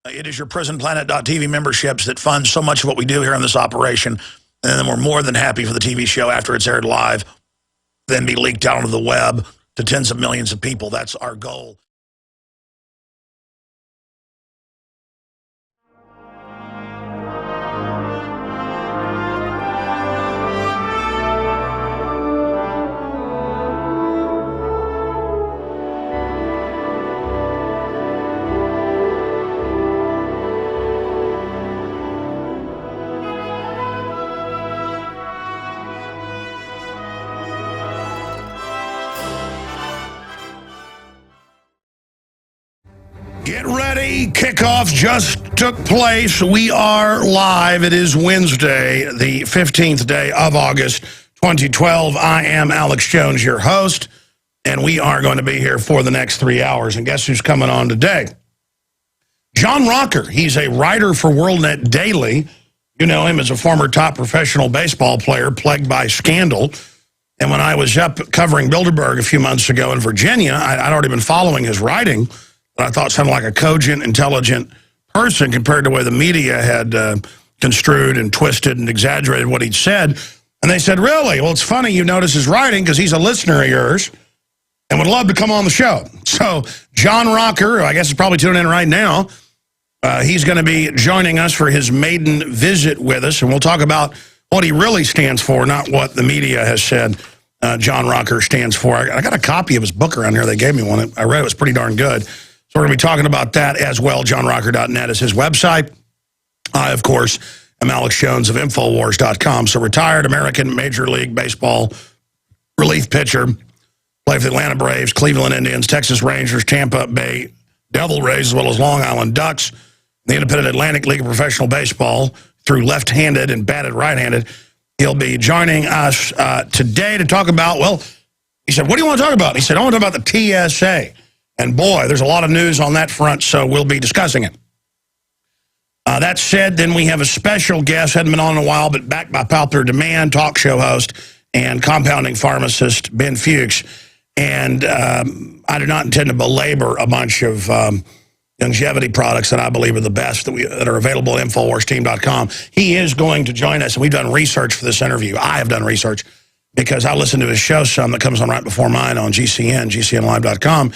It is your prisonplanet.tv memberships that fund so much of what we do here on this operation. And then we're more than happy for the TV show after it's aired live, then be leaked out onto the web to tens of millions of people. That's our goal. Get ready. Kickoff just took place. We are live. It is Wednesday, the 15th day of August, 2012. I am Alex Jones, your host, and we are going to be here for the next 3 hours. And guess who's coming on today? John Rocker. He's a writer for WorldNetDaily. You know him as a former top professional baseball player plagued by scandal. And when I was up covering Bilderberg a few months ago in Virginia, I'd already been following his writing. I thought sounded like a cogent, intelligent person compared to the way the media had construed and twisted and exaggerated what he'd said. And they said, really? Well, it's funny you notice his writing because he's a listener of yours and would love to come on the show. So John Rocker, I guess is probably tuning in right now, he's going to be joining us for his maiden visit with us. And we'll talk about what he really stands for, not what the media has said John Rocker stands for. I got a copy of his book around here. They gave me one. I read it. It was pretty darn good. So we're going to be talking about that as well. JohnRocker.net is his website. I, of course, am Alex Jones of Infowars.com. So retired American Major League Baseball relief pitcher. Played for the Atlanta Braves, Cleveland Indians, Texas Rangers, Tampa Bay Devil Rays, as well as Long Island Ducks. The Independent Atlantic League of Professional Baseball through left-handed and batted right-handed. He'll be joining us today to talk about, well, he said, what do you want to talk about? He said, I want to talk about the TSA. And boy, there's a lot of news on that front, so we'll be discussing it. That said, then we have a special guest, hadn't been on in a while, but back by popular demand, talk show host and compounding pharmacist, Ben Fuchs. And I do not intend to belabor a bunch of longevity products that I believe are the best that are available at InfoWarsTeam.com. He is going to join us, and we've done research for this interview. I have done research because I listen to his show some that comes on right before mine on GCNlive.com.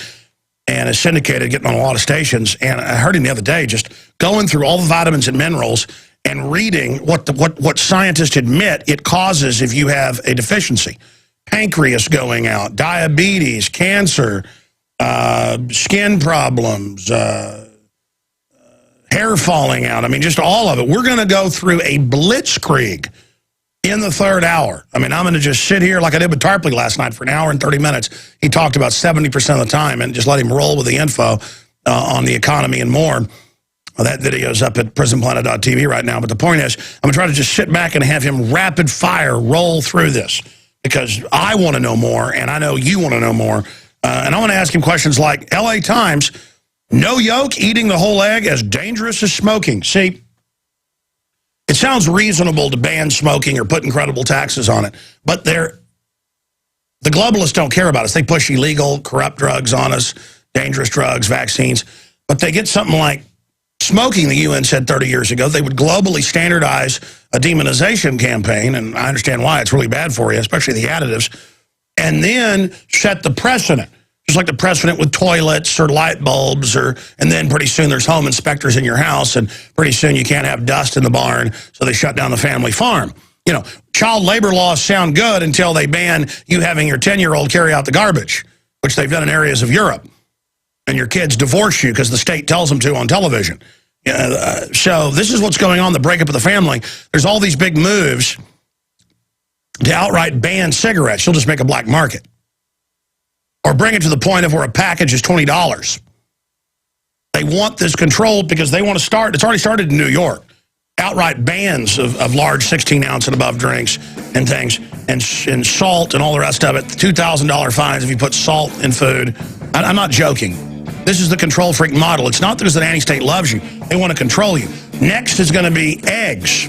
And is syndicated, getting on a lot of stations. And I heard him the other day just going through all the vitamins and minerals and reading what scientists admit it causes if you have a deficiency. Pancreas going out, diabetes, cancer, skin problems, hair falling out. I mean, just all of it. We're going to go through a blitzkrieg in the third hour. I mean, I'm going to just sit here like I did with Tarpley last night for an hour and 30 minutes. He talked about 70% of the time and just let him roll with the info on the economy and more. Well, that video's up at prisonplanet.tv right now. But the point is, I'm going to try to just sit back and have him rapid fire roll through this because I want to know more and I know you want to know more. And I want to ask him questions like, LA Times, no yolk, eating the whole egg as dangerous as smoking. See, it sounds reasonable to ban smoking or put incredible taxes on it, but the globalists don't care about us. They push illegal, corrupt drugs on us, dangerous drugs, vaccines, but they get something like smoking, the UN said 30 years ago. They would globally standardize a demonization campaign, and I understand why. It's really bad for you, especially the additives, and then set the precedent. Just like the precedent with toilets or light bulbs, and then pretty soon there's home inspectors in your house, and pretty soon you can't have dust in the barn, so they shut down the family farm. You know, child labor laws sound good until they ban you having your 10-year-old carry out the garbage, which they've done in areas of Europe, and your kids divorce you because the state tells them to on television. So this is what's going on, the breakup of the family. There's all these big moves to outright ban cigarettes. You'll just make a black market. Or bring it to the point of where a package is $20. They want this controlled because they want to start, it's already started in New York, outright bans of large 16-ounce and above drinks and things, and salt and all the rest of it, $2,000 fines if you put salt in food. I'm not joking. This is the control freak model. It's not because the nanny state loves you. They want to control you. Next is going to be eggs.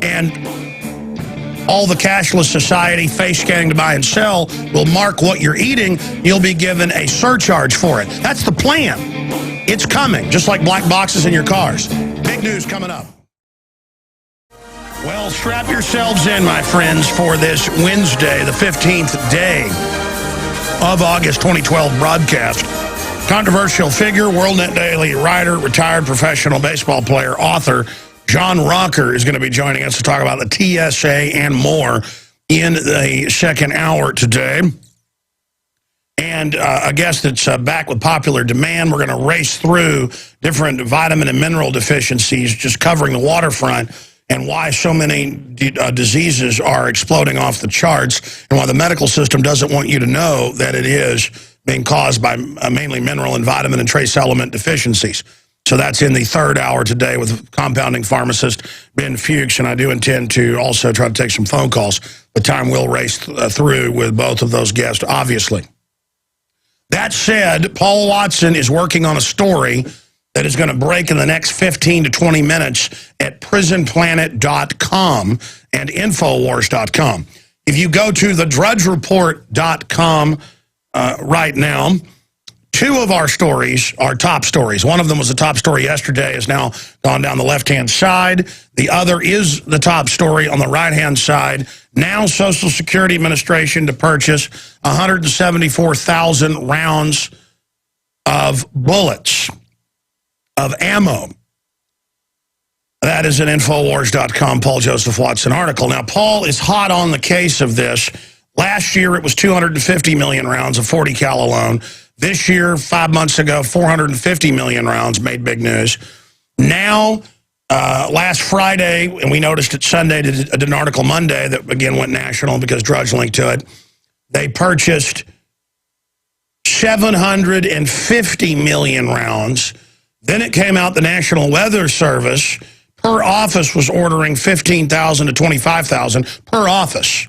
And all the cashless society, face scanning to buy and sell, will mark what you're eating. You'll be given a surcharge for it. That's the plan. It's coming, just like black boxes in your cars. Big news coming up. Well, strap yourselves in, my friends, for this Wednesday, the 15th day of August 2012 broadcast. Controversial figure, WorldNetDaily writer, retired professional baseball player, author, John Rocker is going to be joining us to talk about the TSA and more in the second hour today. And a guest that's back with popular demand. We're going to race through different vitamin and mineral deficiencies, just covering the waterfront, and why so many diseases are exploding off the charts, and why the medical system doesn't want you to know that it is being caused by mainly mineral and vitamin and trace element deficiencies. So that's in the third hour today with compounding pharmacist Ben Fuchs, and I do intend to also try to take some phone calls. The time will race through with both of those guests, obviously. That said, Paul Watson is working on a story that is going to break in the next 15 to 20 minutes at prisonplanet.com and Infowars.com. If you go to thedrudgereport.com right now, two of our stories are top stories. One of them was the top story yesterday, has now gone down the left-hand side. The other is the top story on the right-hand side. Now Social Security Administration to purchase 174,000 rounds of bullets, of ammo. That is an Infowars.com Paul Joseph Watson article. Now, Paul is hot on the case of this. Last year, it was 250 million rounds of 40 cal alone. This year, 5 months ago, 450 million rounds made big news. Now, last Friday, and we noticed it Sunday, did an article Monday that again went national because Drudge linked to it. They purchased 750 million rounds. Then it came out the National Weather Service, per office, was ordering 15,000 to 25,000 per office.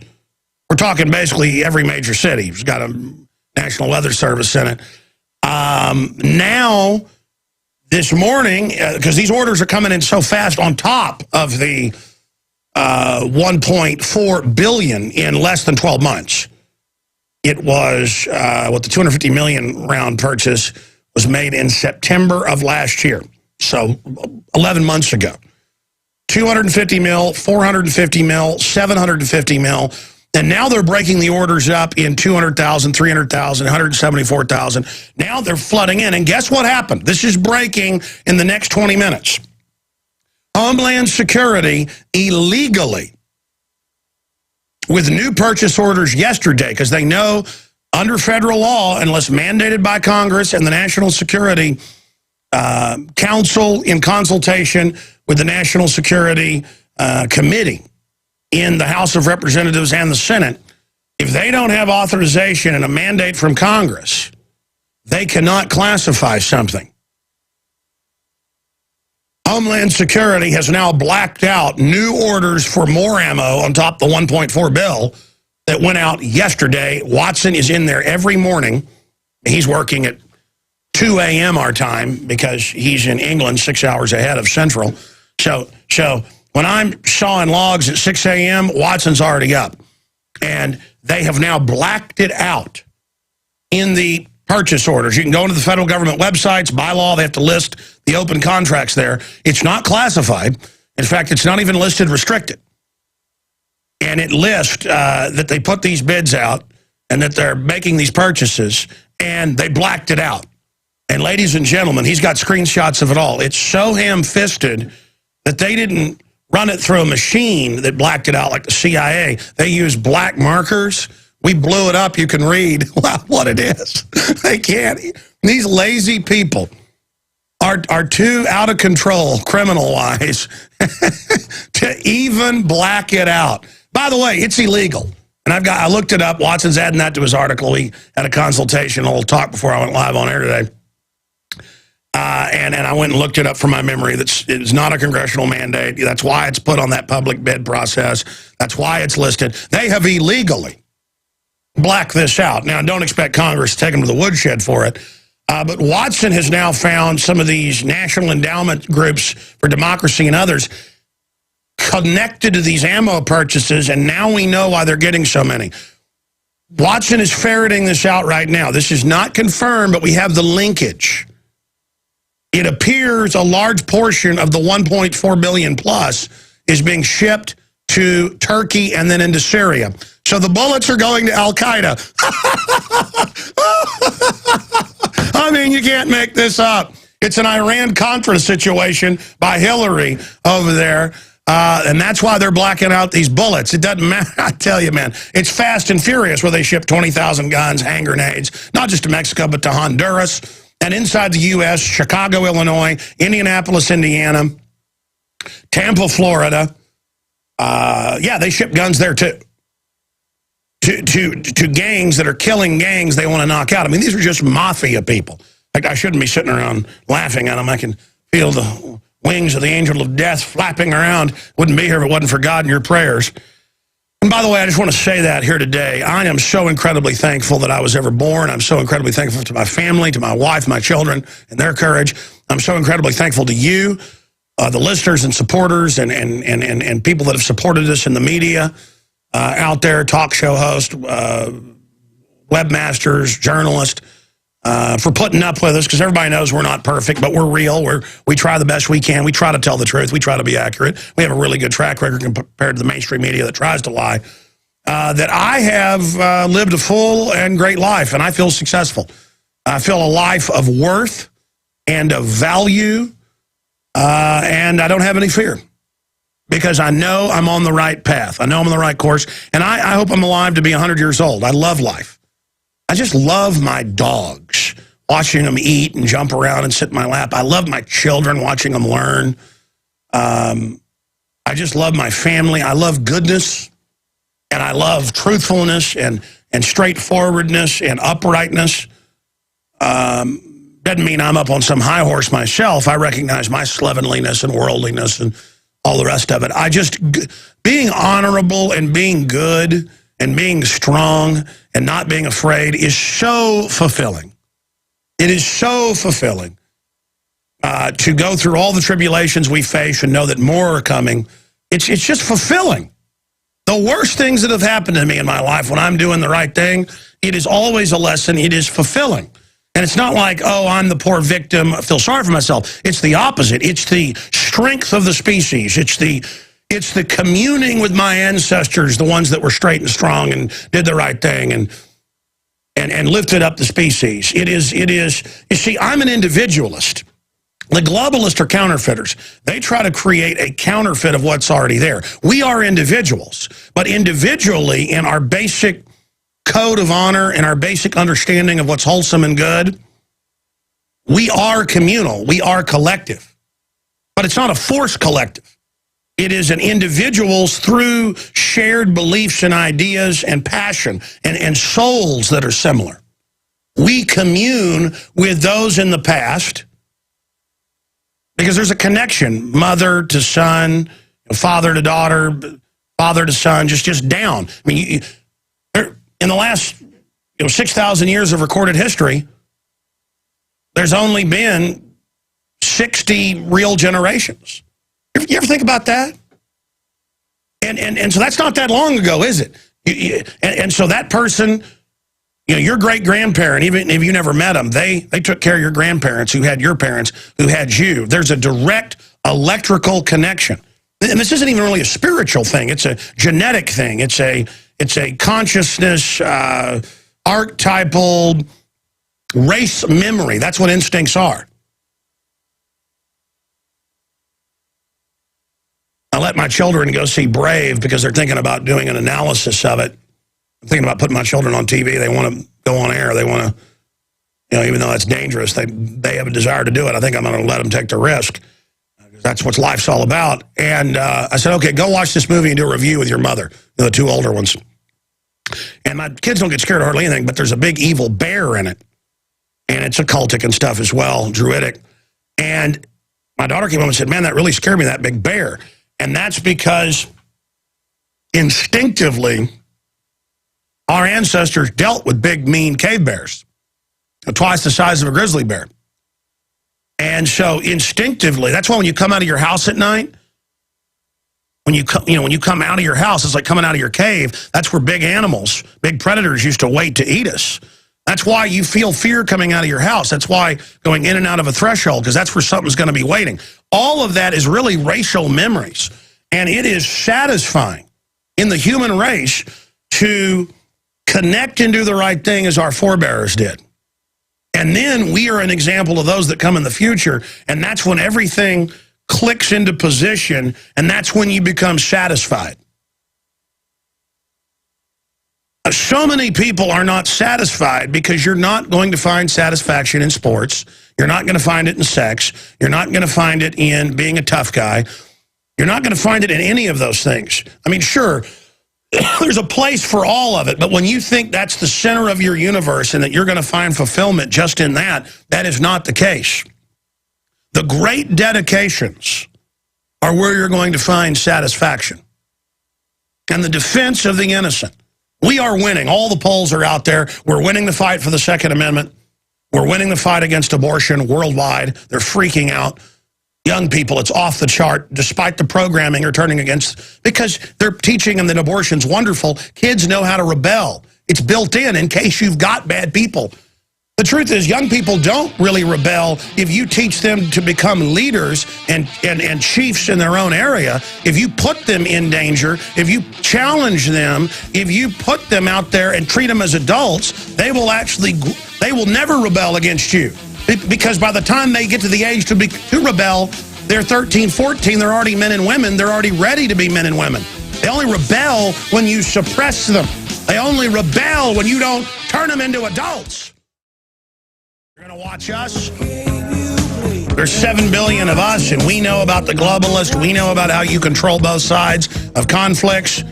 We're talking basically every major city has got a National Weather Service in it. Now, this morning, because these orders are coming in so fast on top of the 1.4 billion in less than 12 months. It was, the 250 million round purchase was made in September of last year, so 11 months ago. 250 mil, 450 mil, 750 mil. And now they're breaking the orders up in 200,000, 300,000, 174,000. Now they're flooding in. And guess what happened? This is breaking in the next 20 minutes. Homeland Security illegally, with new purchase orders yesterday, because they know under federal law, unless mandated by Congress and the National Security Council in consultation with the National Security Committee, in the House of Representatives and the Senate, if they don't have authorization and a mandate from Congress, they cannot classify something. Homeland Security has now blacked out new orders for more ammo on top of the 1.4 bill that went out yesterday. Watson is in there every morning. He's working at 2 a.m. our time because he's in England 6 hours ahead of Central. So when I'm sawing logs at 6 a.m., Watson's already up. And they have now blacked it out in the purchase orders. You can go into the federal government websites. By law, they have to list the open contracts there. It's not classified. In fact, it's not even listed restricted. And it lists that they put these bids out and that they're making these purchases, and they blacked it out. And ladies and gentlemen, he's got screenshots of it all. It's so ham-fisted that they didn't run it through a machine that blacked it out like the CIA. They used black markers. We blew it up. You can read what it is. They can't. These lazy people are too out of control, criminal-wise, to even black it out. By the way, it's illegal. And I looked it up. Watson's adding that to his article. We had a consultation, a little talk before I went live on air today. And I went and looked it up from my memory. It's not a congressional mandate. That's why it's put on that public bid process. That's why it's listed. They have illegally blacked this out. Now, don't expect Congress to take them to the woodshed for it. But Watson has now found some of these national endowment groups for democracy and others connected to these ammo purchases, and now we know why they're getting so many. Watson is ferreting this out right now. This is not confirmed, but we have the linkage. it appears a large portion of the 1.4 billion plus is being shipped to Turkey and then into Syria. So the bullets are going to Al-Qaeda. I mean, you can't make this up. It's an Iran-Contra situation by Hillary over there. And that's why they're blacking out these bullets. It doesn't matter. I tell you, man, it's Fast and Furious where they ship 20,000 guns, hand grenades, not just to Mexico, but to Honduras. And inside the U.S., Chicago, Illinois, Indianapolis, Indiana, Tampa, Florida. Yeah, they ship guns there too. To gangs that are killing gangs they want to knock out. I mean, these are just mafia people. Like, I shouldn't be sitting around laughing at them. I can feel the wings of the angel of death flapping around. Wouldn't be here if it wasn't for God and your prayers. And by the way, I just want to say that here today. I am so incredibly thankful that I was ever born. I'm so incredibly thankful to my family, to my wife, my children, and their courage. I'm so incredibly thankful to you, the listeners and supporters and people that have supported us in the media, out there, talk show hosts, webmasters, journalists, for putting up with us, because everybody knows we're not perfect, but we're real. We try the best we can. We try to tell the truth. We try to be accurate. We have a really good track record compared to the mainstream media that tries to lie. That I have lived a full and great life, and I feel successful. I feel a life of worth and of value, and I don't have any fear, because I know I'm on the right path. I know I'm on the right course, and I hope I'm alive to be 100 years old. I love life. I just love my dogs, watching them eat and jump around and sit in my lap. I love my children, watching them learn. I just love my family. I love goodness, and I love truthfulness and straightforwardness and uprightness. Doesn't mean I'm up on some high horse myself. I recognize my slovenliness and worldliness and all the rest of it. Being honorable and being good and being strong and not being afraid is so fulfilling. It is so fulfilling to go through all the tribulations we face and know that more are coming. It's just fulfilling. The worst things that have happened to me in my life, when I'm doing the right thing, it is always a lesson. It is fulfilling. And it's not like, oh, I'm the poor victim, I feel sorry for myself. It's the opposite. It's the strength of the species. It's the communing with my ancestors, the ones that were straight and strong and did the right thing and lifted up the species. It is, you see, I'm an individualist. The globalists are counterfeiters. They try to create a counterfeit of what's already there. We are individuals, but individually, in our basic code of honor and our basic understanding of what's wholesome and good, we are communal. We are collective. But it's not a forced collective. It is an individuals through shared beliefs and ideas and passion and souls that are similar. We commune with those in the past because there's a connection, mother to son, father to daughter, father to son, just down. I mean, in the last 6,000 years of recorded history, there's only been 60 real generations. You ever think about that? And so that's not that long ago, is it? And so that person, your great-grandparent, even if you never met them, they took care of your grandparents who had your parents who had you. There's a direct electrical connection. And this isn't even really a spiritual thing. It's a genetic thing. It's a consciousness, archetypal race memory. That's what instincts are. I let my children go see Brave because they're thinking about doing an analysis of it. I'm thinking about putting my children on TV. They want to go on air. They want to, even though that's dangerous, they have a desire to do it. I think I'm going to let them take the risk. That's what life's all about. And I said, okay, go watch this movie and do a review with your mother, the two older ones. And my kids don't get scared of hardly anything, but there's a big evil bear in it. And it's occultic and stuff as well, druidic. And my daughter came home and said, man, that really scared me, that big bear. And that's because instinctively, our ancestors dealt with big, mean cave bears, twice the size of a grizzly bear. And so instinctively, that's why when you come out of your house at night, when you come out of your house, it's like coming out of your cave. That's where big animals, big predators used to wait to eat us. That's why you feel fear coming out of your house. That's why going in and out of a threshold, because that's where something's going to be waiting. All of that is really racial memories. And it is satisfying in the human race to connect and do the right thing as our forebears did. And then we are an example of those that come in the future. And that's when everything clicks into position. And that's when you become satisfied. So many people are not satisfied because you're not going to find satisfaction in sports. You're not going to find it in sex. You're not going to find it in being a tough guy. You're not going to find it in any of those things. I mean, sure, there's a place for all of it, but when you think that's the center of your universe and that you're going to find fulfillment just in that, that is not the case. The great dedications are where you're going to find satisfaction. And the defense of the innocent. We are winning. All the polls are out there. We're winning the fight for the Second Amendment. We're winning the fight against abortion worldwide. They're freaking out. Young people, it's off the chart, despite the programming are turning against, because they're teaching them that abortion's wonderful. Kids know how to rebel. It's built in case you've got bad people. The truth is, young people don't really rebel if you teach them to become leaders and chiefs in their own area. If you put them in danger, if you challenge them, if you put them out there and treat them as adults, they will never rebel against you. Because by the time they get to the age to rebel, they're 13, 14, they're already men and women, they're already ready to be men and women. They only rebel when you suppress them. They only rebel when you don't turn them into adults. You're going to watch us? There's 7 billion of us, and we know about the globalist. We know about how you control both sides of conflicts.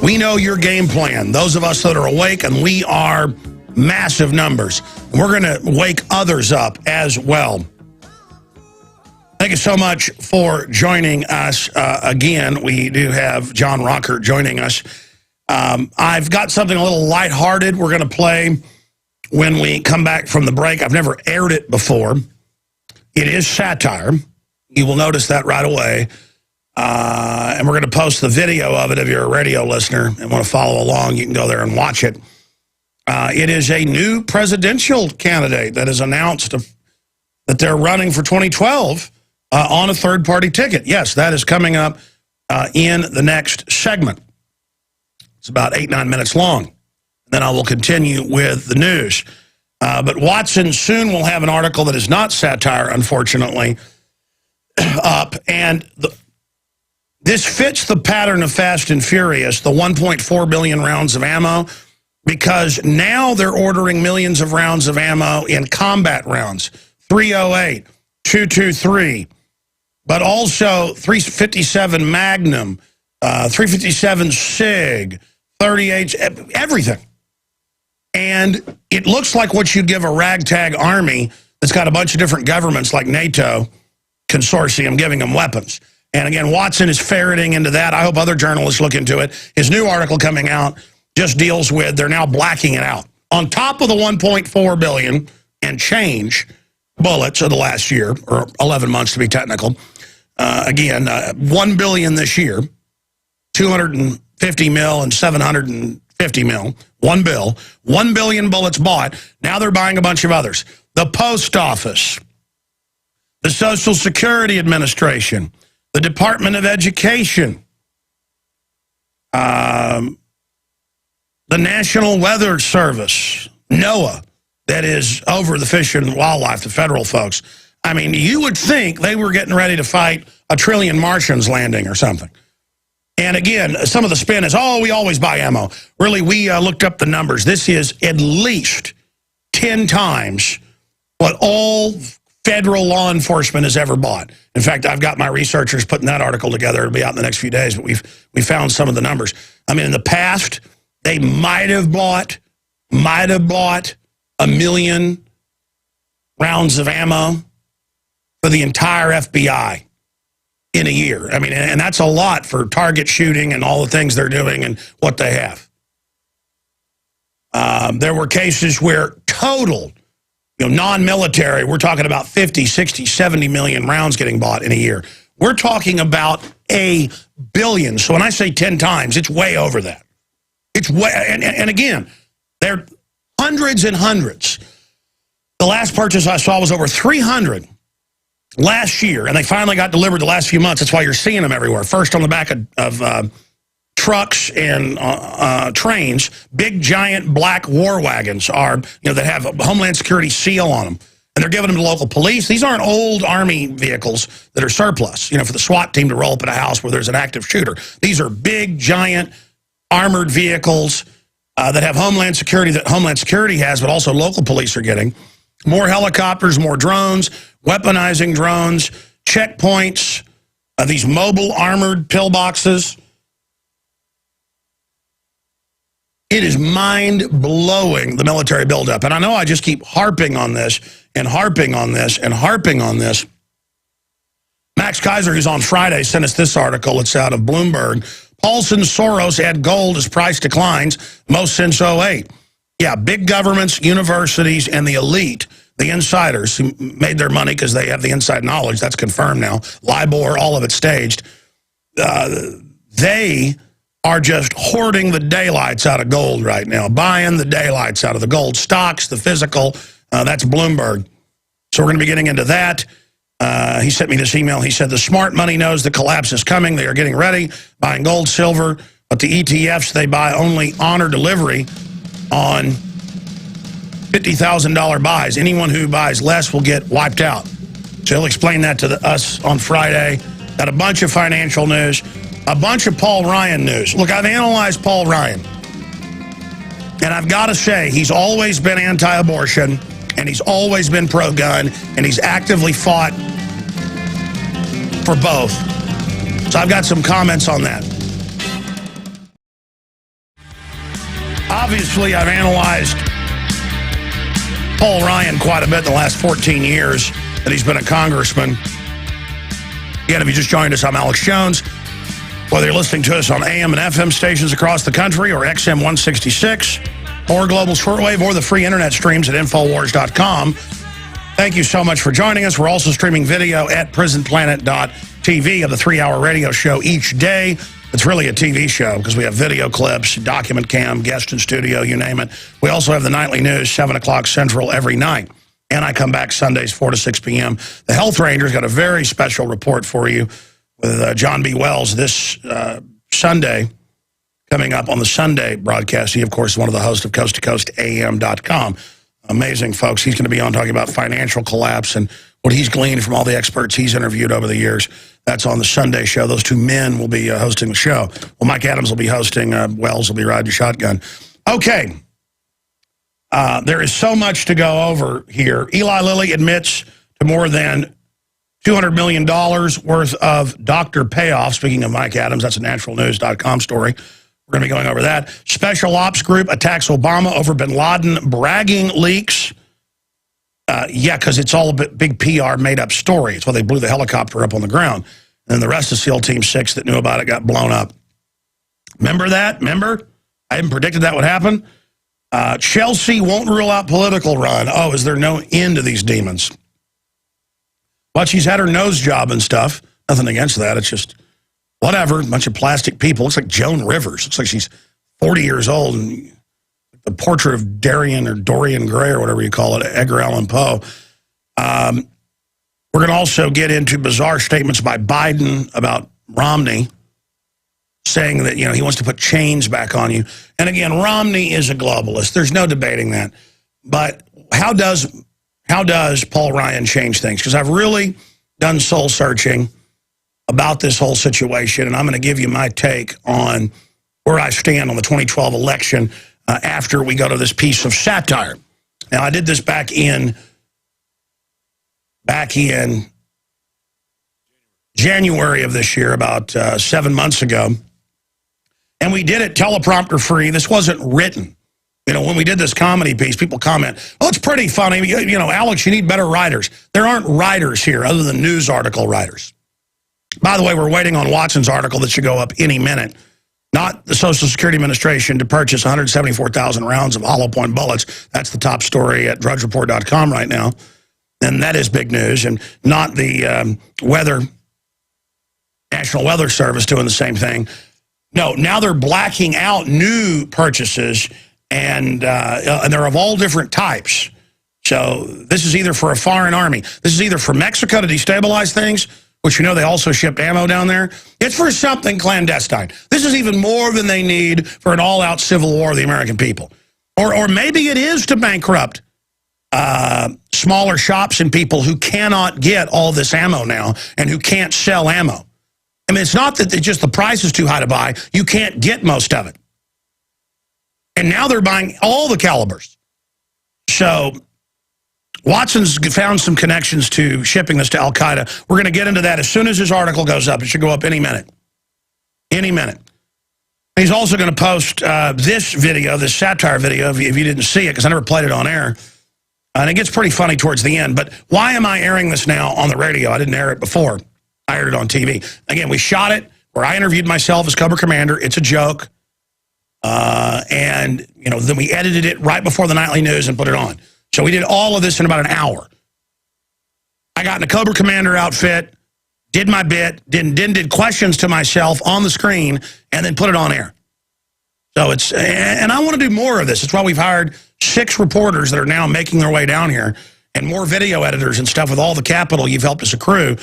We know your game plan, those of us that are awake, and we are massive numbers. And we're going to wake others up as well. Thank you so much for joining us again. We do have John Rocker joining us. I've got something a little lighthearted we're going to play when we come back from the break. I've never aired it before. It is satire. You will notice that right away. And we're going to post the video of it if you're a radio listener and want to follow along. You can go there and watch it. It is a new presidential candidate that has announced that they're running for 2012 on a third-party ticket. Yes, that is coming up in the next segment. It's about 8-9 minutes long. Then I will continue with the news. But Watson soon will have an article that is not satire, unfortunately, up. And this fits the pattern of Fast and Furious, the 1.4 billion rounds of ammo, because now they're ordering millions of rounds of ammo in combat rounds, 308, 223, but also 357 Magnum, 357 SIG, 38, everything. And it looks like what you'd give a ragtag army that's got a bunch of different governments like NATO consortium giving them weapons. And again, Watson is ferreting into that. I hope other journalists look into it. His new article coming out just deals with, they're now blacking it out. On top of the 1.4 billion and change bullets of the last year, or 11 months to be technical, 1 billion this year, 250 mil and 750 mil, $1 billion, 1 billion bullets bought. Now they're buying a bunch of others. The Post Office, the Social Security Administration, the Department of Education, the National Weather Service, NOAA, that is over the fish and wildlife, the federal folks. I mean, you would think they were getting ready to fight a trillion Martians landing or something. And again, some of the spin is, oh, we always buy ammo. Really, we looked up the numbers. This is at least 10 times what all federal law enforcement has ever bought. In fact, I've got my researchers putting that article together. It'll be out in the next few days, but we found some of the numbers. I mean, in the past, they might have bought 1 million rounds of ammo for the entire FBI in a year. I mean, and that's a lot for target shooting and all the things they're doing and what they have. There were cases where total, non-military, we're talking about 50, 60, 70 million rounds getting bought in a year. We're talking about 1 billion. So when I say 10 times, it's way over that. It's way, and again, they're hundreds and hundreds. The last purchase I saw was over 300 last year, and they finally got delivered the last few months. That's why you're seeing them everywhere. First on the back of trucks and trains, big giant black war wagons are, that have a Homeland Security seal on them. And they're giving them to local police. These aren't old Army vehicles that are surplus, for the SWAT team to roll up at a house where there's an active shooter. These are big, giant, armored vehicles that have Homeland Security that Homeland Security has, but also local police are getting. More helicopters, more drones, weaponizing drones, checkpoints, these mobile armored pillboxes. It is mind-blowing, the military buildup. And I know I just keep harping on this and harping on this and harping on this. Max Kaiser, who's on Friday, sent us this article. It's out of Bloomberg. Paulson Soros add gold as price declines, most since '08. Yeah, big governments, universities, and the elite, the insiders who made their money because they have the inside knowledge. That's confirmed now. LIBOR, all of it staged. They are just hoarding the daylights out of gold right now, buying the daylights out of the gold stocks, the physical. That's Bloomberg. So we're going to be getting into that. He sent me this email. He said the smart money knows the collapse is coming. They are getting ready, buying gold, silver, but the ETFs, they buy only honor delivery on $50,000 buys. Anyone who buys less will get wiped out. So he'll explain that to us on Friday. Got a bunch of financial news, a bunch of Paul Ryan news. Look, I've analyzed Paul Ryan, and I've got to say, he's always been anti-abortion, and he's always been pro-gun, and he's actively fought for both. So I've got some comments on that. Obviously, I've analyzed Paul Ryan quite a bit in the last 14 years that he's been a congressman. Again, if you just joined us, I'm Alex Jones. Whether you're listening to us on AM and FM stations across the country or XM 166 or global shortwave or the free internet streams at Infowars.com, thank you so much for joining us. We're also streaming video at prisonplanet.tv of the 3-hour radio show each day. It's really a TV show because we have video clips, document cam, guest in studio, you name it. We also have the nightly news, 7 o'clock Central every night. And I come back Sundays, 4 to 6 p.m. The Health Ranger's got a very special report for you with John B. Wells this Sunday, coming up on the Sunday broadcast. He, of course, is one of the hosts of coasttocoastam.com. Amazing, folks. He's going to be on talking about financial collapse and what he's gleaned from all the experts he's interviewed over the years. That's on the Sunday show. Those two men will be hosting the show. Well, Mike Adams will be hosting. Wells will be riding shotgun. Okay. There is so much to go over here. Eli Lilly admits to more than $200 million worth of doctor payoff. Speaking of Mike Adams, that's a naturalnews.com story. We're going to be going over that. Special Ops Group attacks Obama over bin Laden bragging leaks. Yeah, because it's all a big PR made-up story. It's why they blew the helicopter up on the ground. And the rest of SEAL Team 6 that knew about it got blown up. Remember that? Remember? I even predicted that would happen. Chelsea won't rule out political run. Oh, is there no end to these demons? But she's had her nose job and stuff. Nothing against that. It's just whatever. A bunch of plastic people. Looks like Joan Rivers. Looks like she's 40 years old. And the portrait of Dorian Gray or whatever you call it, Edgar Allan Poe. We're going to also get into bizarre statements by Biden about Romney, saying that, he wants to put chains back on you. And again, Romney is a globalist. There's no debating that. But how does Paul Ryan change things? Because I've really done soul searching about this whole situation, and I'm going to give you my take on where I stand on the 2012 election after we go to this piece of satire. Now, I did this back in January of this year, about 7 months ago. And we did it teleprompter free. This wasn't written. When we did this comedy piece, people comment, oh, it's pretty funny. Alex, you need better writers. There aren't writers here other than news article writers. By the way, we're waiting on Watson's article that should go up any minute. Not the Social Security Administration to purchase 174,000 rounds of hollow point bullets. That's the top story at drudgereport.com right now. And that is big news. And not the National Weather Service doing the same thing. No, now they're blacking out new purchases and they're of all different types. So this is either for a foreign army. This is either for Mexico to destabilize things, which you know they also shipped ammo down there. It's for something clandestine. This is even more than they need for an all-out civil war of the American people. Or maybe it is to bankrupt smaller shops and people who cannot get all this ammo now and who can't sell ammo. I mean, it's not that just the price is too high to buy. You can't get most of it. And now they're buying all the calibers. So Watson's found some connections to shipping this to Al-Qaeda. We're going to get into that as soon as his article goes up. It should go up any minute. Any minute. He's also going to post this video, this satire video, if you didn't see it, because I never played it on air. And it gets pretty funny towards the end. But why am I airing this now on the radio? I didn't air it before. I aired it on TV. Again, we shot it where I interviewed myself as Cobra Commander. It's a joke. And, you know, then we edited it right before the nightly news and put it on. So we did all of this in about an hour. I got in a Cobra Commander outfit, did my bit, did questions to myself on the screen, and then put it on air. So it's, and I want to do more of this. It's why we've hired 6 reporters that are now making their way down here, and more video editors and stuff with all the capital you've helped us accrue.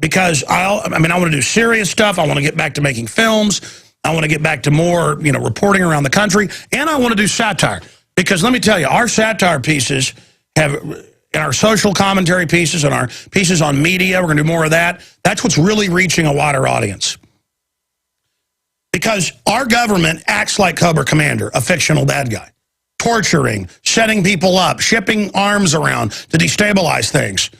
Because I want to do serious stuff. I want to get back to making films. I want to get back to more, you know, reporting around the country, and I want to do satire. Because let me tell you, our satire pieces have, and our social commentary pieces and our pieces on media, we're going to do more of that. That's what's really reaching a wider audience. Because our government acts like Cobra Commander, a fictional bad guy. Torturing, setting people up, shipping arms around to destabilize things.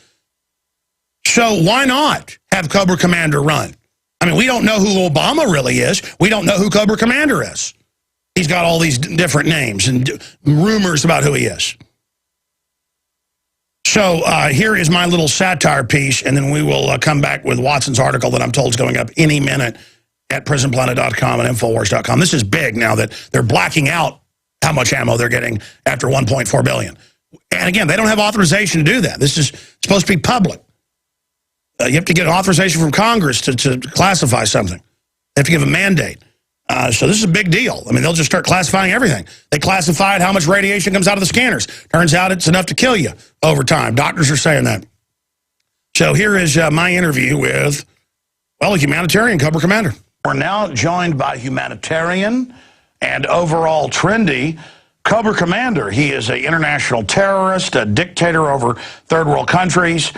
So why not have Cobra Commander run? I mean, we don't know who Obama really is. We don't know who Cobra Commander is. He's got all these different names and rumors about who he is. So here is my little satire piece, and then we will come back with Watson's article that I'm told is going up any minute at prisonplanet.com and Infowars.com. This is big now that they're blacking out how much ammo they're getting after $1.4 billion. And again, they don't have authorization to do that. This is supposed to be public. You have to get authorization from Congress to classify something. They have to give a mandate. So this is a big deal. I mean, they'll just start classifying everything. They classified how much radiation comes out of the scanners. Turns out it's enough to kill you over time. Doctors are saying that. So here is my interview with, well, a humanitarian Cobra Commander. We're now joined by humanitarian and overall trendy Cobra Commander. He is an international terrorist, a dictator over third world countries.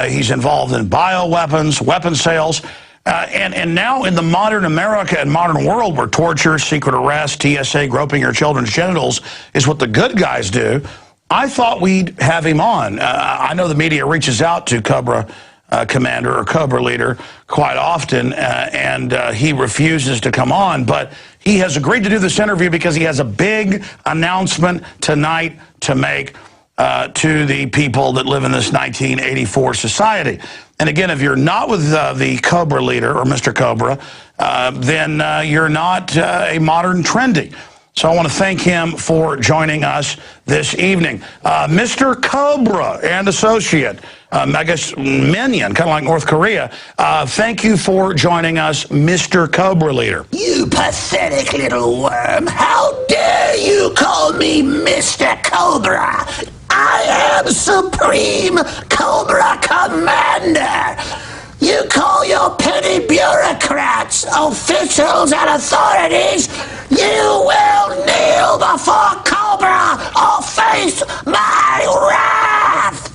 He's involved in bioweapons, weapon sales. And now in the modern America and modern world where torture, secret arrest, TSA, groping your children's genitals is what the good guys do, I thought we'd have him on. I know the media reaches out to Cobra Commander or Cobra Leader quite often, and he refuses to come on, but he has agreed to do this interview because he has a big announcement tonight to make to the people that live in this 1984 society. And again, if you're not with the Cobra Leader or Mr. Cobra, then you're not a modern trendy. So I want to thank him for joining us this evening. Mr. Cobra and associate, I guess minion, kind of like North Korea, thank you for joining us, Mr. Cobra Leader. You pathetic little worm. How dare you call me Mr. Cobra? I am Supreme Cobra Commander. You call your petty bureaucrats, officials, and authorities. You will kneel before Cobra or face my wrath.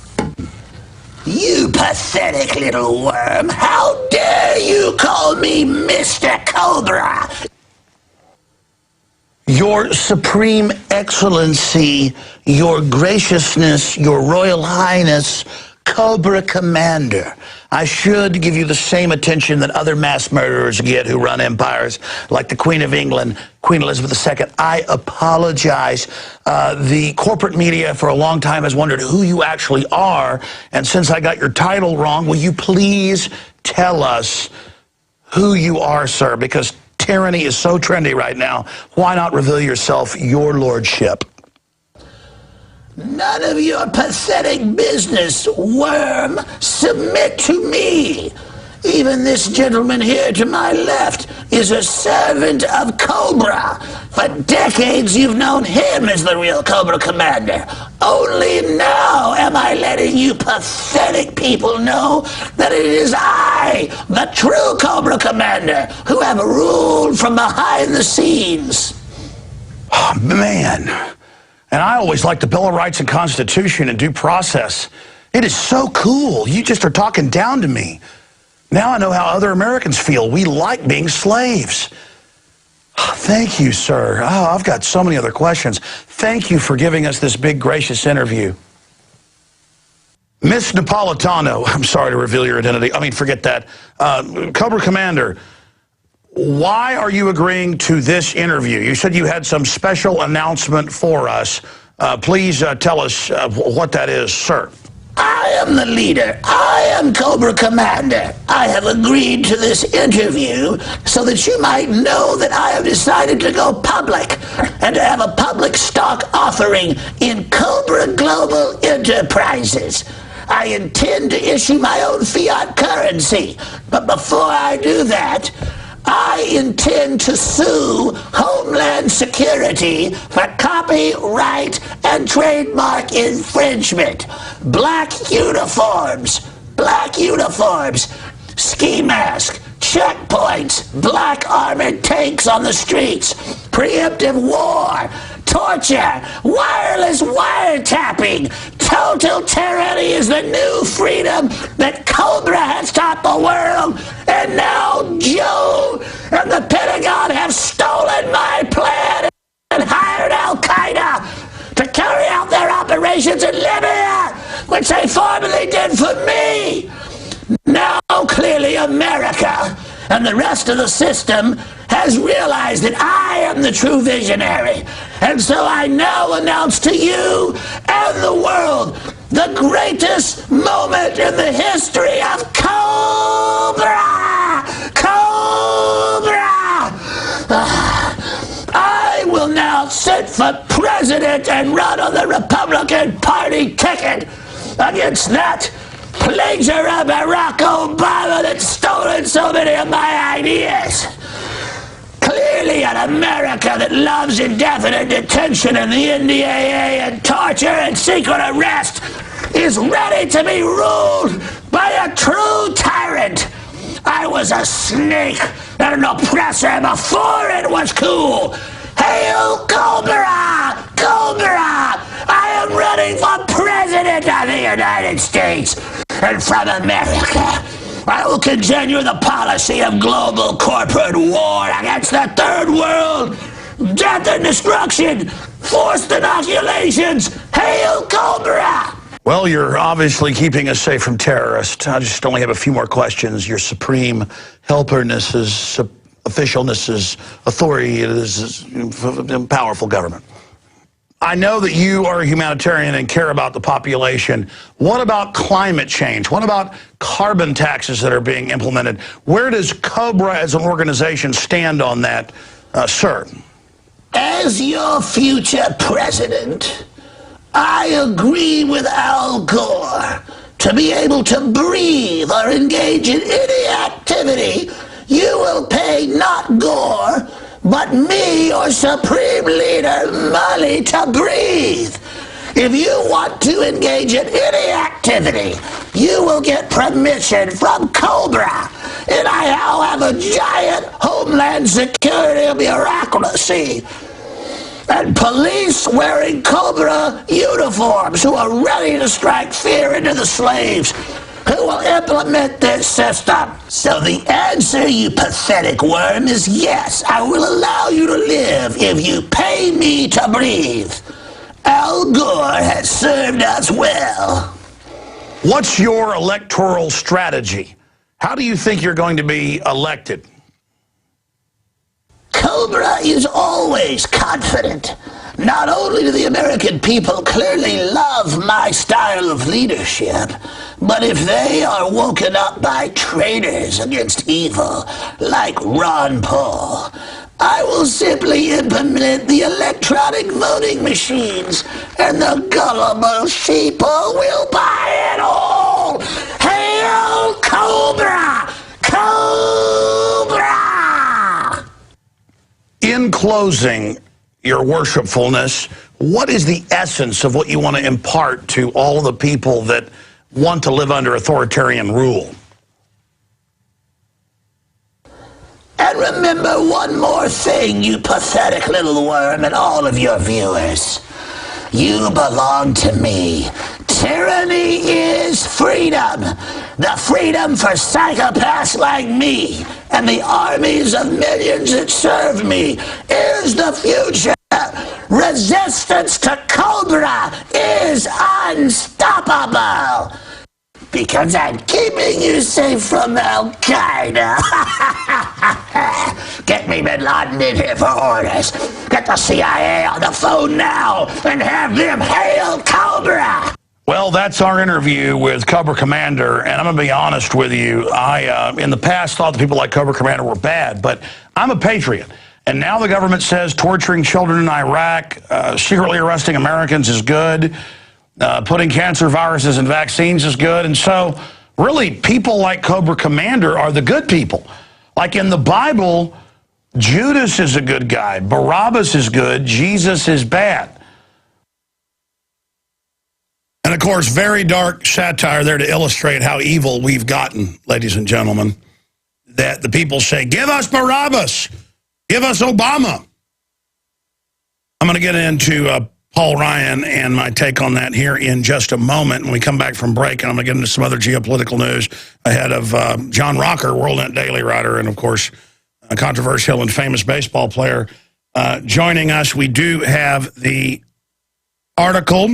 You pathetic little worm. How dare you call me Mr. Cobra? Your Supreme Excellency, Your Graciousness, Your Royal Highness, Cobra Commander, I should give you the same attention that other mass murderers get who run empires, like the Queen of England, Queen Elizabeth II. I apologize. The corporate media for a long time has wondered who you actually are, and since I got your title wrong, will you please tell us who you are, sir? Because tyranny is so trendy right now. Why not reveal yourself, your lordship? None of your pathetic business, worm. Submit to me. Even this gentleman here to my left is a servant of Cobra. For decades you've known him as the real Cobra Commander. Only now am I letting you pathetic people know that it is I, the true Cobra Commander, who have ruled from behind the scenes. Oh, man. And I always liked the Bill of Rights and Constitution and due process. It is so cool. You just are talking down to me. Now I know how other Americans feel. We like being slaves. Thank you, sir. Oh, I've got so many other questions. Thank you for giving us this big, gracious interview. Miss Napolitano, I'm sorry to reveal your identity. I mean, forget that. Cobra Commander, why are you agreeing to this interview? You said you had some special announcement for us. Please tell us what that is, sir. I am the leader. I am Cobra Commander. I have agreed to this interview so that you might know that I have decided to go public and to have a public stock offering in Cobra Global Enterprises. I intend to issue my own fiat currency, but before I do that, I intend to sue Homeland Security for copyright and trademark infringement. Black uniforms, ski mask, checkpoints, black armored tanks on the streets, preemptive war, torture, wireless wiretapping. Total tyranny is the new freedom that Cobra has taught the world, and now Joe and the Pentagon have stolen my plan and hired Al-Qaeda to carry out their operations in Libya, which they formerly did for me. Now clearly America and the rest of the system has realized that I am the true visionary. And so I now announce to you and the world the greatest moment in the history of Cobra! I will now sit for president and run on the Republican Party ticket against that plagiar of Barack Obama that's stolen so many of my ideas. Clearly an America that loves indefinite detention and the NDAA and torture and secret arrest is ready to be ruled by a true tyrant. I was a snake and an oppressor before it was cool. Hail Cobra! Cobra! I am running for president of the United States and from America. I will continue the policy of global corporate war against the third world, death and destruction, forced inoculations. Hail Cobra! Well, you're obviously keeping us safe from terrorists. I just only have a few more questions. Your supreme helperness, officialness, authority is powerful government. I know that you are a humanitarian and care about the population. What about climate change? What about carbon taxes that are being implemented? Where does Cobra as an organization stand on that, sir? As your future president, I agree with Al Gore. To be able to breathe or engage in any activity, you will pay not Gore, but me, your supreme leader, money to breathe. If you want to engage in any activity, you will get permission from Cobra. And I now have a giant Homeland Security bureaucracy and police wearing Cobra uniforms who are ready to strike fear into the slaves who will implement this system. So the answer, you pathetic worm, is yes, I will allow you to live if you pay me to breathe. Al Gore has served us well. What's your electoral strategy? How do you think you're going to be elected? Cobra is always confident. Not only do the American people clearly love my style of leadership, but if they are woken up by traitors against evil, like Ron Paul, I will simply implement the electronic voting machines, and the gullible sheeple will buy it all. Hail Cobra! Cobra! in closing, your worshipfulness, what is the essence of what you want to impart to all the people that want to live under authoritarian rule? And remember one more thing, you pathetic little worm, and all of your viewers. You belong to me. Tyranny is freedom. The freedom for psychopaths like me and the armies of millions that serve me is the future. Resistance to Cobra is unstoppable. Because I'm keeping you safe from Al-Qaeda. Get me Bin Laden in here for orders. Get the CIA on the phone now and have them hail Cobra. Well, that's our interview with Cobra Commander, and I'm going to be honest with you. I, in the past, thought the people like Cobra Commander were bad, but I'm a patriot. And now the government says torturing children in Iraq, secretly arresting Americans is good. Putting cancer viruses and vaccines is good. And so, really, people like Cobra Commander are the good people. Like in the Bible, Judas is a good guy. Barabbas is good. Jesus is bad. And, of course, very dark satire there to illustrate how evil we've gotten, ladies and gentlemen. That the people say, give us Barabbas. Give us Obama. I'm going to get into Paul Ryan and my take on that here in just a moment when we come back from break. And I'm going to get into some other geopolitical news ahead of John Rocker, WorldNetDaily writer, and, of course, a controversial and famous baseball player joining us. We do have the article.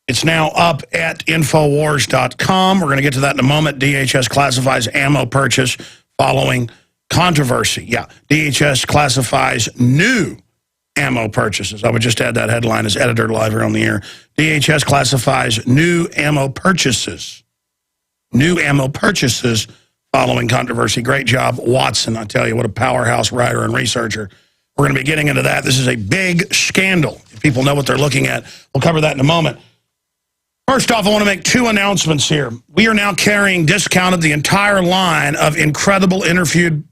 It's now up at Infowars.com. We're going to get to that in a moment. DHS classifies ammo purchase following controversy. Yeah, DHS classifies new ammo purchases. I would just add that headline as editor live here on the air. DHS classifies new ammo purchases. New ammo purchases following controversy. Great job, Watson. I tell you, what a powerhouse writer and researcher. We're going to be getting into that. This is a big scandal. If people know what they're looking at, we'll cover that in a moment. First off, I want to make two announcements here. We are now carrying discounted the entire line of incredible interviewed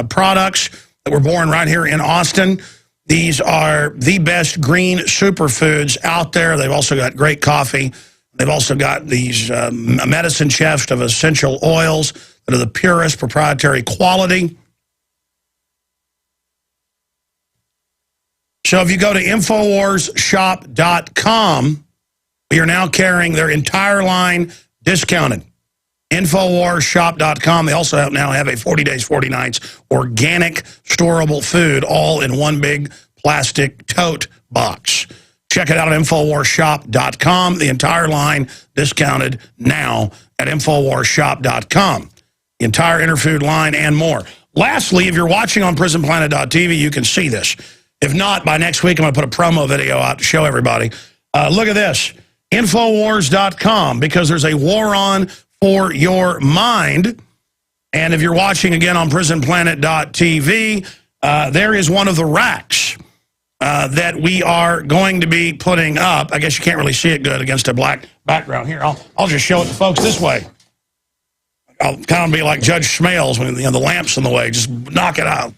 products that were born right here in Austin. These are the best green superfoods out there. They've also got great coffee. They've also got these medicine chest of essential oils that are the purest proprietary quality. So if you go to InfoWarsShop.com, we are now carrying their entire line discounted. InfoWarsShop.com. They also now have a 40 days, 40 nights organic storable food all in one big plastic tote box. Check it out at InfoWarsShop.com. The entire line discounted now at InfoWarsShop.com. The entire Interfood line and more. Lastly, if you're watching on PrisonPlanet.tv, you can see this. If not, by next week, I'm going to put a promo video out to show everybody. Look at this. Infowars.com, because there's a war on for your mind. And if you're watching again on PrisonPlanet.tv, there is one of the racks that we are going to be putting up. I guess you can't really see it good against a black background. Here, I'll just show it to folks this way. I'll kind of be like Judge Smales when the lamp's in the way. Just knock it out.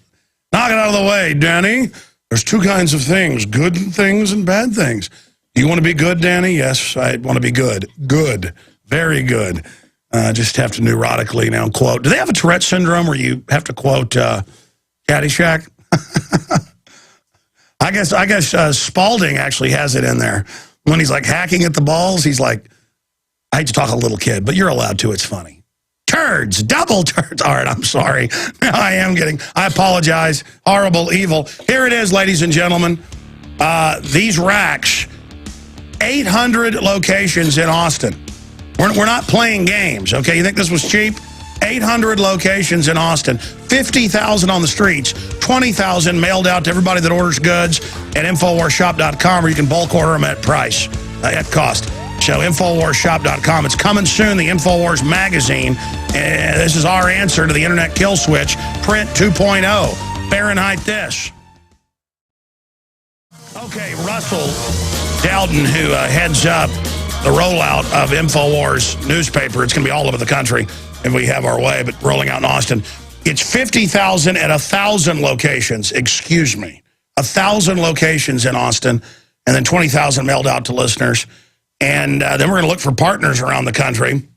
Knock it out of the way, Danny. There's two kinds of things, good things and bad things. Do you want to be good, Danny? Yes, I want to be good. Good. Very good. Just have to neurotically now quote. Do they have a Tourette syndrome where you have to quote Caddyshack? I guess Spalding actually has it in there. When he's like hacking at the balls, he's like, I hate to talk a little kid, but you're allowed to. It's funny. Turds, double turds. All right, I'm sorry. Now I apologize. Horrible, evil. Here it is, ladies and gentlemen. These racks, 800 locations in Austin. We're not playing games, okay? You think this was cheap? 800 locations in Austin, 50,000 on the streets, 20,000 mailed out to everybody that orders goods at InfoWarsShop.com, where you can bulk order them at price, at cost. So InfoWarsShop.com. It's coming soon, the InfoWars magazine. This is our answer to the internet kill switch, print 2.0. Fahrenheit this. Okay, Russell Dowden, who heads up the rollout of InfoWars newspaper. It's going to be all over the country if we have our way, but rolling out in Austin. It's 50,000 at 1,000 locations, excuse me. 1,000 locations in Austin, and then 20,000 mailed out to listeners. And then we're going to look for partners around the country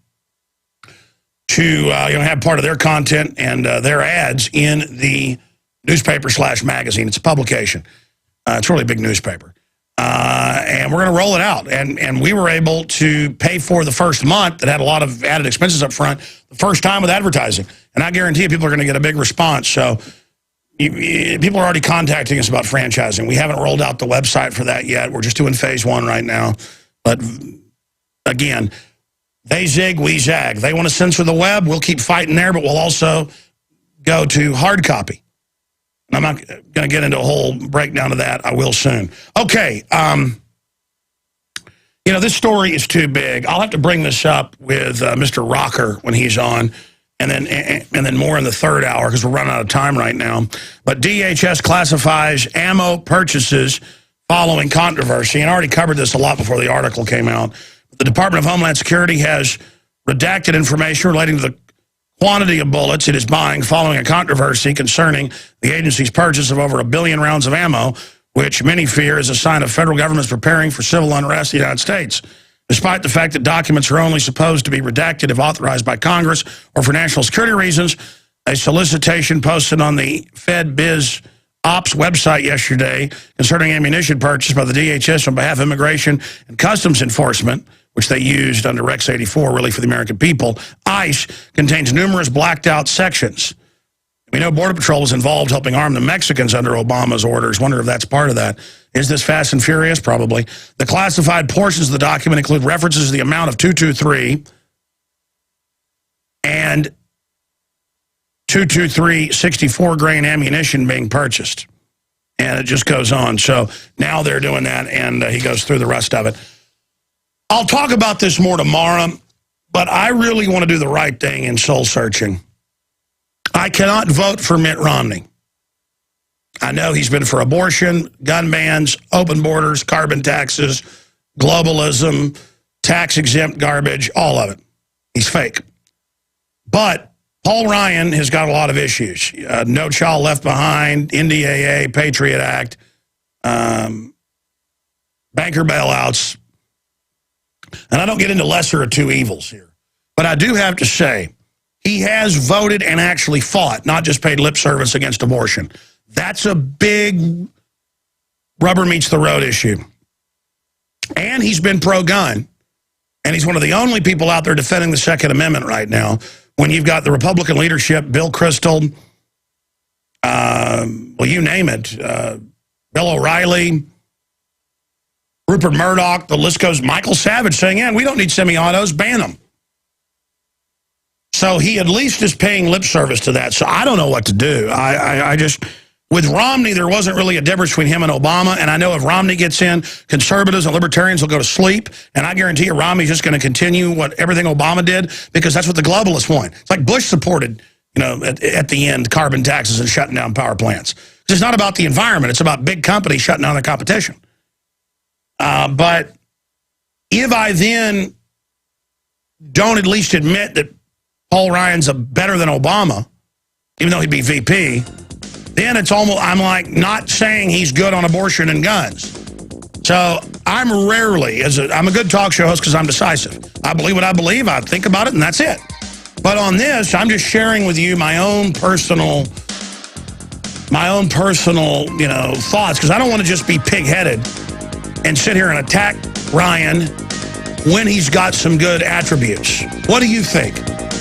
to have part of their content and their ads in the newspaper/magazine. It's a publication. It's a really big newspaper. And we're going to roll it out. And we were able to pay for the first month that had a lot of added expenses up front the first time with advertising. And I guarantee you people are going to get a big response. So people are already contacting us about franchising. We haven't rolled out the website for that yet. We're just doing phase 1 right now. But again, they zig, we zag. They want to censor the web. We'll keep fighting there, but we'll also go to hard copy. And I'm not going to get into a whole breakdown of that. I will soon. Okay. This story is too big. I'll have to bring this up with Mr. Rocker when he's on, and then more in the third hour because we're running out of time right now. But DHS classifies ammo purchases following controversy, and I already covered this a lot before the article came out. The Department of Homeland Security has redacted information relating to the quantity of bullets it is buying following a controversy concerning the agency's purchase of over 1 billion rounds of ammo, which many fear is a sign of federal government's preparing for civil unrest in the United States. Despite the fact that documents are only supposed to be redacted if authorized by Congress or for national security reasons, a solicitation posted on the Fed Biz Ops website yesterday concerning ammunition purchased by the DHS on behalf of Immigration and Customs Enforcement, which they used under Rex 84, really for the American people, ICE, contains numerous blacked out sections. We know Border Patrol was involved helping arm the Mexicans under Obama's orders. Wonder if that's part of that. Is this fast and furious? Probably. The classified portions of the document include references to the amount of 223 and 223 64-grain ammunition being purchased. And it just goes on. So now they're doing that, and he goes through the rest of it. I'll talk about this more tomorrow, but I really want to do the right thing in soul searching. I cannot vote for Mitt Romney. I know he's been for abortion, gun bans, open borders, carbon taxes, globalism, tax-exempt garbage, all of it. He's fake. But Paul Ryan has got a lot of issues. No Child Left Behind, NDAA, Patriot Act, banker bailouts. And I don't get into lesser of two evils here. But I do have to say, he has voted and actually fought, not just paid lip service against abortion. That's a big rubber meets the road issue. And he's been pro-gun. And he's one of the only people out there defending the Second Amendment right now. When you've got the Republican leadership, Bill Kristol, well, you name it, Bill O'Reilly, Rupert Murdoch, the list goes, Michael Savage saying, yeah, we don't need semi-autos, ban them. So he at least is paying lip service to that. So I don't know what to do. I just, with Romney, there wasn't really a difference between him and Obama. And I know if Romney gets in, conservatives and libertarians will go to sleep. And I guarantee you Romney's just going to continue everything Obama did, because that's what the globalists want. It's like Bush supported, at the end, carbon taxes and shutting down power plants. It's not about the environment. It's about big companies shutting down their competition. But if I then don't at least admit that Paul Ryan's better than Obama, even though he'd be VP, then it's almost, I'm like not saying he's good on abortion and guns. So I'm rarely, I'm a good talk show host because I'm decisive. I believe what I believe, I think about it, and that's it. But on this, I'm just sharing with you my own personal, thoughts, because I don't want to just be pig-headed and sit here and attack Ryan when he's got some good attributes. What do you think?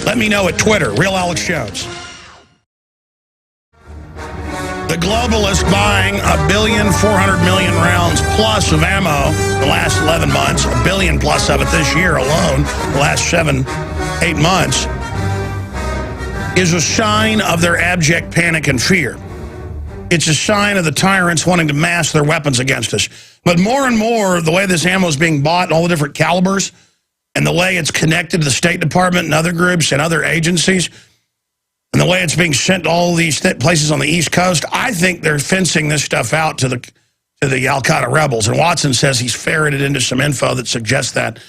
Let me know at Twitter, Real Alex Jones. The globalists buying 1,400,000,000 rounds plus of ammo the last 11 months, 1 billion plus of it this year alone, the last 7-8 months, is a sign of their abject panic and fear. It's a sign of the tyrants wanting to mass their weapons against us. But more and more, the way this ammo is being bought, all the different calibers, and the way it's connected to the State Department and other groups and other agencies, and the way it's being sent to all these places on the East Coast, I think they're fencing this stuff out to the Al-Qaeda rebels. And Watson says he's ferreted into some info that suggests that.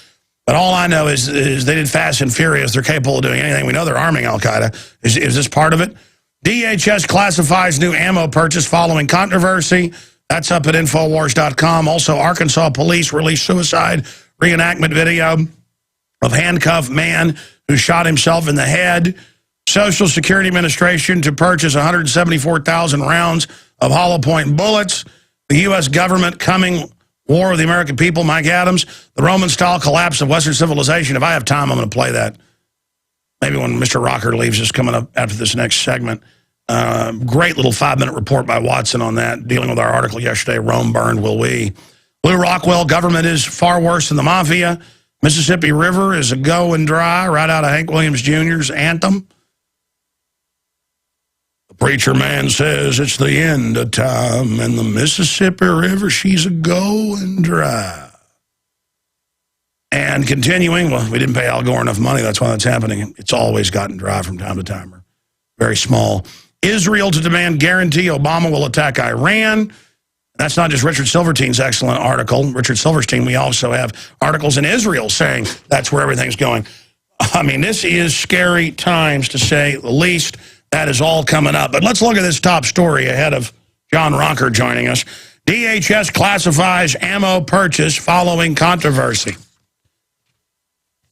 But all I know is they did Fast and Furious. They're capable of doing anything. We know they're arming Al-Qaeda. Is this part of it? DHS classifies new ammo purchase following controversy. That's up at Infowars.com. Also, Arkansas police released suicide reenactment video of handcuffed man who shot himself in the head. Social Security Administration to purchase 174,000 rounds of hollow point bullets. The U.S. government coming war of the American people, Mike Adams. The Roman-style collapse of Western civilization. If I have time, I'm going to play that. Maybe when Mr. Rocker leaves is coming up after this next segment. Great little 5-minute report by Watson on that, dealing with our article yesterday, Rome Burned, Will We? Lou Rockwell, government is far worse than the mafia. Mississippi River is a going dry, right out of Hank Williams Jr.'s anthem. The preacher man says it's the end of time, and the Mississippi River, she's a going dry. And continuing, well, we didn't pay Al Gore enough money, that's why that's happening. It's always gotten dry from time to time, or very small. Israel to demand guarantee Obama will attack Iran. That's not just Richard Silverstein's excellent article. Richard Silverstein, we also have articles in Israel saying that's where everything's going. I mean, this is scary times, to say the least. That is all coming up. But let's look at this top story ahead of John Rocker joining us. DHS classifies ammo purchase following controversy.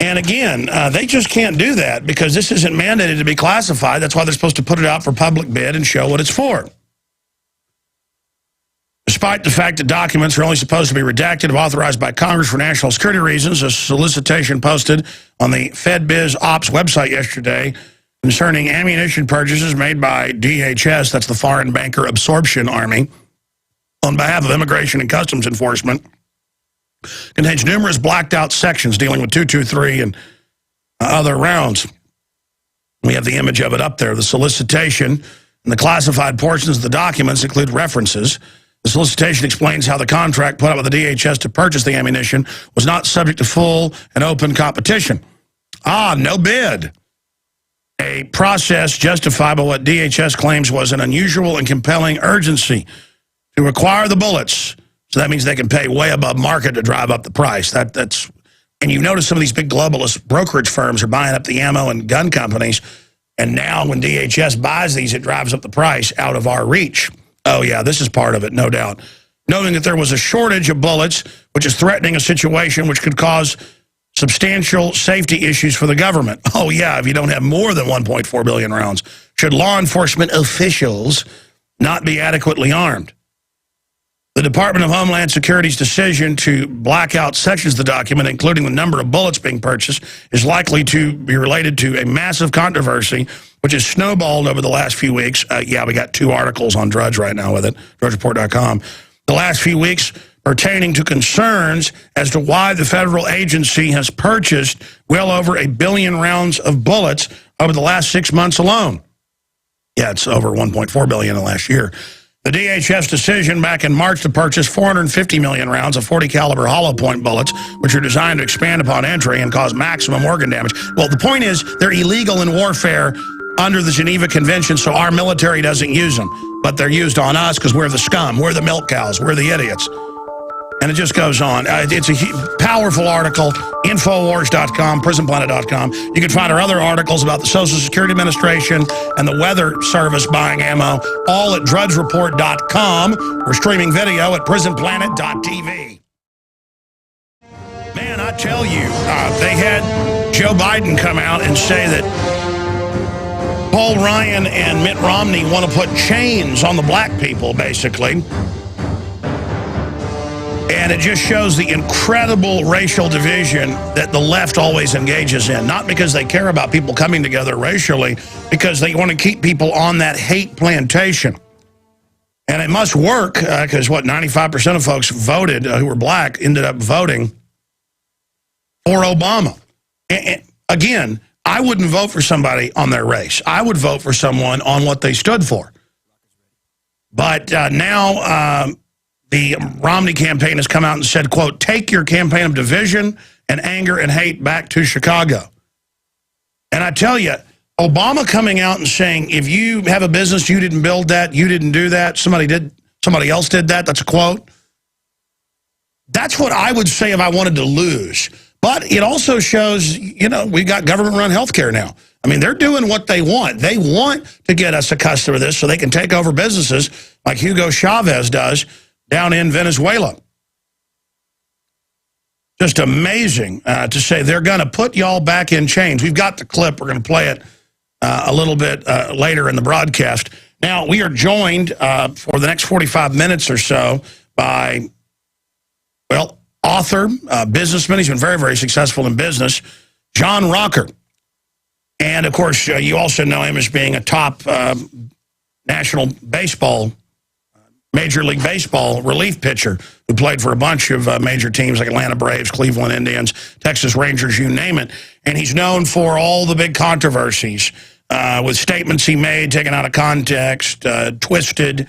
And again, they just can't do that because this isn't mandated to be classified. That's why they're supposed to put it out for public bid and show what it's for. Despite the fact that documents are only supposed to be redacted if authorized by Congress for national security reasons, a solicitation posted on the FedBiz Ops website yesterday concerning ammunition purchases made by DHS, that's the Foreign Banker Absorption Army, on behalf of Immigration and Customs Enforcement, contains numerous blacked out sections dealing with 223 and other rounds. We have the image of it up there. The solicitation and the classified portions of the documents include references. The solicitation explains how the contract put out with the DHS to purchase the ammunition was not subject to full and open competition. No bid. A process justified by what DHS claims was an unusual and compelling urgency to acquire the bullets. So that means they can pay way above market to drive up the price. That's, and you notice some of these big globalist brokerage firms are buying up the ammo and gun companies. And now when DHS buys these, it drives up the price out of our reach. Oh, yeah, this is part of it, no doubt. Knowing that there was a shortage of bullets, which is threatening a situation which could cause substantial safety issues for the government. Oh, yeah, if you don't have more than 1.4 billion rounds. Should law enforcement officials not be adequately armed? The Department of Homeland Security's decision to black out sections of the document, including the number of bullets being purchased, is likely to be related to a massive controversy which has snowballed over the last few weeks. Yeah, we got 2 articles on Drudge right now with it, drudgereport.com. The last few weeks pertaining to concerns as to why the federal agency has purchased well over 1 billion rounds of bullets over the last 6 months alone. Yeah, it's over 1.4 billion in the last year. The DHS decision back in March to purchase 450 million rounds of 40 caliber hollow point bullets, which are designed to expand upon entry and cause maximum organ damage. Well, the point is they're illegal in warfare under the Geneva Convention, so our military doesn't use them. But they're used on us because we're the scum, we're the milk cows, we're the idiots. And it just goes on. It's a powerful article, Infowars.com, PrisonPlanet.com. You can find our other articles about the Social Security Administration and the Weather Service buying ammo, all at DrudgeReport.com. We're streaming video at PrisonPlanet.tv. Man, I tell you, they had Joe Biden come out and say that Paul Ryan and Mitt Romney want to put chains on the black people, basically. And it just shows the incredible racial division that the left always engages in. Not because they care about people coming together racially, because they want to keep people on that hate plantation. And it must work, because 95% of folks voted, who were black, ended up voting for Obama. And again, I wouldn't vote for somebody on their race. I would vote for someone on what they stood for. But now the Romney campaign has come out and said, quote, take your campaign of division and anger and hate back to Chicago. And I tell you, Obama coming out and saying, if you have a business, you didn't build that, you didn't do that, somebody else did that, that's a quote. That's what I would say if I wanted to lose. But it also shows, you know, we got government-run health care now. I mean, they're doing what they want. They want to get us accustomed to this so they can take over businesses like Hugo Chavez does down in Venezuela. Just amazing to say they're going to put y'all back in chains. We've got the clip. We're going to play it a little bit later in the broadcast. Now, we are joined for the next 45 minutes or so by, well, author, businessman. He's been very, very successful in business, John Rocker. And, of course, you also know him as being a top national baseball, Major League Baseball relief pitcher who played for a bunch of major teams like Atlanta Braves, Cleveland Indians, Texas Rangers, you name it. And he's known for all the big controversies with statements he made, taken out of context, twisted.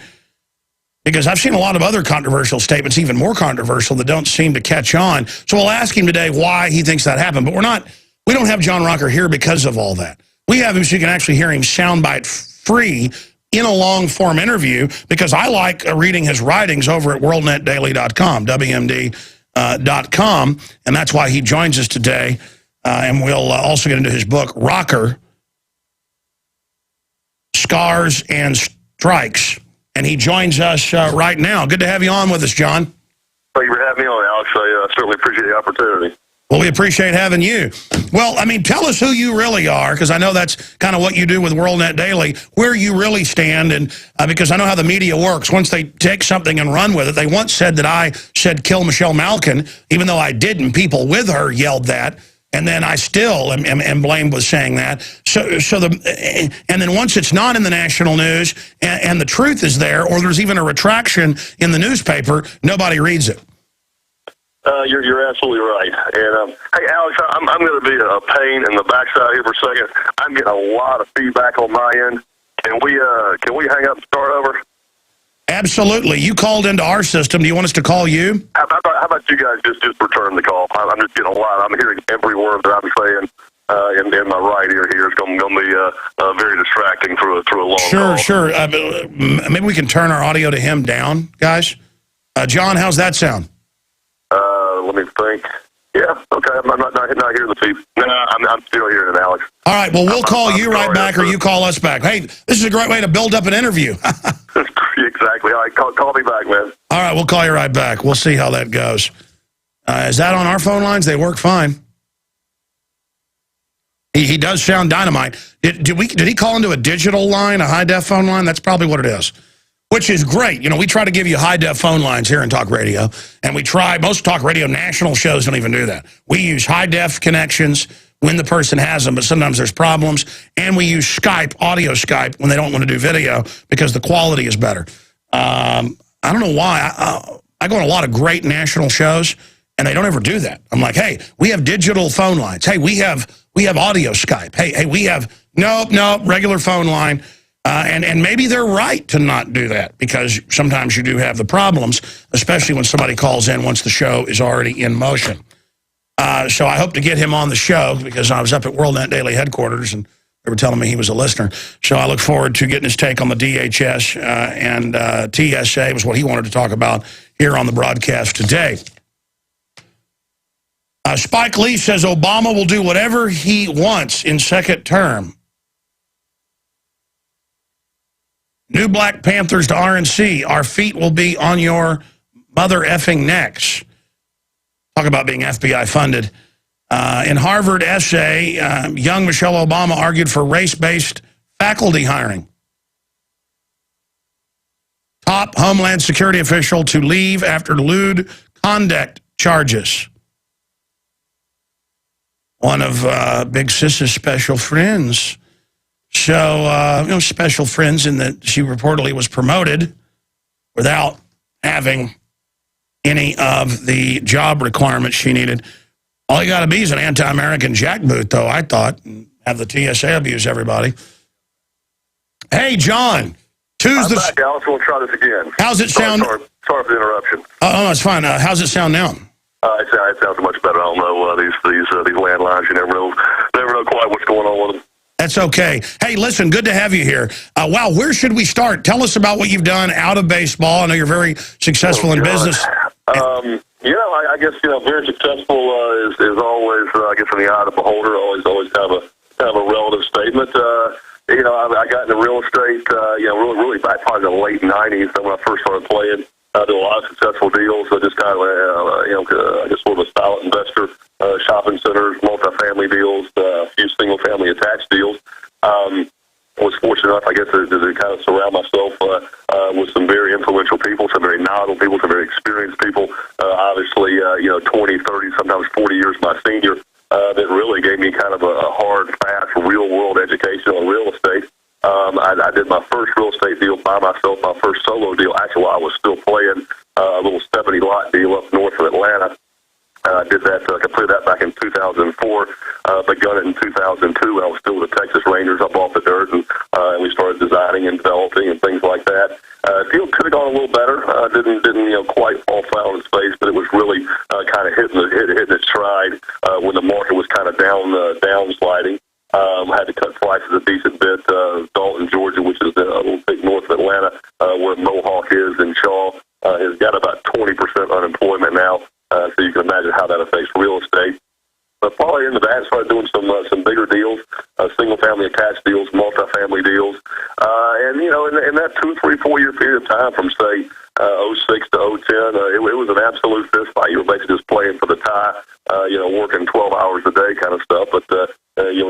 Because I've seen a lot of other controversial statements, even more controversial, that don't seem to catch on. So we'll ask him today why he thinks that happened. But we don't have John Rocker here because of all that. We have him so you can actually hear him soundbite free in a long-form interview, because I like reading his writings over at WorldNetDaily.com, WMD.com, and that's why he joins us today. And we'll also get into his book, Rocker, Scars and Strikes. And he joins us right now. Good to have you on with us, John. Thank you for having me on, Alex. I certainly appreciate the opportunity. Well, we appreciate having you. Well, I mean, tell us who you really are, because I know that's kind of what you do with WorldNet Daily, where you really stand, and because I know how the media works. Once they take something and run with it, they once said that I said kill Michelle Malkin, even though I didn't. People with her yelled that, and then I still am blamed with saying that. And then once it's not in the national news, and the truth is there, or there's even a retraction in the newspaper, nobody reads it. You're absolutely right. And hey, Alex, I'm going to be a pain in the backside here for a second. I'm getting a lot of feedback on my end. Can we hang up and start over? Absolutely. You called into our system. Do you want us to call you? How about you guys just return the call? I'm just getting a lot. I'm hearing every word that I'm saying in my right ear here. It's going to be very distracting through a long call. Sure. Maybe we can turn our audio to him down, guys. John, how's that sound? Let me think. Yeah, okay. I'm not hearing the feed. No, I'm still hearing it, Alex. All right, well, we'll call you right back, or you call us back. Hey, this is a great way to build up an interview. Exactly. All right, call me back, man. All right, we'll call you right back. We'll see how that goes. Is that on our phone lines? They work fine. He does sound dynamite. Did he call into a digital line, a high-def phone line? That's probably what it is. Which is great. You know, we try to give you high-def phone lines here in talk radio, and most talk radio national shows don't even do that. We use high-def connections when the person has them, but sometimes there's problems, and we use Skype, audio Skype, when they don't want to do video because the quality is better. I don't know why. I go on a lot of great national shows, and they don't ever do that. I'm like, hey, we have digital phone lines. Hey, we have audio Skype. Hey, we have, nope, regular phone line. And maybe they're right to not do that, because sometimes you do have the problems, especially when somebody calls in once the show is already in motion. So I hope to get him on the show, because I was up at WorldNet Daily headquarters, and they were telling me he was a listener. So I look forward to getting his take on the DHS and TSA was what he wanted to talk about here on the broadcast today. Spike Lee says Obama will do whatever he wants in second term. New Black Panthers to RNC. Our feet will be on your mother effing necks. Talk about being FBI funded. In Harvard essay, young Michelle Obama argued for race-based faculty hiring. Top Homeland Security official to leave after lewd conduct charges. One of Big Sis's special friends. So, special friends in that she reportedly was promoted without having any of the job requirements she needed. All you got to be is an anti-American jackboot, though, I thought, and have the TSA abuse everybody. Hey, John. I'm back, Alex. We'll try this again. How's it sound? Sorry for the interruption. Oh, it's fine. How's it sound now? It sounds much better. I don't know. These landlines, you never know quite what's going on with them. That's okay. Hey, listen, good to have you here. Wow, where should we start? Tell us about what you've done out of baseball. I know you're very successful in business. I guess very successful is always, I guess, in the eye of the beholder. Always have kind of a relative statement. I got into real estate, really back probably in the late 90s when I first started playing. I did a lot of successful deals. So just kind of, I guess sort of a silent investor, shopping centers, multifamily deals, a few single-family attached deals. Was fortunate enough, I guess, to kind of surround myself with some very influential people, some very knowledgeable people, some very experienced people. Obviously, 20, 30, sometimes 40 years my senior, that really gave me kind of a hard, fast, real-world education on real estate. I did my first real estate deal by myself, my first solo deal, actually while I was still playing, a little 70-lot deal up north of Atlanta. I did that, completed that back in 2004, begun it in 2002 when I was still with the Texas Rangers up off the dirt, and we started designing and developing and things like that. Deal could have gone a little better. Didn't quite fall flat on its face, but it was really kind of hitting its stride when the market was kind of downsliding. Had to cut prices a decent bit. Dalton, Georgia, which is a little bit north of Atlanta, where Mohawk is, and Shaw has got about 20% unemployment now. So you can imagine how that affects real estate. But probably into that, I started doing some bigger deals, single-family attached deals, multifamily deals. In that 2, 3, 4 year period of time from, say, 06 to 010, it was an absolute fist fight. You were basically just playing for the tie, working 12 hours a day kind of stuff. But, you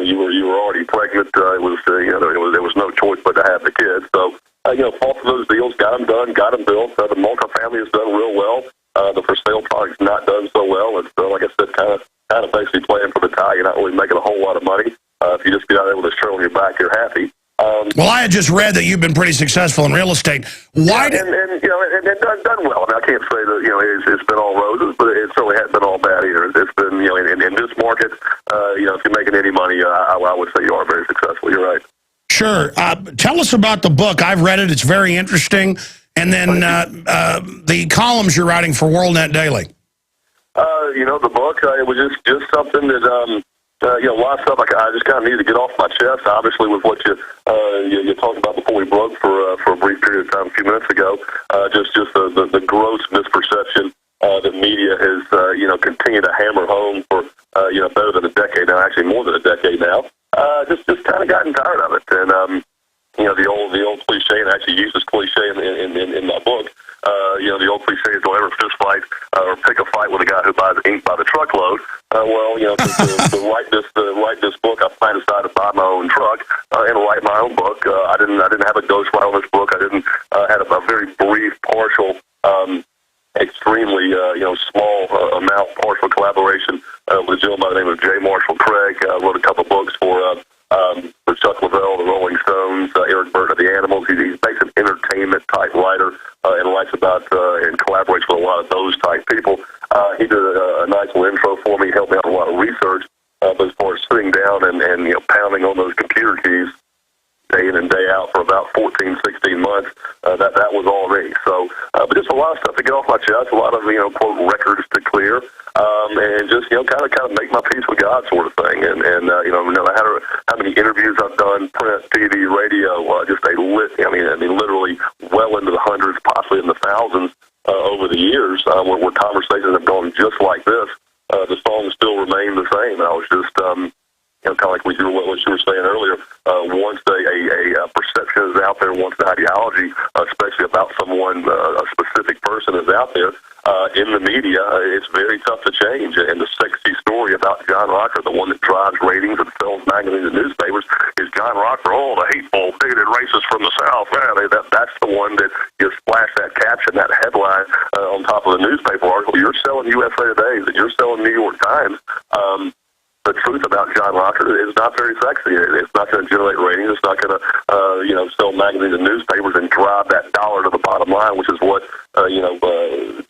were already pregnant. There was no choice but to have the kids. So, fought for those deals, got them done, got them built. The multifamily has done real well. The for sale product's not done so well. It's like I said, kind of basically playing for the tie. You're not really making a whole lot of money. If you just get out there with a shirt on your back, you're happy. Well, I had just read that you've been pretty successful in real estate. Why? And done well. I mean, I can't say that it's been all roses, but it certainly hasn't been all bad either. It's been in this market, if you're making any money, I would say you are very successful. You're right. Sure. Tell us about the book. I've read it. It's very interesting. And then the columns you're writing for WorldNetDaily. The book, it was just something that, a lot of stuff I just kind of needed to get off my chest, obviously, with what you talked about before we broke for a brief period of time a few minutes ago, just the gross misperception that media has, continued to hammer home for, better than a decade now, actually more than a decade now. Just kind of gotten tired of it. And, the old cliche, and I actually use this cliche in my book. The old cliche is don't ever fist fight or pick a fight with a guy who buys ink by the truckload. To write this book, I finally decided to buy my own truck and write my own book. I didn't have a ghostwriter on this book. I didn't had a very brief, partial, extremely small amount partial collaboration with a gentleman by the name of J. Marshall Craig. Wrote a couple books for Chuck Leavell, the Rolling Stones, Eric Burton of the Animals. He's basically an entertainment-type writer and writes about and collaborates with a lot of those type people. He did a nice little intro for me, helped me out with a lot of research, but as far as sitting down and pounding on those computer keys day in and day out for about 14, 16 months, that was all me. So, but just a lot of stuff to get off my chest, a lot of, quote, records to clear, and just, kind of make my peace with God sort of thing. And no matter how many interviews I've done, print, TV, radio, just literally well into the hundreds, possibly in the thousands, over the years, where conversations have gone just like this, the songs still remain the same. I was just, kind of like what you were saying earlier, once a perception is out there, once an ideology, especially about someone, a specific person is out there, in the media, it's very tough to change. And the sexy story about John Rocker, the one that drives ratings and sells magazines and newspapers, is John Rocker, the hateful, bigoted racist from the South. Man, that's the one that you splash that caption, that headline on top of the newspaper article. You're selling USA Today, that you're selling New York Times. The truth about John Rocker is not very sexy. It's not going to generate ratings. It's not going to, sell magazines and newspapers and drive that dollar to the bottom line, which is what,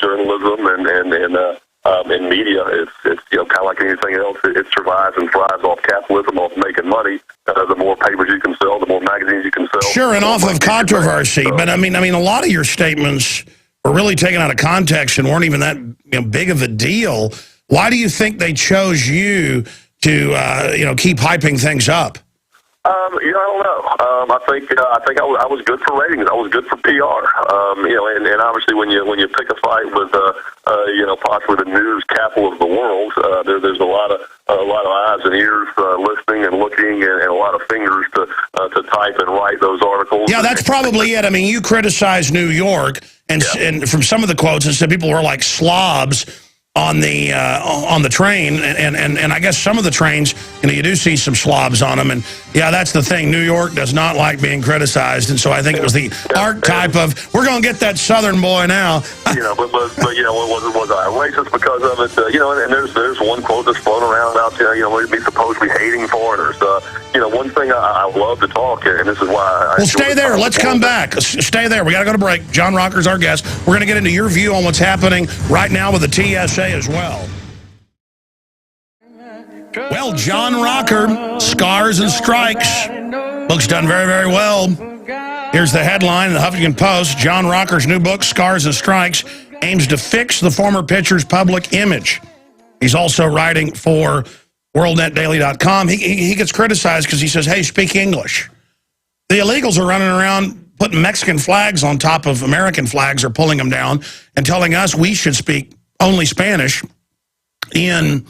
journalism and media. It's kind of like anything else. It survives and thrives off capitalism, off making money. The more papers you can sell, the more magazines you can sell. Sure, and off of controversy. But I mean, a lot of your statements were really taken out of context and weren't even that big of a deal. Why do you think they chose you to keep hyping things up? I don't know. I was good for ratings. I was good for PR. And obviously when you pick a fight with possibly the news capital of the world, there's a lot of eyes and ears listening and looking, and a lot of fingers to type and write those articles. Yeah, that's probably it. I mean, you criticize New York, and from some of the quotes, it said people were like slobs on the train, and I guess some of the trains, you do see some slobs on them, and yeah, that's the thing. New York does not like being criticized, and so I think it was the archetype of, we're going to get that Southern boy now. Was I racist because of it? And there's one quote that's floating around out there, we'd be supposedly hating foreigners. One thing I love to talk, and this is why Well, stay there. Let's come back. Stay there. We got to go to break. John Rocker's our guest. We're going to get into your view on what's happening right now with the TSA as well. Well, John Rocker, Scars and Strikes. Book's done very, very well. Here's the headline in the Huffington Post. John Rocker's new book, Scars and Strikes, aims to fix the former pitcher's public image. He's also writing for WorldNetDaily.com. He gets criticized because he says, hey, speak English. The illegals are running around putting Mexican flags on top of American flags or pulling them down and telling us we should speak only Spanish. In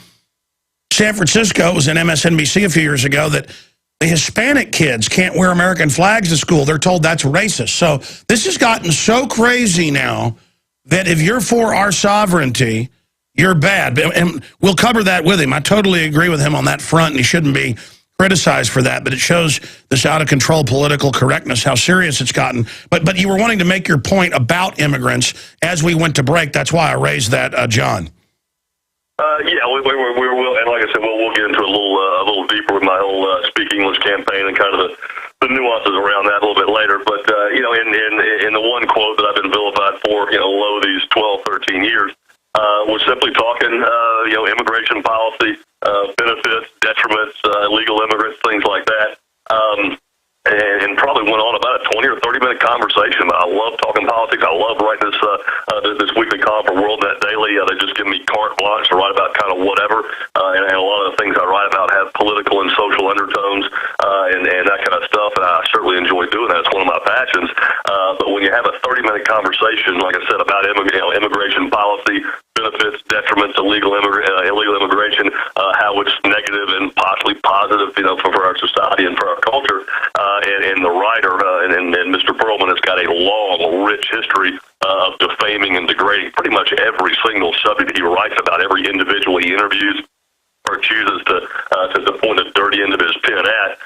San Francisco, it was in MSNBC a few years ago, that the Hispanic kids can't wear American flags to school. They're told that's racist. So this has gotten so crazy now that if you're for our sovereignty, you're bad. And we'll cover that with him. I totally agree with him on that front, and he shouldn't be criticized for that. But it shows this out-of-control political correctness, how serious it's gotten. But you were wanting to make your point about immigrants as we went to break. That's why I raised that, John. We will, and like I said, we'll get into it a little deeper with my whole Speak English campaign and kind of the nuances around that a little bit later. But in the one quote that I've been vilified for, low these 12, 13 years, was simply talking, immigration policy, benefits, detriments, illegal immigrants, things like that. And probably went on about a 20 or 30-minute conversation. I love talking politics. I love writing this weekly column for WorldNetDaily. They just give me carte blanche to write about kind of whatever. And a lot of the things I write about have political and social undertones and that kind of stuff. And I certainly enjoy doing that. It's one of my passions. But when you have a 30-minute conversation, like I said, about immigration policy, benefits, detriments, illegal immigration, how it's negative and possibly positive, for our society and for our culture. And the writer and Mr. Perlman has got a long, rich history of defaming and degrading pretty much every single subject he writes about, every individual he interviews or chooses to point a dirty end of his pen at,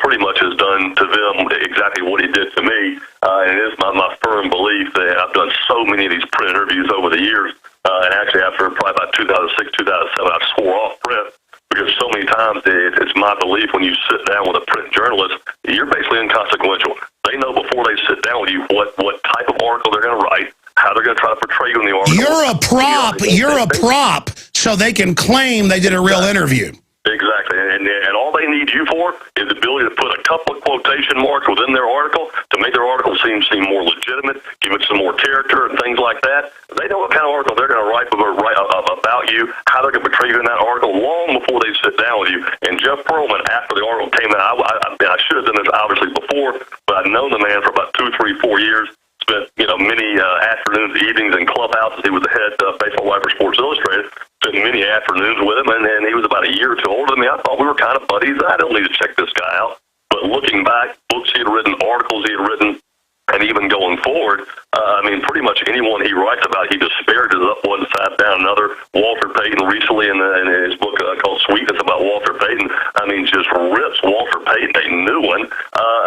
pretty much has done to them exactly what he did to me. And it is my firm belief that I've done so many of these print interviews over the years, and actually after probably about 2006, 2007, I swore off print. Because so many times it's my belief when you sit down with a print journalist, you're basically inconsequential. They know before they sit down with you what type of article they're going to write, how they're going to try to portray you in the article. You're a prop. You're a prop, so they can claim they did a real interview. Exactly. And all they need you for is the ability to put a couple of quotation marks within their article to make their article seem more legitimate, give it some more character and things like that. They know what kind of article they're going to write about you, how they're going to portray you in that article long before they sit down with you. And Jeff Perlman, after the article came out, I should have done this obviously before, but I'd known the man for about 2, 3, 4 years. Spent many afternoons, evenings, in clubhouses. He was the head baseball writer for Sports Illustrated. Spent many afternoons with him, and he was about a year or two older than me. I thought we were kind of buddies. I don't need to check this guy out. But looking back, books he had written, articles he had written, and even going forward, pretty much anyone he writes about, he disparages up one side down another. Walter Payton recently in his book called Sweetness about Walter Payton, just rips Walter Payton a new one.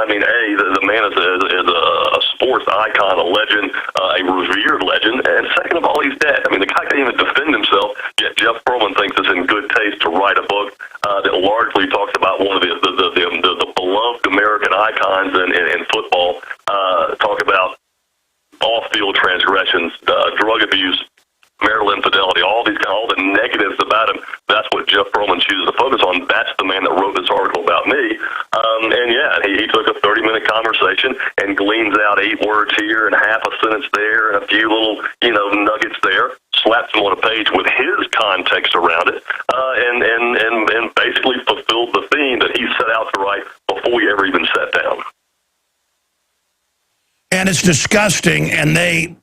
The man is a sports icon, a legend, a revered legend, and second of all, he's dead. The guy can't even defend himself, yet Jeff Perlman thinks it's in good taste to write a book that largely talks about one of the beloved American icons in football, talk about off-field transgressions, drug abuse, marital infidelity, all the negatives about him. That's what Jeff Perlman chooses to focus on. That's the man that wrote this article about me. He took a 30-minute conversation and gleans out 8 words here and half a sentence there and a few little, nuggets there, slaps them on a page with his context around it, and basically fulfilled the theme that he set out to write before he it's disgusting, and they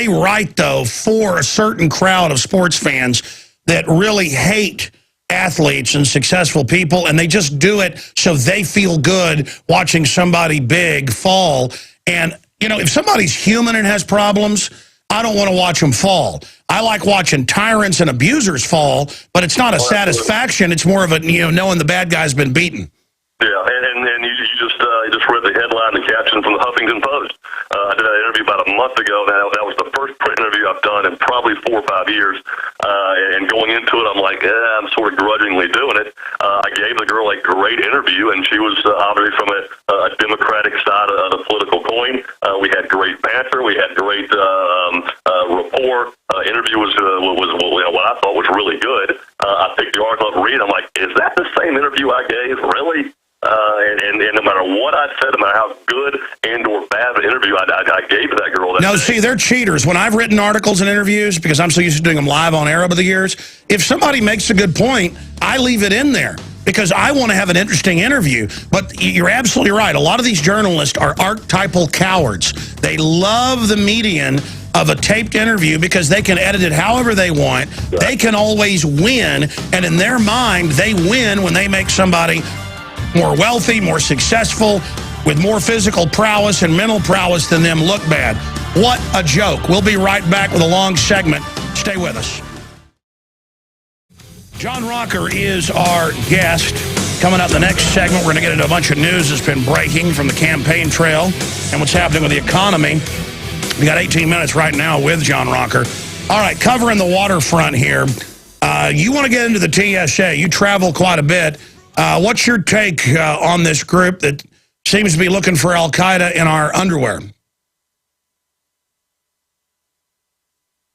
write, though, for a certain crowd of sports fans that really hate athletes and successful people, and they just do it so they feel good watching somebody big fall. And, you know, if somebody's human and has problems, I don't want to watch them fall. I like watching tyrants and abusers fall, but it's not a satisfaction. It's more of a, you know, knowing the bad guy's been beaten. Yeah, and you just read the headline, the caption from the Huffington Post. I did that interview about a month ago. That was the first print interview I've done in probably 4 or 5 years. And going into it, I'm like, I'm sort of grudgingly doing it. I gave the girl a great interview, and she was obviously from a Democratic side of the political coin. We had great banter. We had great rapport. Interview was what I thought was really good. I picked the article up to read. I'm like, is that the same interview I gave? Really? And no matter what I said, no matter how good and or bad an interview I gave to that girl. No, see, they're cheaters. When I've written articles and interviews, because I'm so used to doing them live on air over the years, if somebody makes a good point, I leave it in there because I want to have an interesting interview. But you're absolutely right. A lot of these journalists are archetypal cowards. They love the median of a taped interview because they can edit it however they want. They can always win, and in their mind, they win when they make somebody more wealthy, more successful, with more physical prowess and mental prowess than them look bad. What a joke. We'll be right back with a long segment. Stay with us. John Rocker is our guest. Coming up in the next segment, we're going to get into a bunch of news that's been breaking from the campaign trail and what's happening with the economy. We got 18 minutes right now with John Rocker. All right, covering the waterfront here. You want to get into the TSA. You travel quite a bit. What's your take on this group that seems to be looking for Al-Qaeda in our underwear?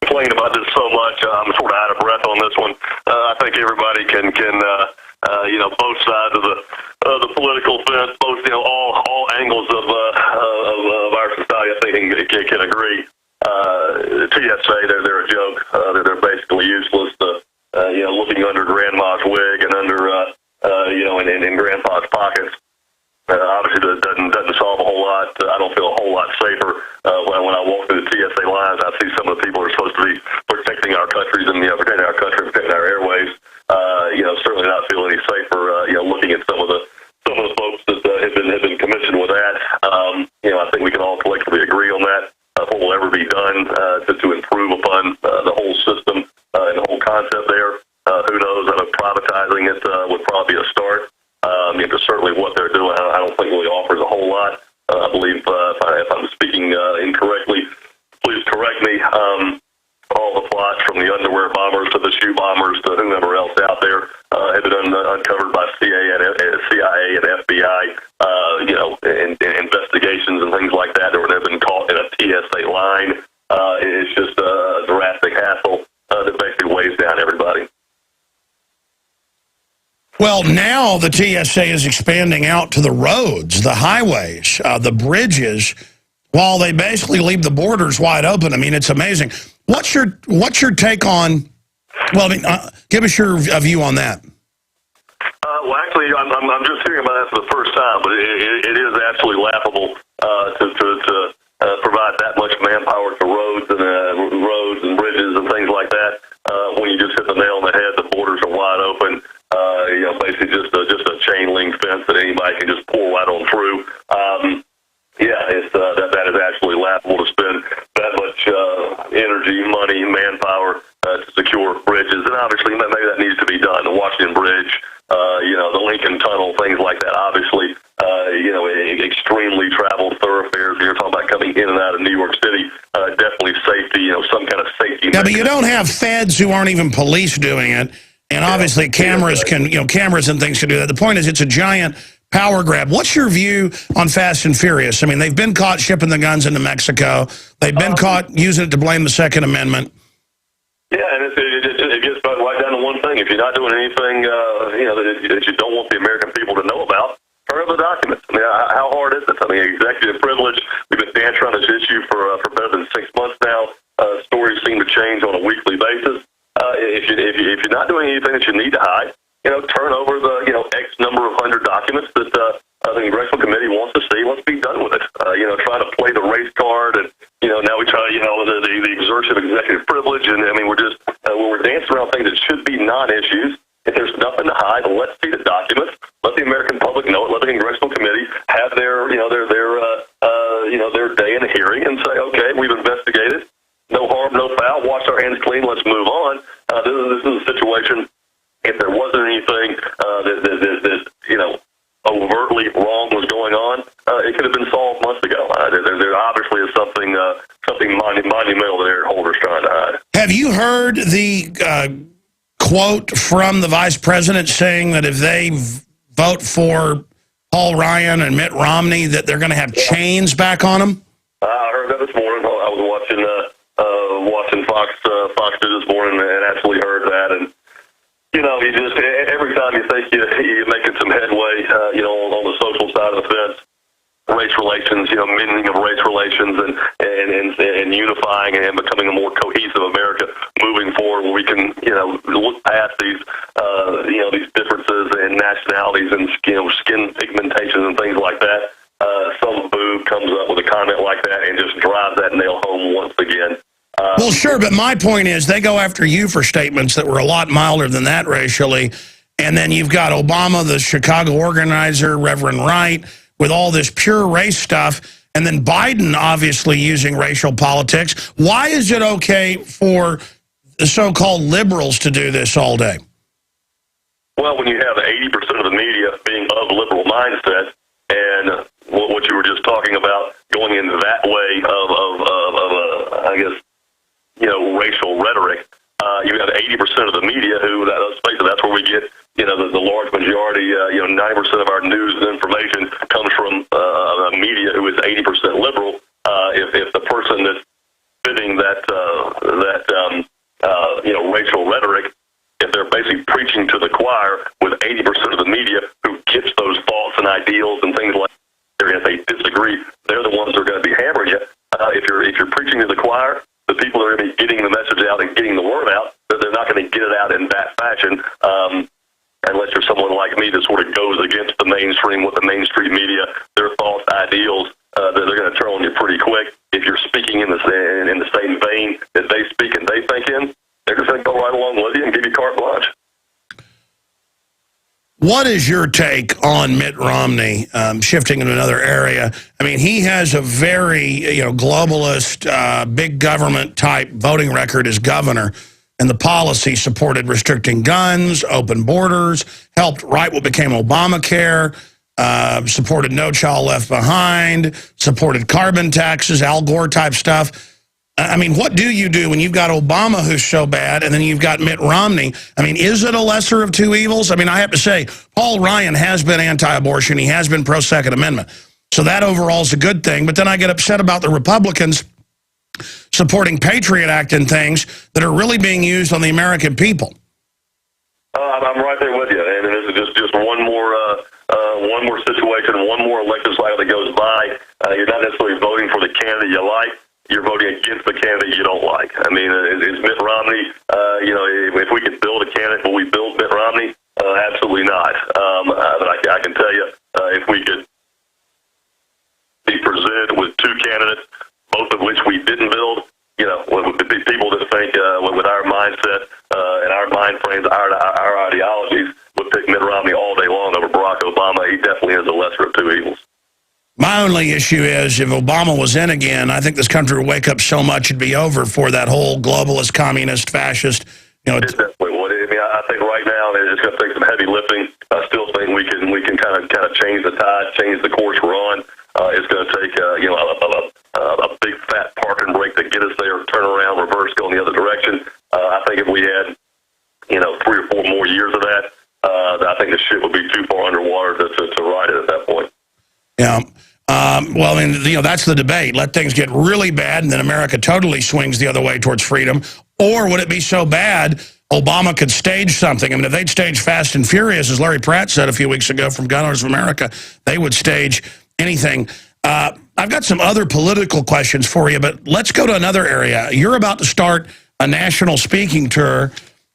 Complain about this so much, I'm sort of out of breath on this one. I think everybody can both sides of the political fence, both all angles of our society, I think can agree. The TSA, they're a joke. They're basically useless. Looking under grandma's wig and under in grandpa's pockets. Obviously, doesn't solve a whole lot. I don't feel a whole lot safer when I walk through the TSA lines. I see some of the people who are supposed to be protecting our countries and protecting our country, protecting our airways. Certainly not feel any safer. Looking at some of the folks that have been commissioned with that. I think we can all collectively agree on that. What will ever be done to improve upon the whole system and the whole concept there. Who knows? I know privatizing it would probably be a start. Certainly what they're doing, I don't think really offers a whole lot. I believe, if I'm speaking incorrectly, please correct me. All the plots from the underwear bombers to the shoe bombers to whomever else out there have been uncovered by CIA and FBI, in investigations and things like that. Or they've been caught in a TSA line. It's just a drastic hassle that basically weighs down everybody. Well, now the TSA is expanding out to the roads, the highways, the bridges, while they basically leave the borders wide open. I mean, it's amazing. What's your take on? Well, give us your view on that. Well, actually, I'm just hearing about that for the first time, but it is absolutely laughable to provide that much manpower to roads and bridges and things like that. When you just hit the nail on the head, the borders are wide open. Basically just a chain link fence that anybody can just pull right on through. That is absolutely laughable to spend that much energy, money, manpower to secure bridges, and obviously maybe that needs to be done. The Washington Bridge, the Lincoln Tunnel, things like that. Obviously, extremely traveled thoroughfares. You're talking about coming in and out of New York City. Definitely safety. Some kind of safety. Yeah, but you don't have feds who aren't even police doing it. And obviously cameras cameras and things can do that. The point is it's a giant power grab. What's your view on Fast and Furious? I mean, they've been caught shipping the guns into Mexico. They've been caught using it to blame the Second Amendment. Yeah, and it gets right down to one thing. If you're not doing anything, that you don't want the American people to know about, turn over the documents. I mean, how hard is it? I mean, executive privilege. We've been dancing around this issue for better than 6 months now. Stories seem to change on a weekly basis. If you're not doing anything that you need to hide, turn over the X number of 100 documents that the Congressional Committee wants to see. Let's be done with it. trying to play the race card, and now we try, the exertion of executive privilege, and I mean we're dancing around things that should be non-issues. If there's nothing to hide, let's see the documents. Let the American public know it. Let the congressional committee have their day in a hearing and say, okay, we've investigated. No harm, no foul. Wash our hands clean. Let's move on. This is a situation. If there wasn't anything that overtly wrong was going on, it could have been solved months ago. There obviously is something monumental that Eric Holder's trying to hide. Have you heard the quote from the vice president saying that if they vote for Paul Ryan and Mitt Romney, that they're going to have chains back on them? I heard that this morning. I was watching Fox News this morning and actually heard that. And you just every time you think you're making some headway, on the social side of the fence, race relations, mending of race relations, and unifying and becoming a more cohesive America moving forward, where we can look past these these differences in nationalities and skin pigmentations and things like that. Some boob comes up with a comment like that and just drives that nail home once again. Well, sure, but my point is they go after you for statements that were a lot milder than that racially, and then you've got Obama, the Chicago organizer, Reverend Wright, with all this pure race stuff, and then Biden obviously using racial politics. Why is it okay for the so-called liberals to do this all day? Well, when you have 80% of the media being of liberal mindset, and what you were just talking about, going in that way of I guess, racial rhetoric, you have 80% of the media who, let's face it, that's where we get, the large majority, 90% of our news and information comes from a media who is 80% liberal. If the person that's fitting that racial rhetoric, if they're basically preaching to the choir with 80% of the media who gets those thoughts and ideals and things like that, if they disagree, they're the ones who are going to be hammering you. If you're preaching to the choir, the people that are going to be getting the message out and getting the word out, they're not going to get it out in that fashion, unless you're someone like me that sort of goes against the mainstream, what the mainstream media, their thoughts, ideals, they're going to turn on you pretty quick. If you're speaking in the same vein that they speak and they think in, they're just going to go right along with you and give you carte blanche. What is your take on Mitt Romney, shifting into another area? I mean, he has a very, globalist, big government type voting record as governor, and the policy supported restricting guns, open borders, helped write what became Obamacare, supported No Child Left Behind, supported carbon taxes, Al Gore type stuff. I mean, what do you do when you've got Obama, who's so bad, and then you've got Mitt Romney? I mean, is it a lesser of two evils? I mean, I have to say, Paul Ryan has been anti-abortion. He has been pro-Second Amendment. So that overall is a good thing. But then I get upset about the Republicans supporting Patriot Act and things that are really being used on the American people. I'm right there with you. And this is just one more situation, one more election cycle that goes by. You're not necessarily voting for the candidate you like. You're voting against the candidate you don't like. I mean, is Mitt Romney, if we could build a candidate, will we build Mitt Romney? Absolutely not. But I can tell you, if we could be presented with two candidates, both of which we didn't build, with the people that think with our mindset and our mind frames, our ideologies, would pick Mitt Romney all day long over Barack Obama. He definitely is the lesser of two evils. My only issue is if Obama was in again, I think this country would wake up so much it'd be over for that whole globalist, communist, fascist. It definitely would. I mean, I think right now it's going to take some heavy lifting. I still think we can kind of change the tide, change the course we're on. It's going to take a big fat parking brake to get us there, turn around, reverse, go in the other direction. I think if we had 3 or 4 more years of that, I think the ship would be too far underwater to ride it at that point. Yeah. Well, I mean, that's the debate. Let things get really bad, and then America totally swings the other way towards freedom. Or would it be so bad Obama could stage something? I mean, if they'd stage Fast and Furious, as Larry Pratt said a few weeks ago from Gun Owners of America, they would stage anything. I've got some other political questions for you, but let's go to another area. You're about to start a national speaking tour.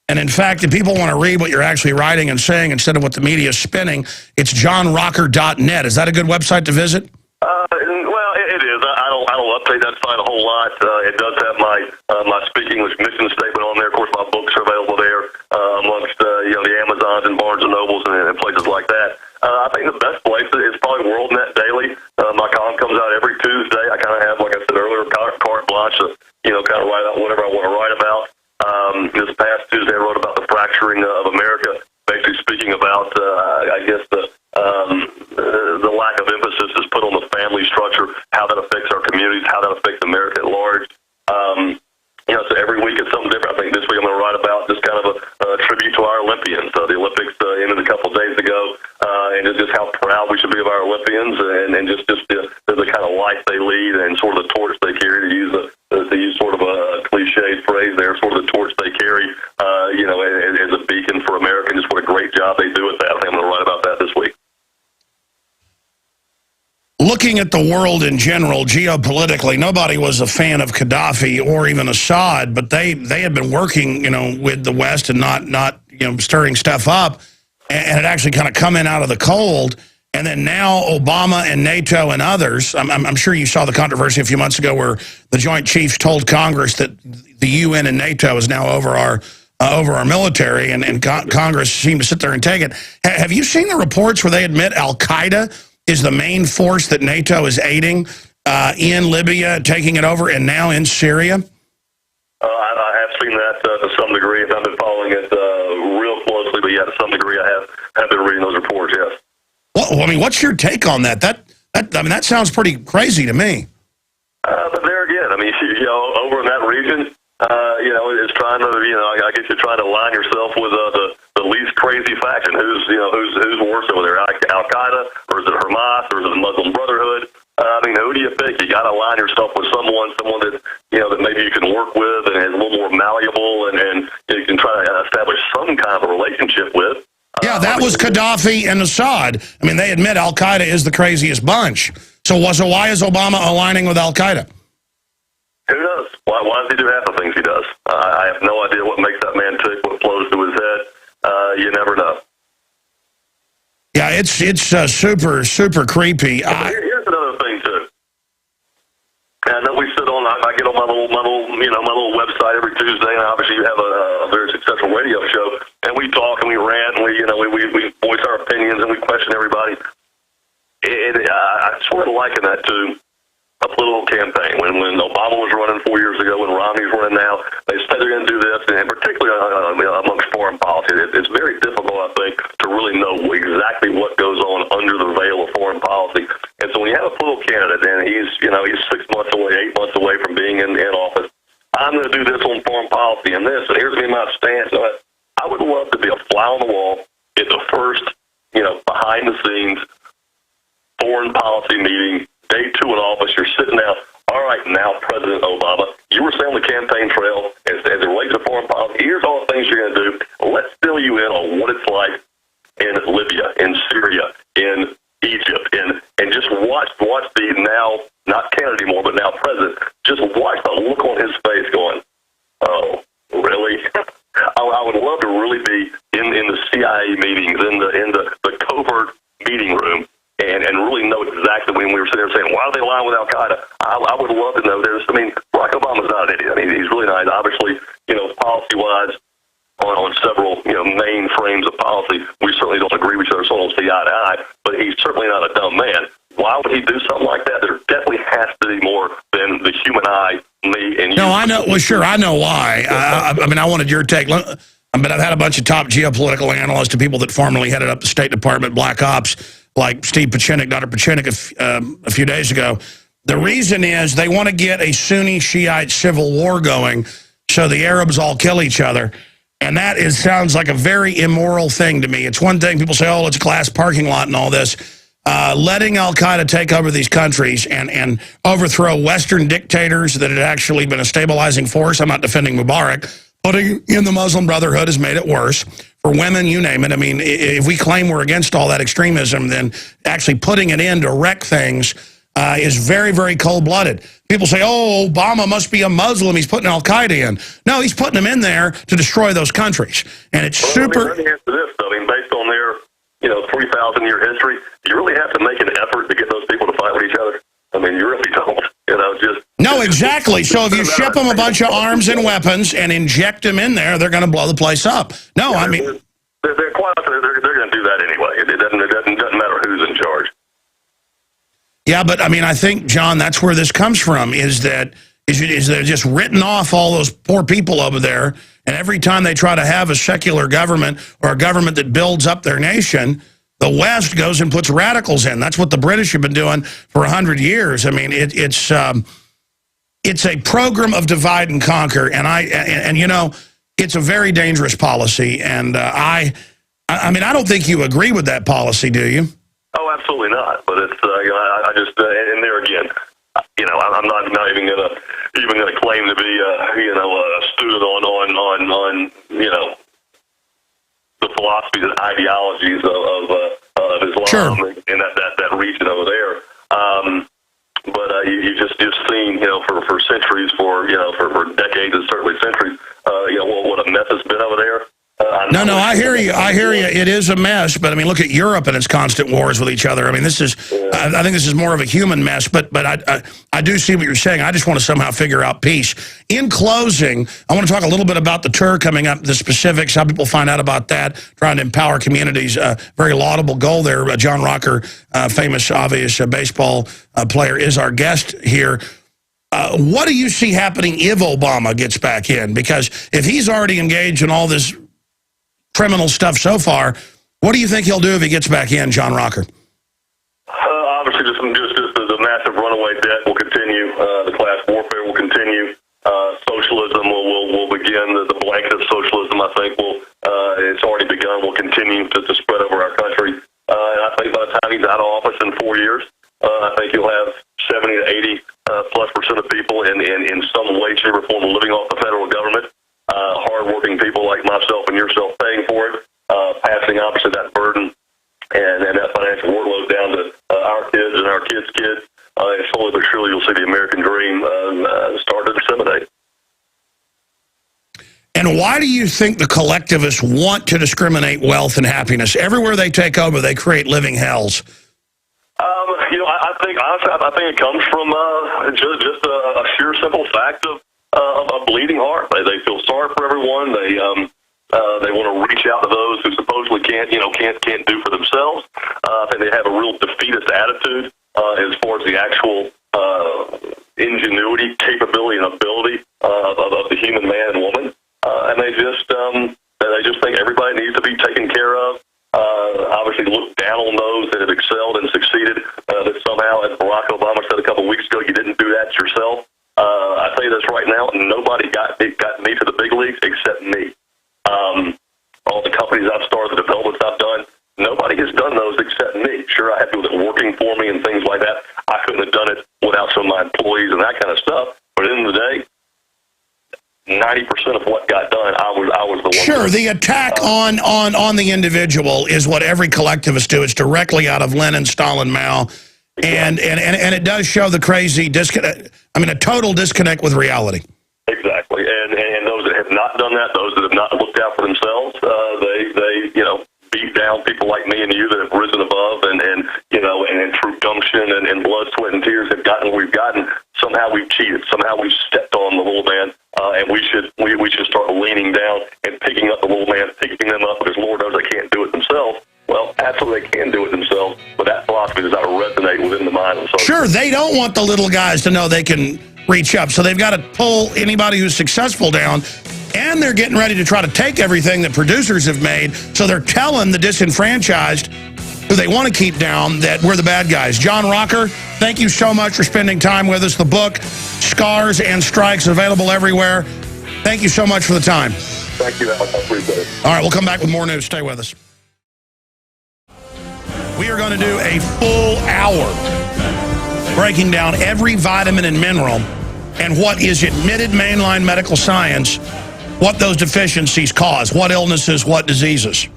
And in fact, if people want to read what you're actually writing and saying instead of what the media is spinning, it's johnrocker.net. Is that a good website to visit? Well, it It is. I don't update that site a whole lot. It does have my speaking English mission statement on there. Of course, my books are available there amongst the Amazons and Barnes and Nobles and places like that. I think the best place is probably WorldNetDaily. My column comes out every Tuesday. I kind of have, like I said earlier, carte blanche to kind of write out whatever I want to write about. This past Tuesday, I wrote about the fracturing of America, basically speaking about I guess the lack of emphasis is put on the family structure, how that affects our communities, how that affects America at large. So every week it's something different. I think this week I'm going to write about just kind of a tribute to our Olympians. The Olympics ended a couple of days ago, and just how proud we should be of our Olympians, and just the kind of life they lead, and sort of the torch they carry. To use sort of a cliched phrase there, sort of the torch they carry, as a beacon for America. And just what a great job they do with that. I think I'm going to write about that this week. Looking at the world in general, geopolitically, nobody was a fan of Gaddafi or even Assad, but they had been working, with the West and not stirring stuff up, and it actually kind of come in out of the cold. And then now Obama and NATO and others, I'm sure you saw the controversy a few months ago where the Joint Chiefs told Congress that the UN and NATO is now over our military, and Congress seemed to sit there and take it. Have you seen the reports where they admit Al-Qaeda is the main force that NATO is aiding in Libya, taking it over, and now in Syria? I have seen that to some degree. I've been following it real closely, but yeah, to some degree I have been reading those reports, yes. Well, I mean, what's your take on that? That sounds pretty crazy to me. But there again, I mean, over in that region, it's trying to, I guess you're trying to align yourself with the least crazy faction. Who's worse over there, Al Qaeda, or is it Hamas, or is it the Muslim Brotherhood? I mean, who do you pick? You got to align yourself with someone that that maybe you can work with and is a little more malleable, and you can try to establish some kind of a relationship with. Yeah, that was Gaddafi and Assad. I mean, they admit Al-Qaeda is the craziest bunch. So why is Obama aligning with Al-Qaeda? Who knows? Why does he do half the things he does? I have no idea what makes that man tick, what flows through his head. You never know. Yeah, it's super, super creepy. Here's another thing, too. I know we sit on, I get on my little website every Tuesday, and obviously you have a very successful radio show, and we talk and we rant, and we voice our opinions, and we question everybody. I sort of liken that to a political campaign. When Obama was running 4 years ago, when Romney's running now, they say they're going to do this, and particularly amongst foreign policy, it's very difficult, I think, to really know exactly what goes on under the veil of foreign policy. And so when you have a political candidate, and he's 6 months away, 8 months away from being in office, I'm going to do this on foreign policy and this, and here's going to be my stance. I would love to be a fly on the wall at the first, behind the scenes foreign policy meeting, day 2 in office. You're sitting down. All right, now, President Obama, you were saying on the campaign trail as it relates to foreign policy. Here's all the things you're going to do. Let's fill you in on what it's like in Libya, in Syria, in Egypt, and just watch the now, not candidate anymore, but now president, just watch the look on his face going, oh, really? I would love to really be in the CIA meetings, in the covert meeting room, and really know exactly when we were sitting there saying, why are they lying with Al-Qaeda? I would love to know this. I mean, Barack Obama's not an idiot. I mean, he's really not. Obviously, policy-wise, on several, main frames of policy, we certainly don't agree with each other, so don't see eye to eye, but he's certainly not a dumb man. Why would he do something like that? There definitely has to be more than the human eye, me, and you. No, I know. Well, sure, I know why. I mean, I wanted your take. But I've had a bunch of top geopolitical analysts and people that formerly headed up the State Department Black Ops, like Steve Pachinik, Dr. Pachinik, a few days ago. The reason is they want to get a Sunni-Shiite civil war going so the Arabs all kill each other. And that sounds like a very immoral thing to me. It's one thing people say, oh, it's a glass parking lot and all this. Letting Al-Qaeda take over these countries and overthrow Western dictators that had actually been a stabilizing force. I'm not defending Mubarak. Putting in the Muslim Brotherhood has made it worse. For women, you name it. I mean, if we claim we're against all that extremism, then actually putting it in to wreck things is very, very cold-blooded. People say, oh, Obama must be a Muslim. He's putting Al-Qaeda in. No, he's putting them in there to destroy those countries. And it's super... Let me answer this, though. I mean, based on their, 3,000-year history, you really have to make an effort to get those people to fight with each other. I mean, you really don't. Exactly. So if you ship them a bunch of arms and weapons and inject them in there, they're going to blow the place up. No, I mean... They're quite honestly, they're going to do that anyway. It doesn't matter who's in charge. Yeah, but I mean, I think, John, that's where this comes from, is they're just written off all those poor people over there, and every time they try to have a secular government or a government that builds up their nation, the West goes and puts radicals in. That's what the British have been doing for 100 years. I mean, it's a program of divide and conquer, and you know, it's a very dangerous policy, and I mean, I don't think you agree with that policy, do you? Oh, absolutely not. But it's I just and there again, you know, I'm not even gonna claim to be a student on you know, the philosophies and ideologies of Islam, sure, in that region over there. But you've seen, you know, for centuries, for decades and certainly centuries, you know, what a mess has been over there. No, I hear you. I hear you. It is a mess, but I mean, look at Europe and its constant wars with each other. I mean, this is, I think this is more of a human mess, but I do see what you're saying. I just want to somehow figure out peace. In closing, I want to talk a little bit about the tour coming up, the specifics, how people find out about that, trying to empower communities. Very laudable goal there. John Rocker, famous, obvious baseball player, is our guest here. What do you see happening if Obama gets back in? Because if he's already engaged in all this criminal stuff so far, what do you think he'll do if he gets back in, John Rocker? Obviously, just the massive runaway debt will continue. The class warfare will continue. Socialism will begin. The blanket of socialism, I think, it's already begun, will continue to spread over our country. And I think by the time he's out of office in 4 years, I think you'll have 70 to 80 plus% of people in some way, shape, or form living off the federal government. Hardworking people like myself and yourself paying for it, passing obviously that burden and that financial workload down to our kids and our kids' kids. And slowly but surely you'll see the American dream start to disseminate. And why do you think the collectivists want to discriminate wealth and happiness? Everywhere they take over, they create living hells. You know, I think honestly, I think it comes from just a sheer simple fact of a bleeding heart. They feel sorry for everyone. They want to reach out to those who supposedly can't do for themselves. I think they have a real defeatist attitude as far as the actual ingenuity, capability, and ability of the human man and woman. And they just think everybody needs to be taken care of. Obviously look down on those that have excelled and succeeded, that somehow, as Barack Obama said a couple of weeks ago, you didn't do that yourself. I tell you this right now, nobody got me to the big leagues except me. All the companies I've started, the developments I've done, nobody has done those except me. Sure, I have people that are working for me and things like that. I couldn't have done it without some of my employees and that kind of stuff. But at the end of the day, 90% of what got done, I was the one. Sure, the attack on the individual is what every collectivist do. It's directly out of Lenin, Stalin, Mao, and it does show the crazy disconnect. I mean, a total disconnect with reality. Exactly, and those that have not done that, those that have not looked out for themselves, they beat down people like me and you that have risen above, and through gumption and blood, sweat, and tears have gotten what we've gotten. Somehow we've cheated. Somehow we've stepped on the little man, and we should start leaning down and picking up the little man, picking them up, because Lord knows they can't do it themselves. Well, absolutely they can do it themselves, but that philosophy does not resonate within the mind of some. Sure, they don't want the little guys to know they can reach up, so they've got to pull anybody who's successful down, and they're getting ready to try to take everything that producers have made, so they're telling the disenfranchised who they want to keep down that we're the bad guys. John Rocker, thank you so much for spending time with us. The book, Scars and Strikes, available everywhere. Thank you so much for the time. Thank you, Alex. I appreciate it. All right, we'll come back with more news. Stay with us. We are going to do a full hour breaking down every vitamin and mineral and what is admitted mainline medical science, what those deficiencies cause, what illnesses, what diseases.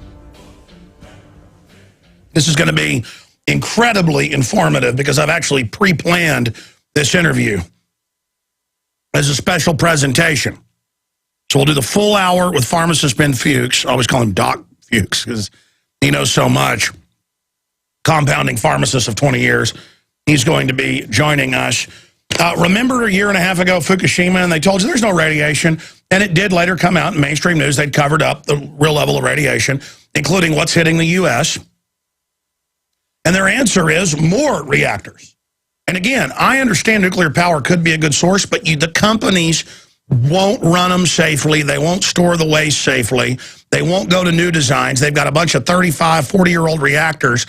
This is going to be incredibly informative because I've actually pre-planned this interview as a special presentation. So we'll do the full hour with pharmacist Ben Fuchs. I always call him Doc Fuchs because he knows so much. Compounding pharmacist of 20 years. He's going to be joining us. Remember a year and a half ago, Fukushima, and they told you there's no radiation, and it did later come out in mainstream news. They'd covered up the real level of radiation, including what's hitting the U.S., and their answer is more reactors. And again, I understand nuclear power could be a good source, but the companies won't run them safely. They won't store the waste safely. They won't go to new designs. They've got a bunch of 35, 40-year-old reactors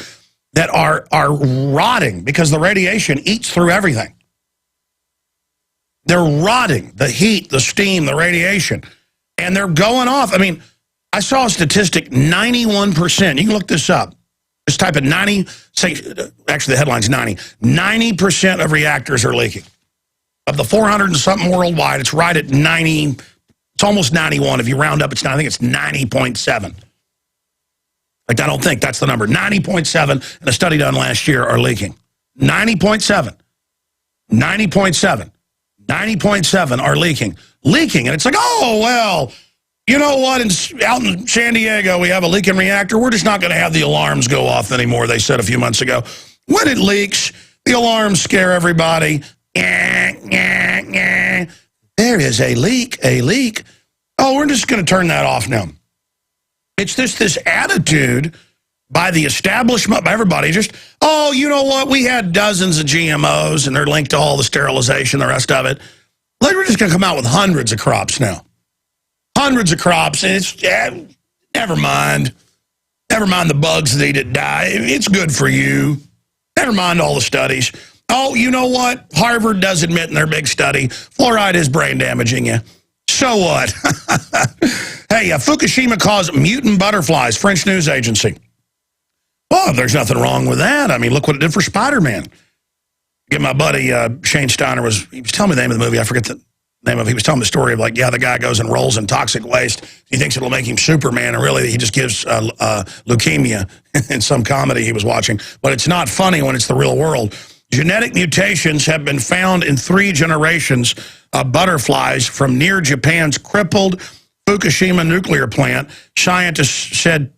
that are rotting because the radiation eats through everything. They're rotting, the heat, the steam, the radiation, and they're going off. I mean, I saw a statistic, 91%. You can look this up. Just type in 90, actually the headline's 90. 90% of reactors are leaking. Of the 400 and something worldwide, it's right at 90, it's almost 91. If you round up, I think it's 90.7. Like, I don't think that's the number. 90.7 in a study done last year are leaking. 90.7. 90.7. 90.7 are leaking. Leaking. And it's like, oh, well, you know what? Out in San Diego, we have a leaking reactor. We're just not going to have the alarms go off anymore, they said a few months ago. When it leaks, the alarms scare everybody. There is a leak, a leak. Oh, we're just going to turn that off now. It's this attitude by the establishment, by everybody, just, oh, you know what? We had dozens of GMOs, and they're linked to all the sterilization, the rest of it. We're just going to come out with hundreds of crops now. Hundreds of crops, and it's, never mind. Never mind the bugs that eat it die. It's good for you. Never mind all the studies. Oh, you know what? Harvard does admit in their big study, fluoride is brain damaging you. So what? Hey, Fukushima caused mutant butterflies, French news agency. Well, there's nothing wrong with that. I mean, look what it did for Spider-Man. Get my buddy Shane Steiner he was telling me the name of the movie. I forget the name of it. He was telling the story of, like, yeah, the guy goes and rolls in toxic waste. He thinks it'll make him Superman, and really he just gives leukemia in some comedy he was watching. But it's not funny when it's the real world. Genetic mutations have been found in 3 generations of butterflies from near Japan's crippled Fukushima nuclear plant, scientists said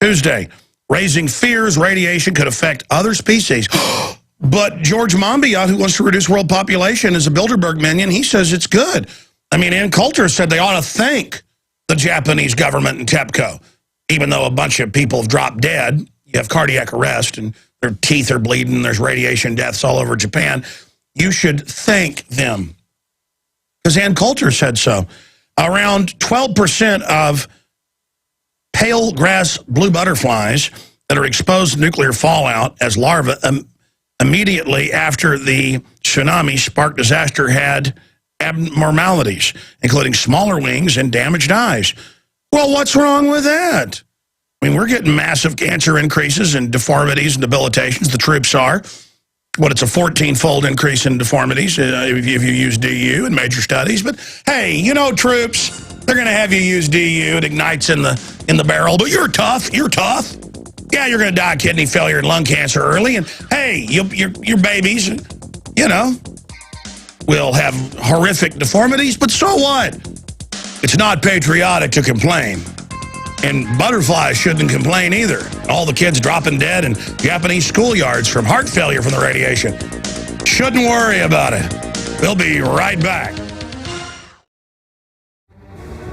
Tuesday, raising fears radiation could affect other species. But George Monbiot, who wants to reduce world population, is a Bilderberg minion. He says it's good. I mean, Ann Coulter said they ought to thank the Japanese government and TEPCO, even though a bunch of people have dropped dead. You have cardiac arrest, and their teeth are bleeding. There's radiation deaths all over Japan. You should thank them, because Ann Coulter said so. Around 12% of pale grass blue butterflies that are exposed to nuclear fallout as larvae immediately after the tsunami sparked disaster had abnormalities, including smaller wings and damaged eyes. Well, what's wrong with that? I mean, we're getting massive cancer increases and deformities and debilitations. The troops are. It's a 14-fold increase in deformities if you use DU in major studies. But hey, you know, troops, they're going to have you use DU. It ignites in the barrel. But you're tough. You're tough. Yeah, you're going to die of kidney failure and lung cancer early. And hey, your babies, you know, will have horrific deformities. But so what? It's not patriotic to complain. And butterflies shouldn't complain either. All the kids dropping dead in Japanese schoolyards from heart failure from the radiation. Shouldn't worry about it. We'll be right back.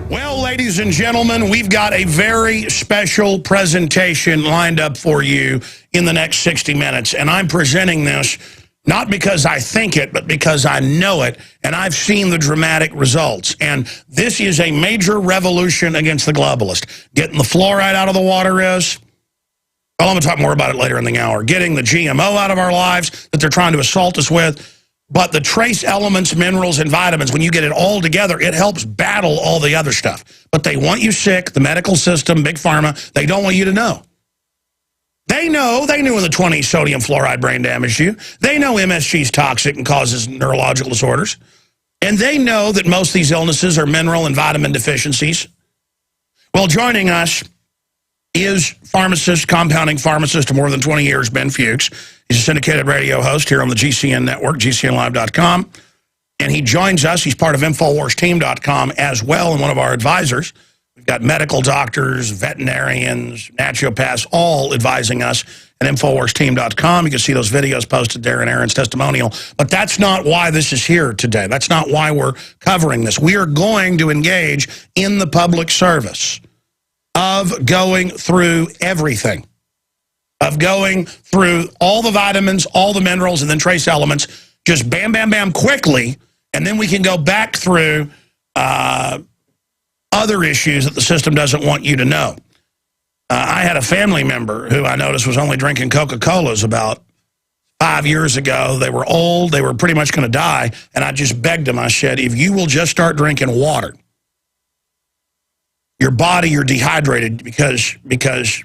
Well, ladies and gentlemen, we've got a very special presentation lined up for you in the next 60 minutes. And I'm presenting this not because I think it, but because I know it, and I've seen the dramatic results. And this is a major revolution against the globalist. Getting the fluoride out of the water is, well, I'm going to talk more about it later in the hour. Getting the GMO out of our lives that they're trying to assault us with. But the trace elements, minerals, and vitamins, when you get it all together, it helps battle all the other stuff. But they want you sick, the medical system, Big Pharma, they don't want you to know. They knew in the 20s sodium fluoride brain damaged you. They know MSG is toxic and causes neurological disorders. And they know that most of these illnesses are mineral and vitamin deficiencies. Well, joining us is pharmacist, compounding pharmacist of more than 20 years, Ben Fuchs. He's a syndicated radio host here on the GCN network, GCNlive.com. And he joins us. He's part of InfoWarsTeam.com as well, and one of our advisors. We've got medical doctors, veterinarians, naturopaths, all advising us at InfoWarsTeam.com. You can see those videos posted there in Aaron's testimonial. But that's not why this is here today. That's not why we're covering this. We are going to engage in the public service of going through everything, of going through all the vitamins, all the minerals, and then trace elements, just bam, bam, bam, quickly, and then we can go back through other issues that the system doesn't want you to know. I had a family member who I noticed was only drinking Coca-Colas about 5 years ago. They were old. They were pretty much going to die. And I just begged him. I said, if you will just start drinking water, your body, you're dehydrated because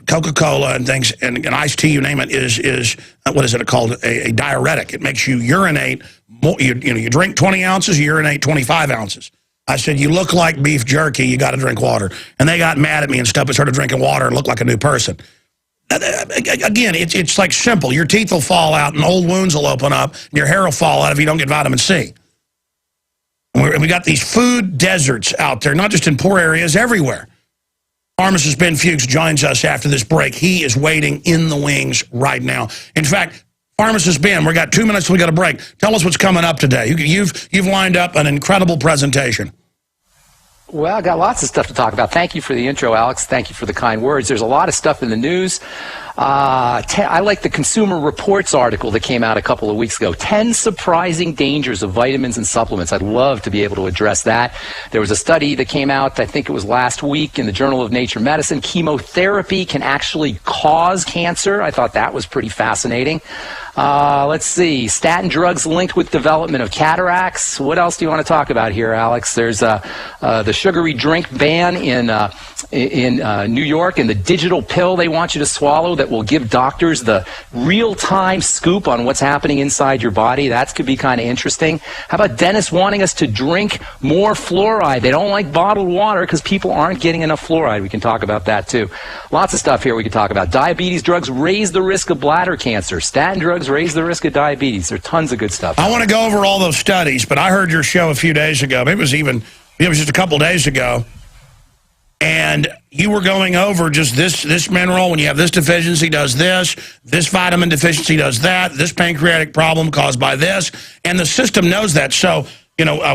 Coca-Cola and things, and iced tea, you name it, is what is it called? A diuretic. It makes you urinate more. You drink 20 ounces, you urinate 25 ounces. I said, you look like beef jerky, you got to drink water. And they got mad at me and stuff and started drinking water and looked like a new person. Again, it's like simple. Your teeth will fall out and old wounds will open up and your hair will fall out if you don't get vitamin C. And we got these food deserts out there, not just in poor areas, everywhere. Pharmacist Ben Fuchs joins us after this break. He is waiting in the wings right now. In fact, Pharmacist Ben, we got 2 minutes till we got a break. Tell us what's coming up today. You've lined up an incredible presentation. Well, I got lots of stuff to talk about. Thank you for the intro, Alex. Thank you for the kind words. There's a lot of stuff in the news. I like the Consumer Reports article that came out a couple of weeks ago. 10 surprising dangers of vitamins and supplements. I'd love to be able to address that. There was a study that came out, I think it was last week, in the Journal of Nature Medicine. Chemotherapy can actually cause cancer. I thought that was pretty fascinating. Let's see. Statin drugs linked with development of cataracts. What else do you want to talk about here, Alex? There's the sugary drink ban in New York, and the digital pill they want you to swallow that will give doctors the real-time scoop on what's happening inside your body. That could be kind of interesting. How about dentists wanting us to drink more fluoride? They don't like bottled water because people aren't getting enough fluoride. We can talk about that too. Lots of stuff here we can talk about. Diabetes drugs raise the risk of bladder cancer. Statin drugs raise the risk of diabetes. There's tons of good stuff. I want to go over all those studies, but I heard your show a few days ago. It was just a couple days ago. And you were going over just this mineral, when you have this deficiency, does this vitamin deficiency does that, this pancreatic problem caused by this, and the system knows that. So,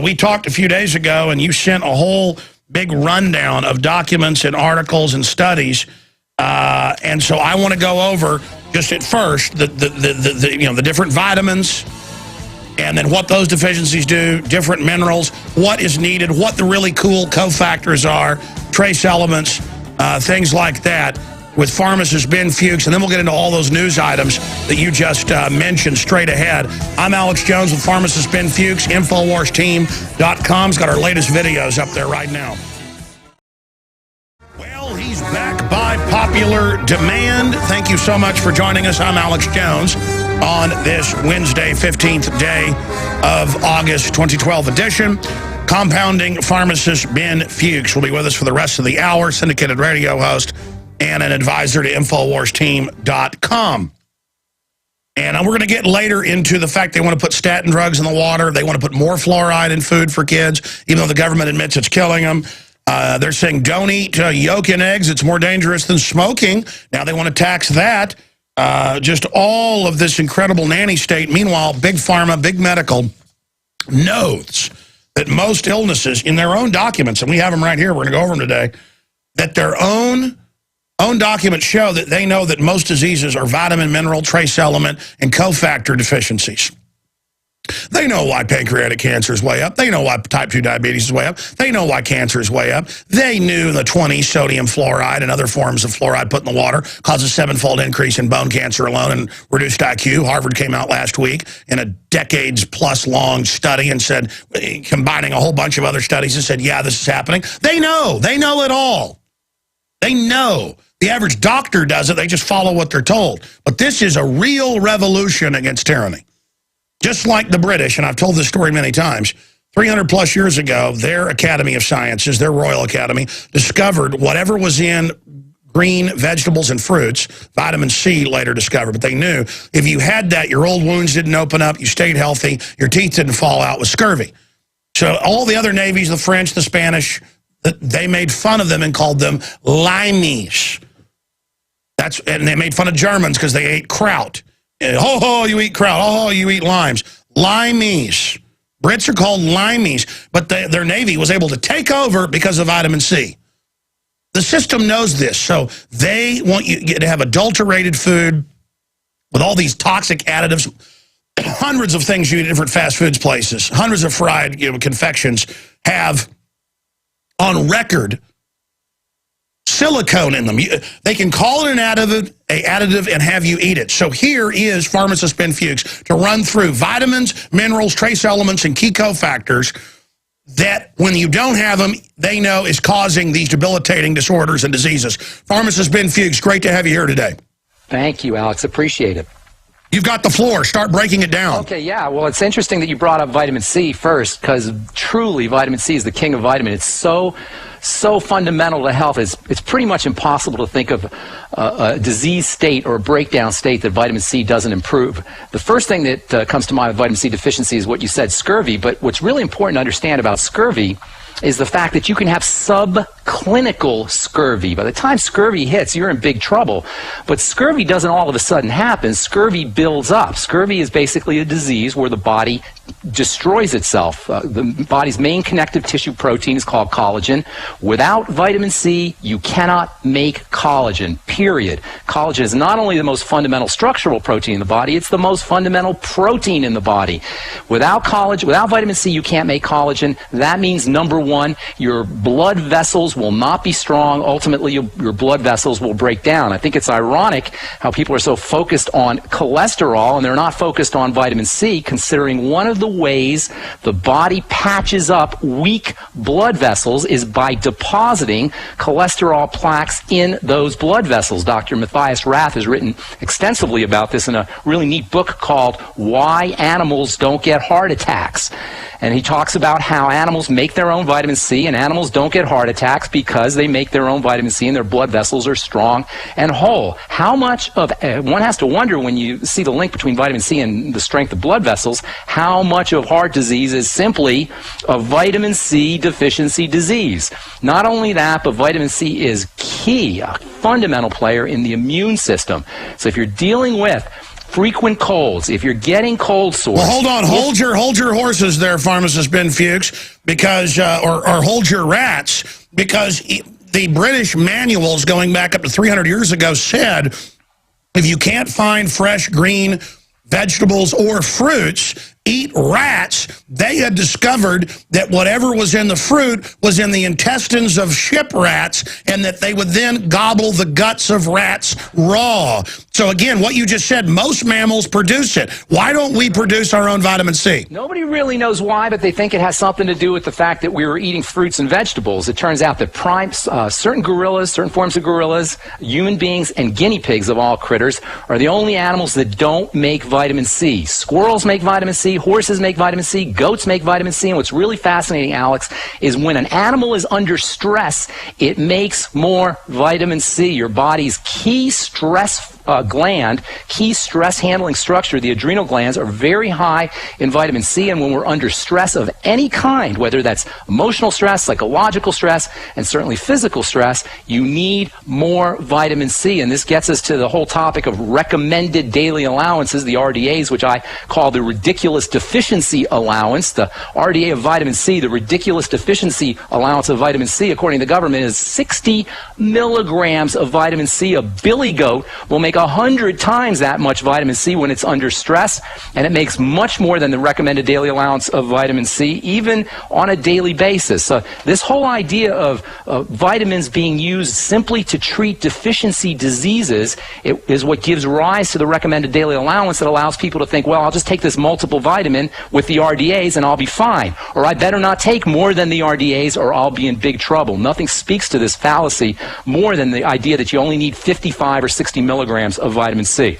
we talked a few days ago, and you sent a whole big rundown of documents and articles and studies, and so I want to go over just at first the different vitamins, and then what those deficiencies do, different minerals, what is needed, what the really cool cofactors are, trace elements, things like that, with pharmacist Ben Fuchs, and then we'll get into all those news items that you just mentioned straight ahead. I'm Alex Jones with pharmacist Ben Fuchs. InfoWarsTeam.com's got our latest videos up there right now. Well, he's back by popular demand. Thank you so much for joining us. I'm Alex Jones on this Wednesday, 15th day of August 2012 edition. Compounding pharmacist Ben Fuchs will be with us for the rest of the hour, syndicated radio host and an advisor to InfoWarsTeam.com. And we're going to get later into the fact they want to put statin drugs in the water. They want to put more fluoride in food for kids, even though the government admits it's killing them. They're saying don't eat yolk in eggs. It's more dangerous than smoking. Now they want to tax that. Just all of this incredible nanny state. Meanwhile, big pharma, big medical knows that most illnesses in their own documents, and we have them right here, we're going to go over them today, that their own documents show that they know that most diseases are vitamin, mineral, trace element, and cofactor deficiencies. They know why pancreatic cancer is way up. They know why type 2 diabetes is way up. They know why cancer is way up. They knew in the 20s sodium fluoride and other forms of fluoride put in the water causes a 7-fold increase in bone cancer alone and reduced IQ. Harvard came out last week in a decades-plus long study and said, combining a whole bunch of other studies, and said, yeah, this is happening. They know it all. They know. The average doctor does it. They just follow what they're told. But this is a real revolution against tyranny. Just like the British, and I've told this story many times, 300 plus years ago, their Academy of Sciences, their Royal Academy, discovered whatever was in green vegetables and fruits, vitamin C later discovered, but they knew if you had that, your old wounds didn't open up, you stayed healthy, your teeth didn't fall out with scurvy. So all the other navies, the French, the Spanish, they made fun of them and called them limeys. And they made fun of Germans because they ate kraut. Ho, ho, you eat kraut. Oh, you eat limes. Limeys. Brits are called limeys, but their Navy was able to take over because of vitamin C. The system knows this, so they want you to have adulterated food with all these toxic additives, hundreds of things you eat at different fast foods places, hundreds of fried confections have on record silicone in them. They can call it an additive and have you eat it. So here is pharmacist Ben Fuchs to run through vitamins, minerals, trace elements, and key cofactors that when you don't have them, they know is causing these debilitating disorders and diseases. Pharmacist Ben Fuchs, great to have you here today. Thank you, Alex. Appreciate it. You've got the floor. Start breaking it down. Okay, yeah. Well, it's interesting that you brought up vitamin C first, because truly vitamin C is the king of vitamin. It's so fundamental to health. It's pretty much impossible to think of a disease state or a breakdown state that vitamin C doesn't improve. The first thing that comes to mind with vitamin C deficiency is what you said, scurvy. But what's really important to understand about scurvy is the fact that you can have subclinical scurvy. By the time scurvy hits, you're in big trouble. But scurvy doesn't all of a sudden happen. Scurvy builds up. Scurvy is basically a disease where the body destroys itself. The body's main connective tissue protein is called collagen. Without vitamin C, you cannot make collagen, period. Collagen is not only the most fundamental structural protein in the body, it's the most fundamental protein in the body. Without collagen, without vitamin C, you can't make collagen. That means, number one, your blood vessels will not be strong. Ultimately, your blood vessels will break down. I think it's ironic how people are so focused on cholesterol and they're not focused on vitamin C, considering one of the ways the body patches up weak blood vessels is by depositing cholesterol plaques in those blood vessels. Dr. Matthias Rath has written extensively about this in a really neat book called Why Animals Don't Get Heart Attacks. And he talks about how animals make their own vitamin C and animals don't get heart attacks because they make their own vitamin C and their blood vessels are strong and whole. How much of, one has to wonder when you see the link between vitamin C and the strength of blood vessels, how much of heart disease is simply a vitamin C deficiency disease. Not only that, but vitamin C is key, a fundamental player in the immune system. So if you're dealing with frequent colds, if you're getting cold sores... Well, hold on. Hold your horses there, pharmacist Ben Fuchs, because, or hold your rats, because the British manuals going back up to 300 years ago said if you can't find fresh green vegetables or fruits, eat rats. They had discovered that whatever was in the fruit was in the intestines of ship rats, and that they would then gobble the guts of rats raw. So again, what you just said, most mammals produce it. Why don't we produce our own vitamin C? Nobody really knows why, but they think it has something to do with the fact that we were eating fruits and vegetables. It turns out that certain gorillas, certain forms of gorillas, human beings, and guinea pigs of all critters are the only animals that don't make vitamin C. Squirrels make vitamin C, horses make vitamin C, goats make vitamin C, and what's really fascinating, Alex, is when an animal is under stress, it makes more vitamin C. Your body's key stress gland, key stress handling structure, the adrenal glands, are very high in vitamin C, and when we're under stress of any kind, whether that's emotional stress, psychological stress, and certainly physical stress, you need more vitamin C. And this gets us to the whole topic of recommended daily allowances, the RDAs, which I call the ridiculous deficiency allowance. The RDA of vitamin C, the ridiculous deficiency allowance of vitamin C, according to the government, is 60 milligrams of vitamin C. A billy goat will make 100 times that much vitamin C when it's under stress, and it makes much more than the recommended daily allowance of vitamin C, even on a daily basis. So this whole idea of vitamins being used simply to treat deficiency diseases is what gives rise to the recommended daily allowance that allows people to think, well, I'll just take this multiple vitamin with the RDAs and I'll be fine. Or I better not take more than the RDAs or I'll be in big trouble. Nothing speaks to this fallacy more than the idea that you only need 55 or 60 milligrams of vitamin C.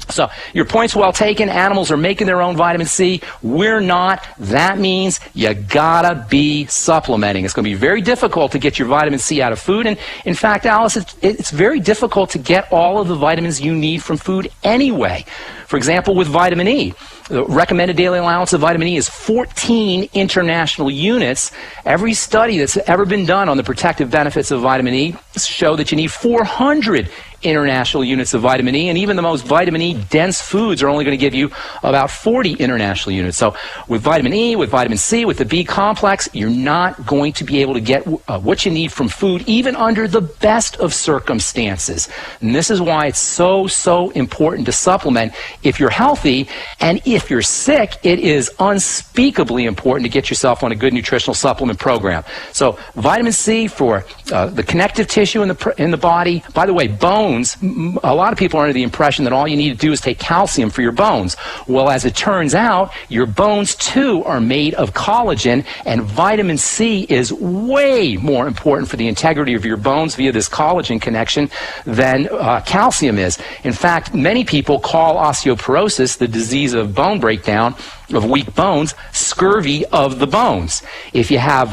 So your point's well taken. Animals are making their own vitamin C. We're not. That means you gotta be supplementing. It's going to be very difficult to get your vitamin C out of food. And in fact, Alice, it's very difficult to get all of the vitamins you need from food anyway. For example, with vitamin E, the recommended daily allowance of vitamin E is 14 international units. Every study that's ever been done on the protective benefits of vitamin E show that you need 400 international units of vitamin E, and even the most vitamin E dense foods are only going to give you about 40 international units. So with vitamin E, with vitamin C, with the B complex, you're not going to be able to get what you need from food, even under the best of circumstances. And this is why it's so important to supplement if you're healthy, and if you're sick, it is unspeakably important to get yourself on a good nutritional supplement program. So vitamin C for the connective tissue in the body. By the way, bones. A lot of people are under the impression that all you need to do is take calcium for your bones. Well, as it turns out, your bones too are made of collagen, and vitamin C is way more important for the integrity of your bones via this collagen connection than calcium is. In fact, many people call osteoporosis, the disease of bone breakdown, of weak bones, scurvy of the bones. If you have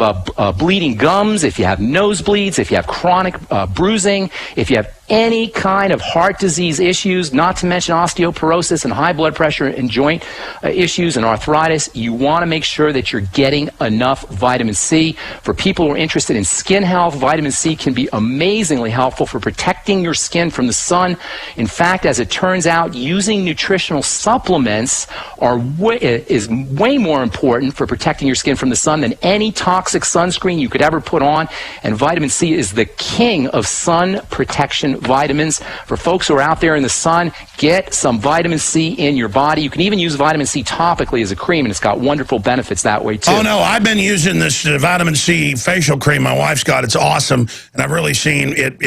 bleeding gums, if you have nosebleeds, if you have chronic bruising, if you have any kind of heart disease issues, not to mention osteoporosis and high blood pressure and joint issues and arthritis, you want to make sure that you're getting enough vitamin C. For people who are interested in skin health, vitamin C can be amazingly helpful for protecting your skin from the sun. In fact, as it turns out, using nutritional supplements is way more important for protecting your skin from the sun than any toxic sunscreen you could ever put on. And vitamin C is the king of sun protection vitamins. For folks who are out there in the sun, get some vitamin C in your body. You can even use vitamin C topically as a cream, and it's got wonderful benefits that way too. Oh no, I've been using this vitamin C facial cream my wife's got. It's awesome, and I've really seen it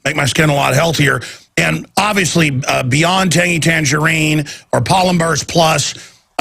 make my skin a lot healthier. And obviously, Beyond Tangy Tangerine or Pollen Burst Plus,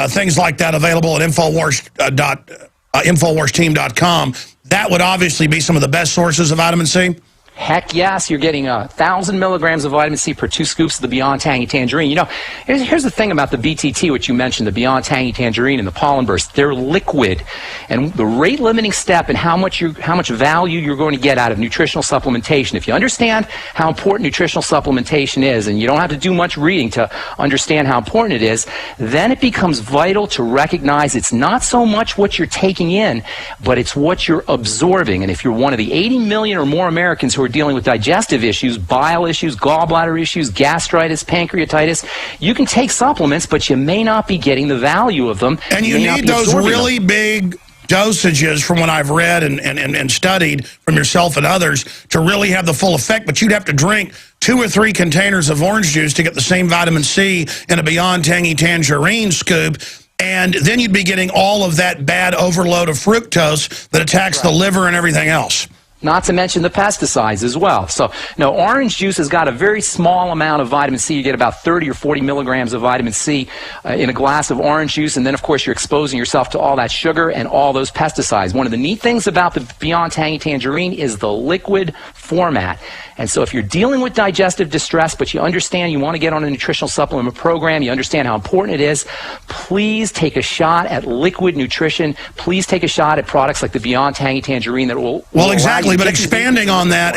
things like that available at InfoWarsTeam.com. That would obviously be some of the best sources of vitamin C. Heck yes, you're getting 1,000 milligrams of vitamin C per 2 scoops of the Beyond Tangy Tangerine. You know, here's the thing about the BTT, which you mentioned, the Beyond Tangy Tangerine and the Pollen Burst. They're liquid, and the rate-limiting step in how much value you're going to get out of nutritional supplementation. If you understand how important nutritional supplementation is, and you don't have to do much reading to understand how important it is, then it becomes vital to recognize it's not so much what you're taking in, but it's what you're absorbing. And if you're one of the 80 million or more Americans who are dealing with digestive issues, bile issues, gallbladder issues, gastritis, pancreatitis, you can take supplements, but you may not be getting the value of them. And you need those really big dosages from what I've read and studied from yourself and others to really have the full effect, but you'd have to drink 2 or 3 containers of orange juice to get the same vitamin C in a Beyond Tangy Tangerine scoop. And then you'd be getting all of that bad overload of fructose that attacks the liver and everything else. Not to mention the pesticides as well. So, no, orange juice has got a very small amount of vitamin C. You get about 30 or 40 milligrams of vitamin C in a glass of orange juice, and then, of course, you're exposing yourself to all that sugar and all those pesticides. One of the neat things about the Beyond Tangy Tangerine is the liquid format. And so if you're dealing with digestive distress, but you understand you want to get on a nutritional supplement program, you understand how important it is, please take a shot at liquid nutrition. Please take a shot at products like the Beyond Tangy Tangerine that will exactly, but expanding on that,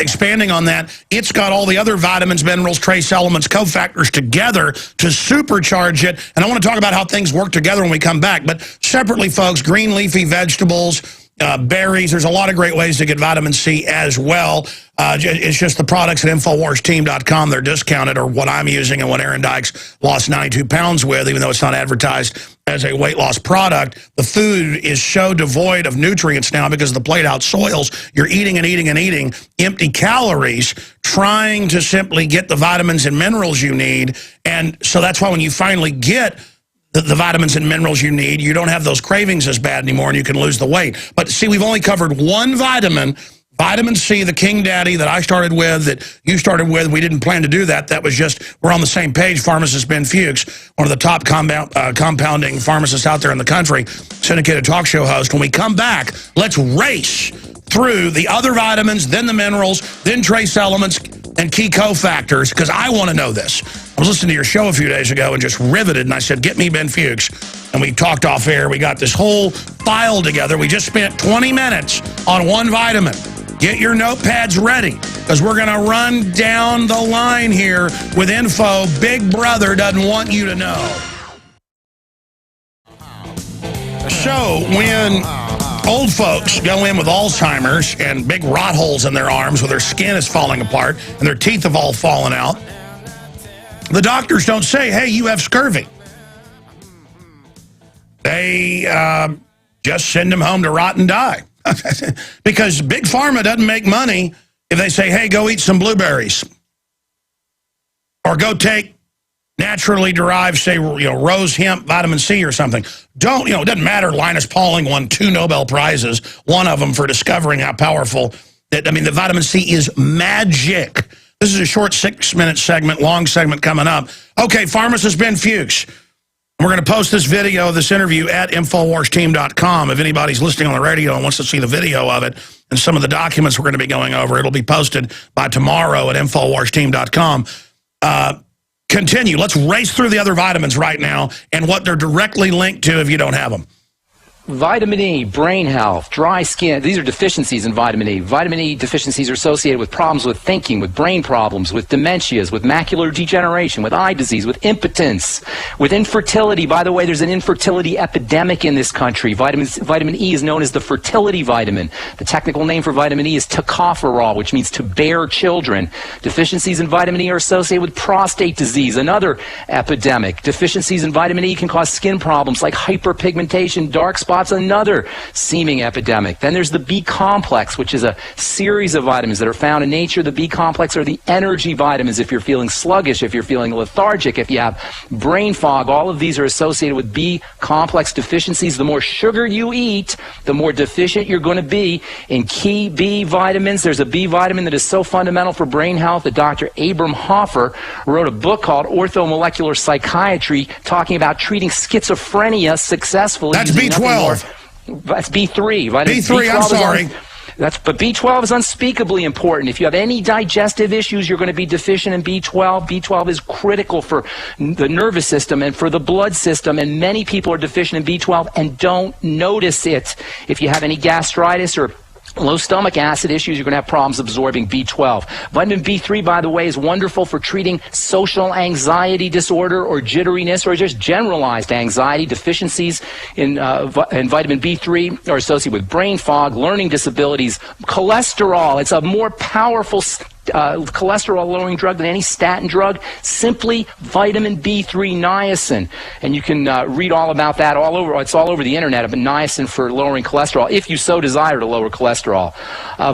it's got all the other vitamins, minerals, trace elements, cofactors together to supercharge it. And I want to talk about how things work together when we come back. But separately, folks, green leafy vegetables, berries, there's a lot of great ways to get vitamin C as well. It's just the products at InfoWarsTeam.com. They're discounted, or what I'm using and what Aaron Dykes lost 92 pounds with, even though it's not advertised as a weight loss product. The food is so devoid of nutrients now because of the played out soils. You're eating and eating and eating empty calories, trying to simply get the vitamins and minerals you need. And so that's why when you finally get the vitamins and minerals you need, you don't have those cravings as bad anymore, and you can lose the weight. But see, we've only covered one vitamin, vitamin C, the King Daddy that I started with, that you started with. We didn't plan to do that. That was just, we're on the same page. Pharmacist Ben Fuchs, one of the top compounding pharmacists out there in the country, syndicated talk show host. When we come back, let's race through the other vitamins, then the minerals, then trace elements, and key cofactors, because I want to know this. I was listening to your show a few days ago and just riveted, and I said, get me Ben Fuchs. And we talked off air. We got this whole file together. We just spent 20 minutes on one vitamin. Get your notepads ready, because we're going to run down the line here with info Big Brother doesn't want you to know. So when old folks go in with Alzheimer's and big rot holes in their arms where their skin is falling apart and their teeth have all fallen out, the doctors don't say, hey, you have scurvy. They just send them home to rot and die. Because Big Pharma doesn't make money if they say, hey, go eat some blueberries. Or go take naturally derived, say, rose hemp vitamin C or something. It doesn't matter. Linus Pauling won 2 Nobel Prizes, one of them for discovering how powerful the vitamin C is magic. This is a short 6-minute segment, long segment coming up. Okay, pharmacist Ben Fuchs. We're going to post this video of this interview at InfoWarsTeam.com. If anybody's listening on the radio and wants to see the video of it and some of the documents we're going to be going over, it'll be posted by tomorrow at InfoWarsTeam.com. Continue. Let's race through the other vitamins right now and what they're directly linked to if you don't have them. Vitamin E, brain health, dry skin. These are deficiencies in vitamin E. Vitamin E deficiencies are associated with problems with thinking, with brain problems, with dementias, with macular degeneration, with eye disease, with impotence, with infertility. By the way, there's an infertility epidemic in this country. Vitamin E is known as the fertility vitamin. The technical name for vitamin E is tocopherol, which means to bear children. Deficiencies in vitamin E are associated with prostate disease, another epidemic. Deficiencies in vitamin E can cause skin problems like hyperpigmentation, dark spots, another seeming epidemic. Then there's the B complex, which is a series of vitamins that are found in nature. The B complex are the energy vitamins. If you're feeling sluggish, if you're feeling lethargic, if you have brain fog, all of these are associated with B complex deficiencies. The more sugar you eat, the more deficient you're going to be in key B vitamins. There's a B vitamin that is so fundamental for brain health that Dr. Abram Hoffer wrote a book called Orthomolecular Psychiatry talking about treating schizophrenia successfully. That's B12. That's B3. B3, I'm sorry. But B12 is unspeakably important. If you have any digestive issues, you're going to be deficient in B12. B12 is critical for the nervous system and for the blood system, and many people are deficient in B12 and don't notice it. If you have any gastritis or low stomach acid issues, you're going to have problems absorbing B12. Vitamin B3, by the way, is wonderful for treating social anxiety disorder or jitteriness or just generalized anxiety. Deficiencies in vitamin B3 are associated with brain fog, learning disabilities, cholesterol. It's a more powerful cholesterol-lowering drug than any statin drug, simply vitamin B3 niacin. And you can read all about that all over. It's all over the internet about niacin for lowering cholesterol, if you so desire to lower cholesterol.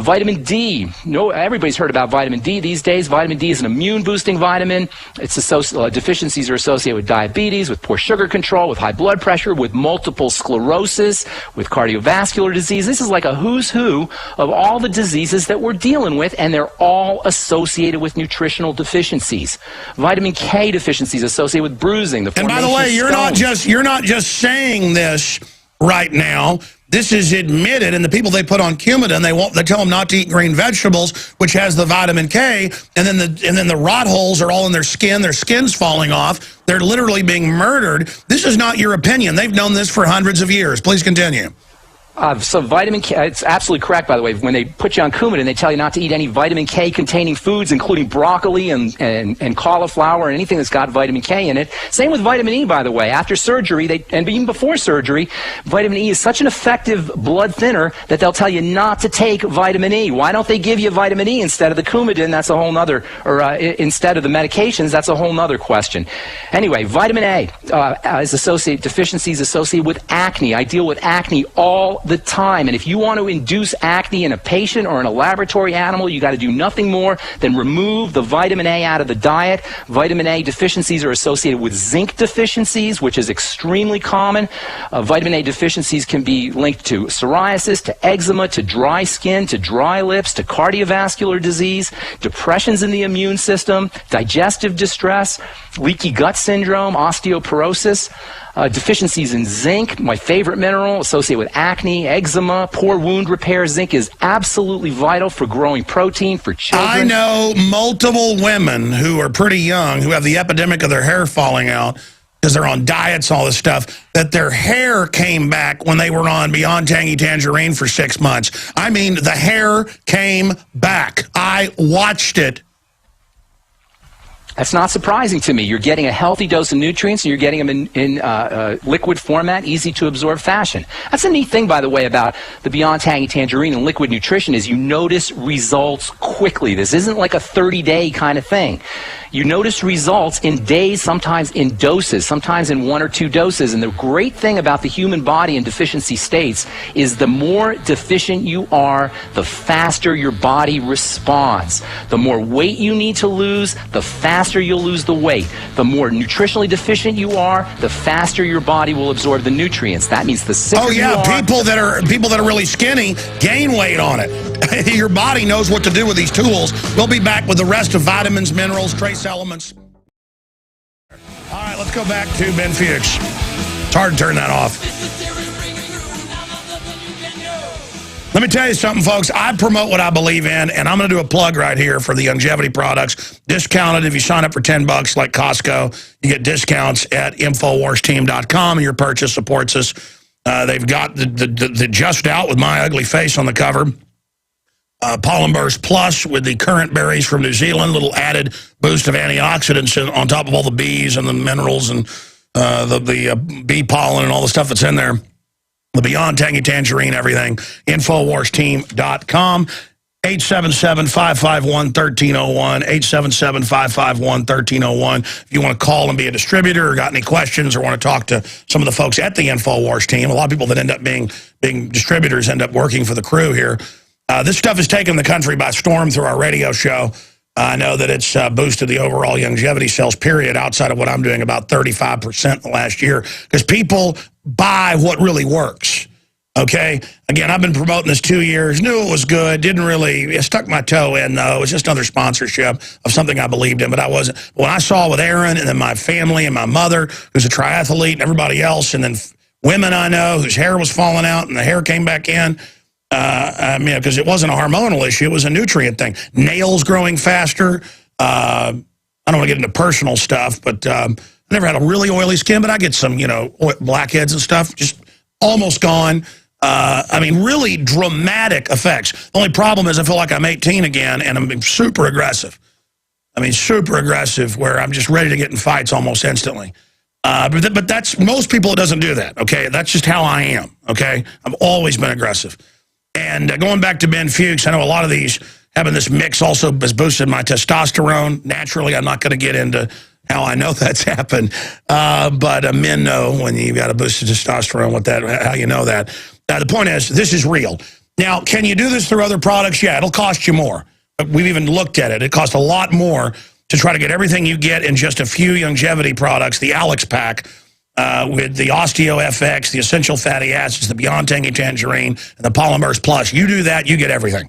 Vitamin D. Everybody's heard about vitamin D these days. Vitamin D is an immune-boosting vitamin. Its deficiencies are associated with diabetes, with poor sugar control, with high blood pressure, with multiple sclerosis, with cardiovascular disease. This is like a who's who of all the diseases that we're dealing with, and they're all associated with nutritional deficiencies. Vitamin K deficiencies associated with bruising. And by the way, you're not just saying this right now. This is admitted, and the people they put on Coumadin, they tell them not to eat green vegetables, which has the vitamin K, and then the rot holes are all in their skin's falling off. They're literally being murdered. This is not your opinion. They've known this for hundreds of years. Please continue. So vitamin K, it's absolutely correct, by the way. When they put you on Coumadin, they tell you not to eat any vitamin K containing foods, including broccoli and cauliflower and anything that's got vitamin K in it. Same with vitamin E, by the way. After surgery, and even before surgery, vitamin E is such an effective blood thinner that they'll tell you not to take vitamin E. Why don't they give you vitamin E instead of the Coumadin? That's a whole nother, instead of the medications, that's a whole nother question. Anyway, vitamin A deficiencies associated with acne. I deal with acne all the time, and if you want to induce acne in a patient or in a laboratory animal, you got to do nothing more than remove the vitamin A out of the diet. Vitamin A deficiencies are associated with zinc deficiencies, which is extremely common. Vitamin A deficiencies can be linked to psoriasis, to eczema, to dry skin, to dry lips, to cardiovascular disease, depressions in the immune system, digestive distress, leaky gut syndrome, osteoporosis. Deficiencies in zinc, my favorite mineral, associated with acne, eczema, poor wound repair. Zinc is absolutely vital for growing protein for children. I know multiple women who are pretty young who have the epidemic of their hair falling out because they're on diets, all this stuff, that their hair came back when they were on Beyond Tangy Tangerine for 6 months. I mean, the hair came back. I watched it. That's not surprising to me. You're getting a healthy dose of nutrients, and you're getting them in liquid format, easy to absorb fashion. That's a neat thing, by the way, about the Beyond Tangy Tangerine and liquid nutrition is you notice results quickly. This isn't like a 30-day kind of thing. You notice results in days, sometimes in doses, sometimes in 1 or 2 doses. And the great thing about the human body in deficiency states is the more deficient you are, the faster your body responds. The more weight you need to lose, the faster you'll lose the weight. The more nutritionally deficient you are, the faster your body will absorb the nutrients. That means the sicker you are. people that are really skinny gain weight on it. Your body knows what to do with these tools. We'll be back with the rest of vitamins, minerals, trace elements. All right, let's go back to Ben Fuchs. It's hard to turn that off. Let me tell you something, folks. I promote what I believe in, and I'm going to do a plug right here for the longevity products. Discounted if you sign up for $10 like Costco. You get discounts at InfoWarsTeam.com, and your purchase supports us. They've got the Just Out with my ugly face on the cover. Pollen Burst Plus with the currant berries from New Zealand, little added boost of antioxidants on top of all the bees and the minerals and the bee pollen and all the stuff that's in there. The Beyond Tangy Tangerine, everything. InfoWarsTeam.com. 877-551-1301. 877-551-1301. If you want to call and be a distributor or got any questions or want to talk to some of the folks at the InfoWars team, a lot of people that end up being distributors end up working for the crew here. This stuff has taken the country by storm through our radio show. I know that it's boosted the overall longevity sales, period, outside of what I'm doing, about 35% in the last year, because people buy what really works, okay? Again, I've been promoting this 2 years, knew it was good, didn't really, stuck my toe in, though. It was just another sponsorship of something I believed in, but I wasn't. When I saw with Aaron and then my family and my mother, who's a triathlete, and everybody else, and then women I know whose hair was falling out and the hair came back in, I mean, because it wasn't a hormonal issue, it was a nutrient thing. Nails growing faster. I don't want to get into personal stuff, but I never had a really oily skin, but I get some, blackheads and stuff, just almost gone. I mean, really dramatic effects. The only problem is I feel like I'm 18 again, and I'm super aggressive. I mean, super aggressive, where I'm just ready to get in fights almost instantly. But that's, most people, it doesn't do that, okay? That's just how I am, okay? I've always been aggressive. And going back to Ben Fuchs, I know a lot of these, having this mix also has boosted my testosterone. Naturally, I'm not going to get into how I know that's happened. But men know when you've got a boosted testosterone, how you know that. The point is, this is real. Now, can you do this through other products? Yeah, it'll cost you more. We've even looked at it. It costs a lot more to try to get everything you get in just a few longevity products, the Alex Pack, with the Osteo FX, the Essential Fatty Acids, the Beyond Tangy Tangerine, and the Pollen Burst Plus. You do that, you get everything.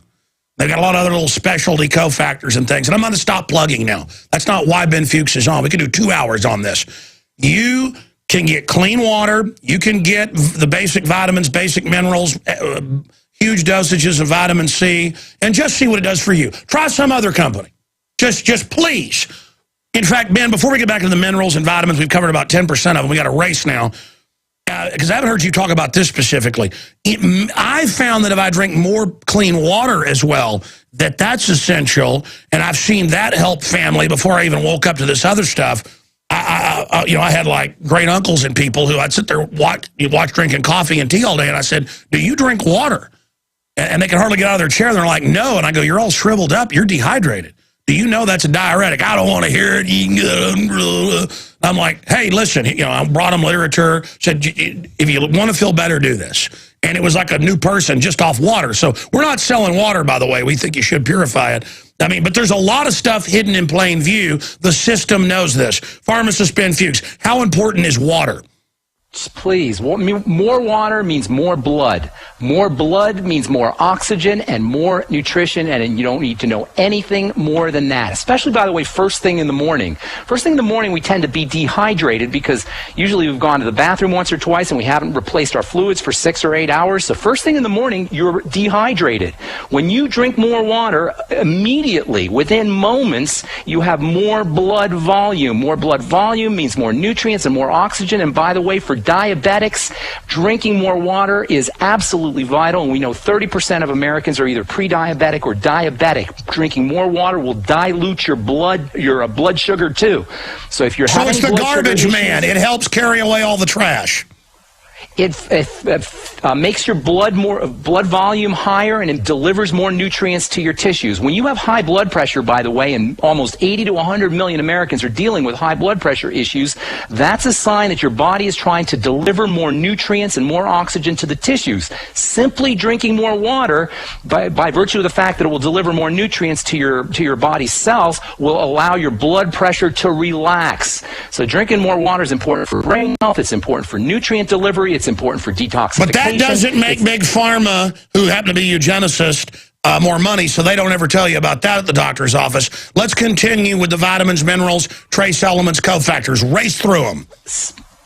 They've got a lot of other little specialty cofactors and things. And I'm going to stop plugging now. That's not why Ben Fuchs is on. We can do 2 hours on this. You can get clean water. You can get the basic vitamins, basic minerals, huge dosages of vitamin C, and just see what it does for you. Try some other company. Just please. In fact, Ben, before we get back to the minerals and vitamins, we've covered about 10% of them. We got a race now. Because I haven't heard you talk about this specifically. I found that if I drink more clean water as well, that's essential. And I've seen that help family before I even woke up to this other stuff. I had like great uncles and people who I'd sit there watch drinking coffee and tea all day. And I said, do you drink water? And they can hardly get out of their chair. They're like, no. And I go, you're all shriveled up. You're dehydrated. Do you know that's a diuretic? I don't want to hear it. I'm like, hey, listen, I brought them literature, said, if you want to feel better, do this. And it was like a new person just off water. So we're not selling water, by the way. We think you should purify it. I mean, but there's a lot of stuff hidden in plain view. The system knows this. Pharmacist Ben Fuchs, how important is water? Please. More water means more blood. More blood means more oxygen and more nutrition, and you don't need to know anything more than that. Especially, by the way, first thing in the morning. First thing in the morning, we tend to be dehydrated because usually we've gone to the bathroom once or twice and we haven't replaced our fluids for 6 or 8 hours. So first thing in the morning, you're dehydrated. When you drink more water, immediately, within moments, you have more blood volume. More blood volume means more nutrients and more oxygen. And by the way, for diabetics, drinking more water is absolutely vital, and we know 30% of Americans are either pre-diabetic or diabetic. Drinking more water will dilute your blood sugar too. So if you're so having it's the garbage man. Issues, it helps carry away all the trash. It makes your blood volume higher, and it delivers more nutrients to your tissues. When you have high blood pressure, by the way, and almost 80 to 100 million Americans are dealing with high blood pressure issues, that's a sign that your body is trying to deliver more nutrients and more oxygen to the tissues. Simply drinking more water, by virtue of the fact that it will deliver more nutrients to your body's cells, will allow your blood pressure to relax. So drinking more water is important for brain health. It's important for nutrient delivery. It's important for detoxification. But that doesn't make Big Pharma, who happen to be eugenicists, more money, so they don't ever tell you about that at the doctor's office. Let's continue with the vitamins, minerals, trace elements, cofactors. Race through them.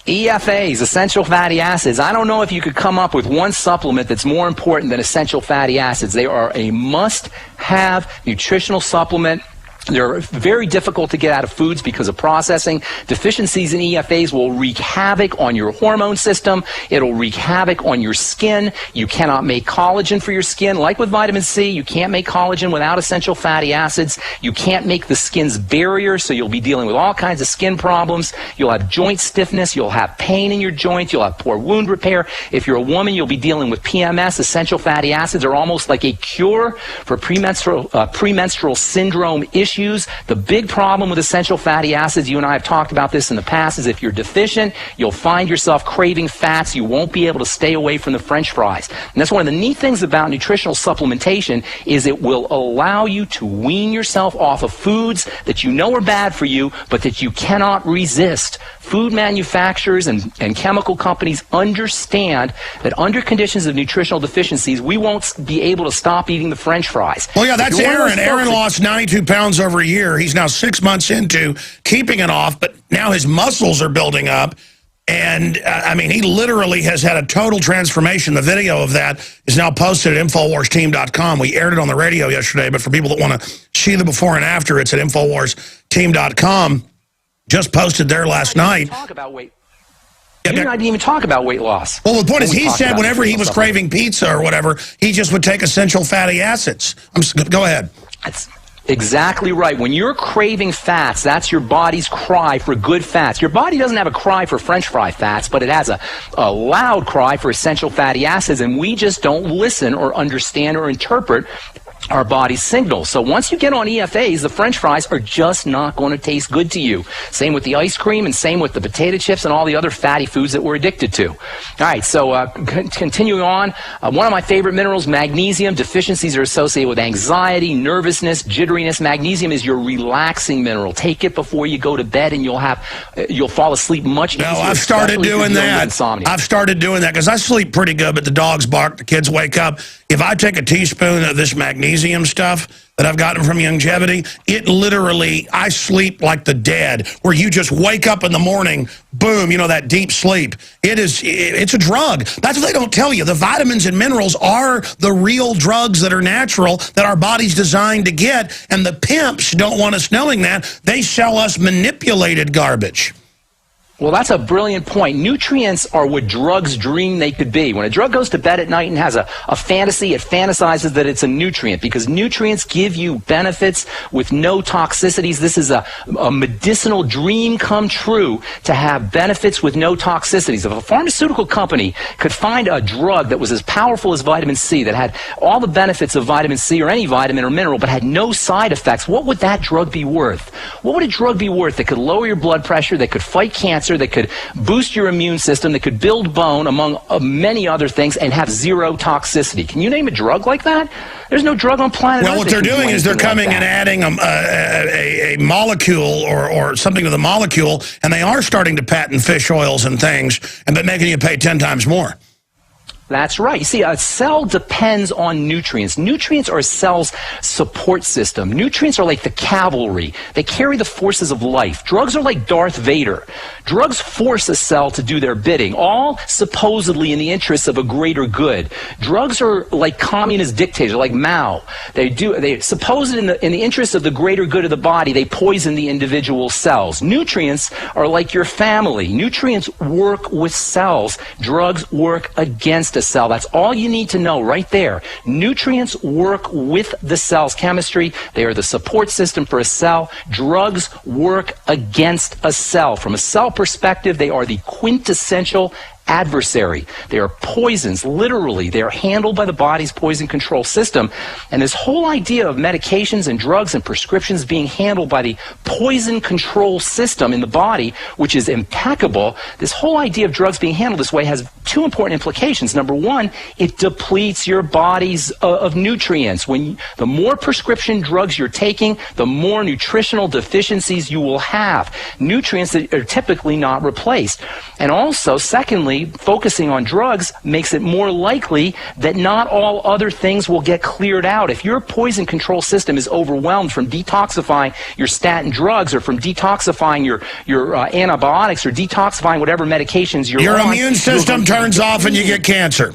EFAs, essential fatty acids. I don't know if you could come up with one supplement that's more important than essential fatty acids. They are a must-have nutritional supplement. They're very difficult to get out of foods because of processing. Deficiencies in EFAs will wreak havoc on your hormone system. It'll wreak havoc on your skin. You cannot make collagen for your skin. Like with vitamin C, you can't make collagen without essential fatty acids. You can't make the skin's barrier, so you'll be dealing with all kinds of skin problems. You'll have joint stiffness. You'll have pain in your joints. You'll have poor wound repair. If you're a woman, you'll be dealing with PMS. Essential fatty acids are almost like a cure for premenstrual syndrome issues. The big problem with essential fatty acids, you and I have talked about this in the past, is if you're deficient, you'll find yourself craving fats. You won't be able to stay away from the French fries. And that's one of the neat things about nutritional supplementation is it will allow you to wean yourself off of foods that you know are bad for you, but that you cannot resist. Food manufacturers and chemical companies understand that under conditions of nutritional deficiencies, we won't be able to stop eating the French fries. Well, yeah, that's Aaron. Aaron lost 92 pounds over a year. He's now 6 months into keeping it off, but now his muscles are building up. And, I mean, he literally has had a total transformation. The video of that is now posted at InfoWarsTeam.com. We aired it on the radio yesterday, but for people that want to see the before and after, it's at InfoWarsTeam.com. Just posted there last night. Talk about weight. You and I didn't even talk about weight loss. Well, the point is, he said whenever he was craving pizza or whatever, he just would take essential fatty acids. Go ahead. That's exactly right. When you're craving fats, that's your body's cry for good fats. Your body doesn't have a cry for French fry fats, but it has a loud cry for essential fatty acids, and we just don't listen or understand or interpret our body's signals. So once you get on EFAs, the French fries are just not going to taste good to you. Same with the ice cream and same with the potato chips and all the other fatty foods that we're addicted to. All right, so continuing on, one of my favorite minerals, magnesium. Deficiencies are associated with anxiety, nervousness, jitteriness. Magnesium is your relaxing mineral. Take it before you go to bed and you'll fall asleep much easier. No, I've started doing that. Insomnia. I've started doing that because I sleep pretty good, but the dogs bark, the kids wake up. If I take a teaspoon of this magnesium stuff that I've gotten from Longevity, it literally, I sleep like the dead, where you just wake up in the morning, boom, you know, that deep sleep. It's a drug. That's what they don't tell you. The vitamins and minerals are the real drugs that are natural, that our body's designed to get, and the pimps don't want us knowing that. They sell us manipulated garbage. Well, that's a brilliant point. Nutrients are what drugs dream they could be. When a drug goes to bed at night and has a fantasy, it fantasizes that it's a nutrient because nutrients give you benefits with no toxicities. This is a medicinal dream come true to have benefits with no toxicities. If a pharmaceutical company could find a drug that was as powerful as vitamin C, that had all the benefits of vitamin C or any vitamin or mineral, but had no side effects, what would that drug be worth? What would a drug be worth that could lower your blood pressure, that could fight cancer, cancer, that could boost your immune system, that could build bone, among many other things, and have zero toxicity. Can you name a drug like that? There's no drug on planet Earth. Well, what they're doing is they're coming and adding a molecule or something to the molecule, and they are starting to patent fish oils and things, and but making you pay 10 times more. That's right. You see, a cell depends on nutrients. Nutrients are a cell's support system. Nutrients are like the cavalry. They carry the forces of life. Drugs are like Darth Vader. Drugs force a cell to do their bidding, all supposedly in the interests of a greater good. Drugs are like communist dictators, like Mao. They suppose in the interest of the greater good of the body, they poison the individual cells. Nutrients are like your family. Nutrients work with cells. Drugs work against a cell. That's all you need to know right there. Nutrients work with the cell's chemistry. They are the support system for a cell. Drugs work against a cell. From a cell perspective, they are the quintessential adversary. They are poisons, literally. They are handled by the body's poison control system. And this whole idea of medications and drugs and prescriptions being handled by the poison control system in the body, which is impeccable, this whole idea of drugs being handled this way has two important implications. Number one, it depletes your bodies of nutrients. The more prescription drugs you're taking, the more nutritional deficiencies you will have. Nutrients that are typically not replaced. And also, secondly, focusing on drugs makes it more likely that not all other things will get cleared out. If your poison control system is overwhelmed from detoxifying your statin drugs or from detoxifying your antibiotics or detoxifying whatever medications you're on, your immune system turns off and you get cancer.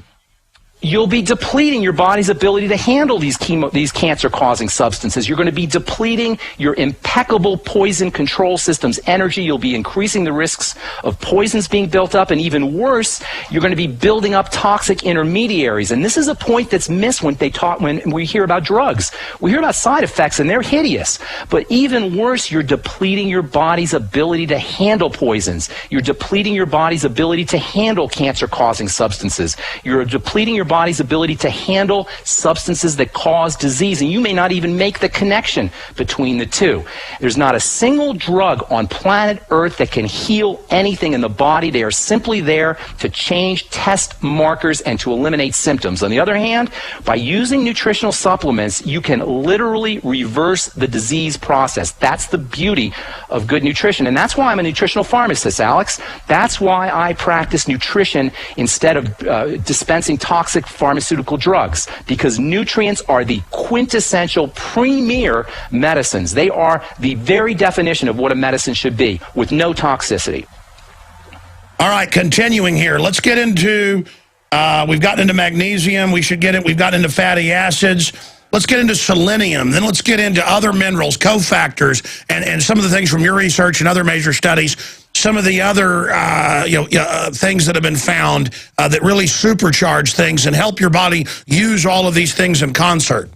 You'll be depleting your body's ability to handle these cancer-causing substances. You're going to be depleting your impeccable poison control system's energy. You'll be increasing the risks of poisons being built up, and even worse, you're going to be building up toxic intermediaries. And this is a point that's missed when we hear about drugs. We hear about side effects, and they're hideous. But even worse, you're depleting your body's ability to handle poisons. You're depleting your body's ability to handle cancer-causing substances. You're depleting your body's ability to handle substances that cause disease, and you may not even make the connection between the two. There's not a single drug on planet Earth that can heal anything in the body. They are simply there to change test markers and to eliminate symptoms. On the other hand, by using nutritional supplements, you can literally reverse the disease process. That's the beauty of good nutrition, and that's why I'm a nutritional pharmacist, Alex. That's why I practice nutrition instead of dispensing toxic pharmaceutical drugs, because nutrients are the quintessential premier medicines. They are the very definition of what a medicine should be, with no toxicity. All right, continuing here. Let's get into, we've gotten into magnesium. We've gotten into fatty acids. Let's get into selenium. Then let's get into other minerals, cofactors, and some of the things from your research and other major studies. Some of the other things that have been found that really supercharge things and help your body use all of these things in concert.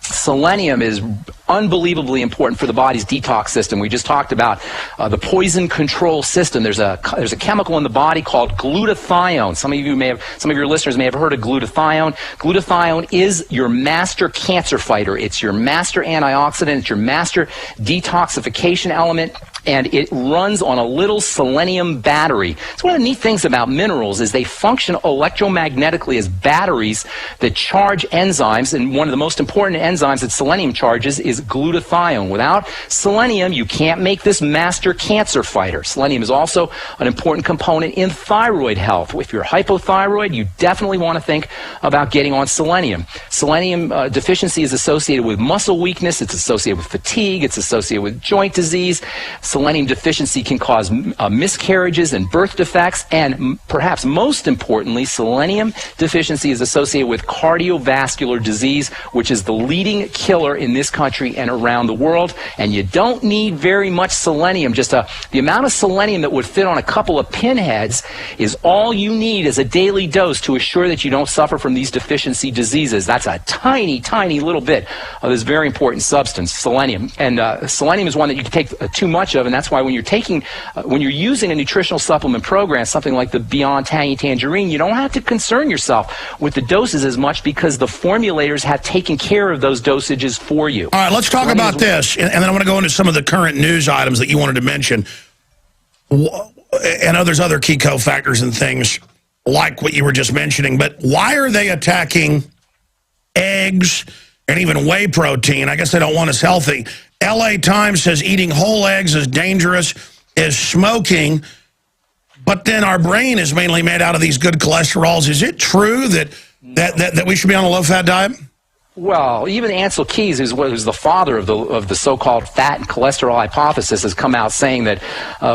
Selenium is unbelievably important for the body's detox system. We just talked about the poison control system. There's a chemical in the body called glutathione. Some of your listeners may have heard of glutathione. Glutathione is your master cancer fighter. It's your master antioxidant. It's your master detoxification element. And it runs on a little selenium battery. It's one of the neat things about minerals is they function electromagnetically as batteries that charge enzymes, and one of the most important enzymes that selenium charges is glutathione. Without selenium, you can't make this master cancer fighter. Selenium is also an important component in thyroid health. If you're hypothyroid, you definitely want to think about getting on selenium. Selenium deficiency is associated with muscle weakness, it's associated with fatigue, it's associated with joint disease. Selenium deficiency can cause miscarriages and birth defects, and perhaps most importantly, selenium deficiency is associated with cardiovascular disease, which is the leading killer in this country and around the world. And you don't need very much selenium. Just the amount of selenium that would fit on a couple of pinheads is all you need as a daily dose to assure that you don't suffer from these deficiency diseases. That's a tiny, tiny little bit of this very important substance, selenium. And selenium is one that you can take too much of, and that's why when you're using a nutritional supplement program, something like the Beyond Tangy Tangerine, you don't have to concern yourself with the doses as much because the formulators have taken care of those dosages for you. All right, let's talk about this, and then I want to go into some of the current news items that you wanted to mention. I know there's other key cofactors and things like what you were just mentioning, but why are they attacking eggs and even whey protein? I guess they don't want us healthy. LA Times says eating whole eggs is dangerous as smoking, but then our brain is mainly made out of these good cholesterols. Is it true that we should be on a low-fat diet? Well, even Ansel Keys, who's the father of the so-called fat and cholesterol hypothesis, has come out saying that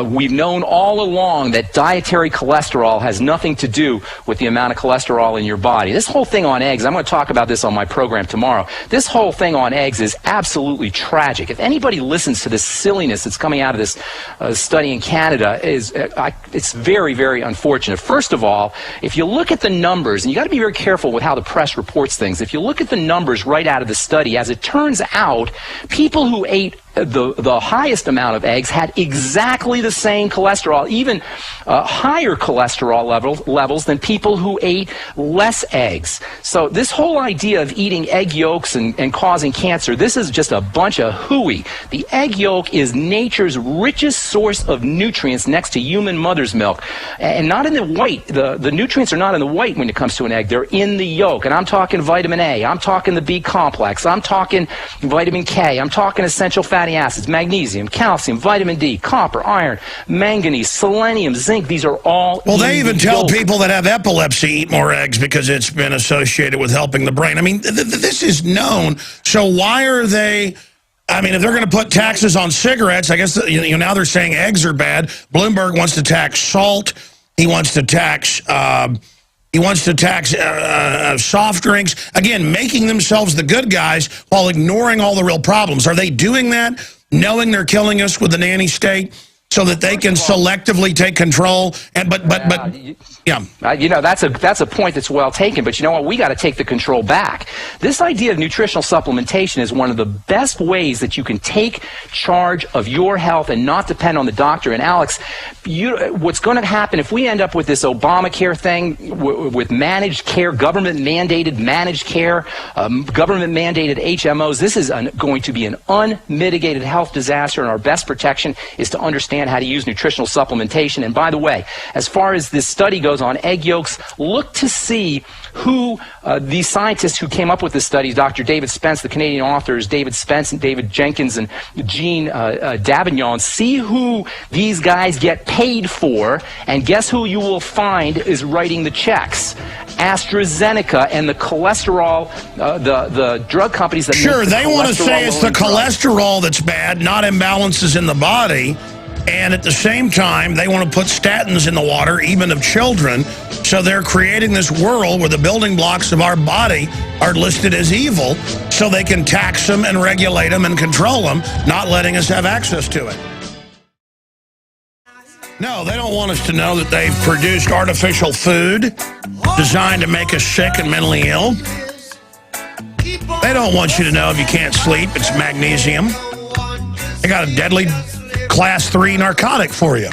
we've known all along that dietary cholesterol has nothing to do with the amount of cholesterol in your body. This whole thing on eggs, I'm going to talk about this on my program tomorrow. This whole thing on eggs is absolutely tragic. If anybody listens to this silliness that's coming out of this study in Canada, it's very, very unfortunate. First of all, if you look at the numbers, and you got to be very careful with how the press reports things, if you look at the numbers right out of the study, as it turns out, people who ate the highest amount of eggs had exactly the same cholesterol, even higher cholesterol levels than people who ate less eggs. So this whole idea of eating egg yolks and causing cancer, this is just a bunch of hooey. The egg yolk is nature's richest source of nutrients next to human mother's milk. And not in the white. The nutrients are not in the white when it comes to an egg. They're in the yolk. And I'm talking vitamin A. I'm talking the B complex. I'm talking vitamin K. I'm talking essential fatty acids, magnesium, calcium, vitamin D, copper, iron, manganese, selenium, zinc. These are all Well, they even tell yolk. people that have epilepsy eat more eggs because it's been associated with helping the brain. I mean, this is known. So why are they... I mean, if they're going to put taxes on cigarettes, I guess now they're saying eggs are bad. Bloomberg wants to tax salt. He wants to tax... soft drinks, again, making themselves the good guys while ignoring all the real problems. Are they doing that, knowing they're killing us with the nanny state, so that they can selectively take control? And that's a point that's well taken. But you know what? We got to take the control back. This idea of nutritional supplementation is one of the best ways that you can take charge of your health and not depend on the doctor. And Alex, what's going to happen if we end up with this Obamacare thing, with managed care, government-mandated managed care, government-mandated HMOs? This is going to be an unmitigated health disaster, and our best protection is to understand how to use nutritional supplementation. And by the way, as far as this study goes on egg yolks, look to see who these scientists who came up with this study, Dr. David Spence, the Canadian authors, David Spence and David Jenkins and Jean Davignon, see who these guys get paid for, and guess who you will find is writing the checks? AstraZeneca and the cholesterol, the drug companies that sure, they want to say it's the cholesterol drugs. that's bad, not imbalances in the body. And at the same time, they want to put statins in the water, even of children. So they're creating this world where the building blocks of our body are listed as evil, so they can tax them and regulate them and control them, not letting us have access to it. No, they don't want us to know that they've produced artificial food designed to make us sick and mentally ill. They don't want you to know if you can't sleep, it's magnesium. They got a deadly Class 3 narcotic for you.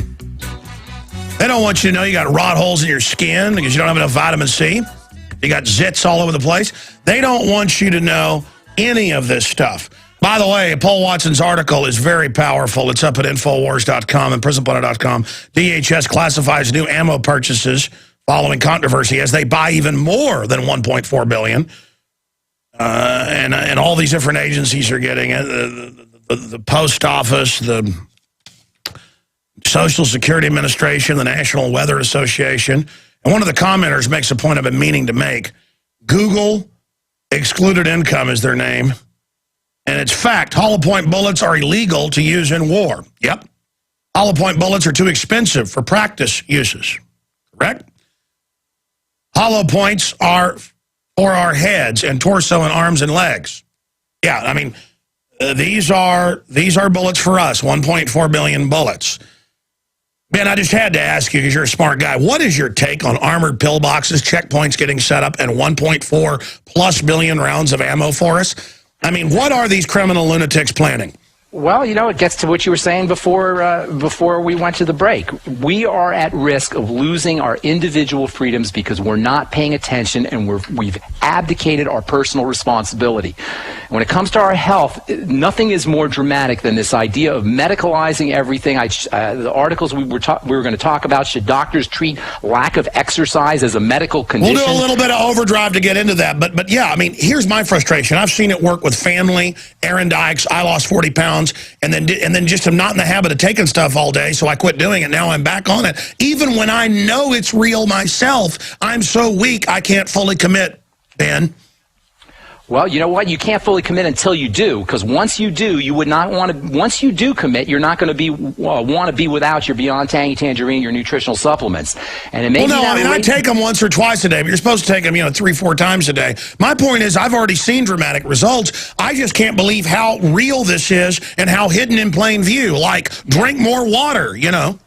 They don't want you to know you got rot holes in your skin because you don't have enough vitamin C. You got zits all over the place. They don't want you to know any of this stuff. By the way, Paul Watson's article is very powerful. It's up at Infowars.com and PrisonPlanet.com. DHS classifies new ammo purchases following controversy as they buy even more than $1.4 billion. And all these different agencies are getting it. The Post Office, the Social Security Administration, the National Weather Association. And one of the commenters makes a point I've been meaning to make. Google excluded income is their name. And it's fact, hollow point bullets are illegal to use in war. Yep. Hollow point bullets are too expensive for practice uses. Correct? Hollow points are for our heads and torso and arms and legs. Yeah, I mean, these are bullets for us, 1.4 billion bullets. Ben, I just had to ask you, because you're a smart guy, what is your take on armored pillboxes, checkpoints getting set up, and 1.4+ billion rounds of ammo for us? I mean, what are these criminal lunatics planning? Well, it gets to what you were saying before we went to the break. We are at risk of losing our individual freedoms because we're not paying attention and we've abdicated our personal responsibility. When it comes to our health, nothing is more dramatic than this idea of medicalizing everything. The articles we were going to talk about, should doctors treat lack of exercise as a medical condition? We'll do a little bit of overdrive to get into that, but yeah, I mean, here's my frustration. I've seen it work with family, Aaron Dykes. I lost 40 pounds. And then just am not in the habit of taking stuff all day, so I quit doing it. Now I'm back on it. Even when I know it's real myself, I'm so weak I can't fully commit, Ben. Well, you know what? You can't fully commit until you do, because once you do, you would not want to. Once you do commit, you're not going to want to be without your Beyond Tangy Tangerine, your nutritional supplements. And it may well, no, I mean, I take them once or twice a day, but you're supposed to take them, 3-4 times a day. My point is, I've already seen dramatic results. I just can't believe how real this is and how hidden in plain view. Like, drink more water,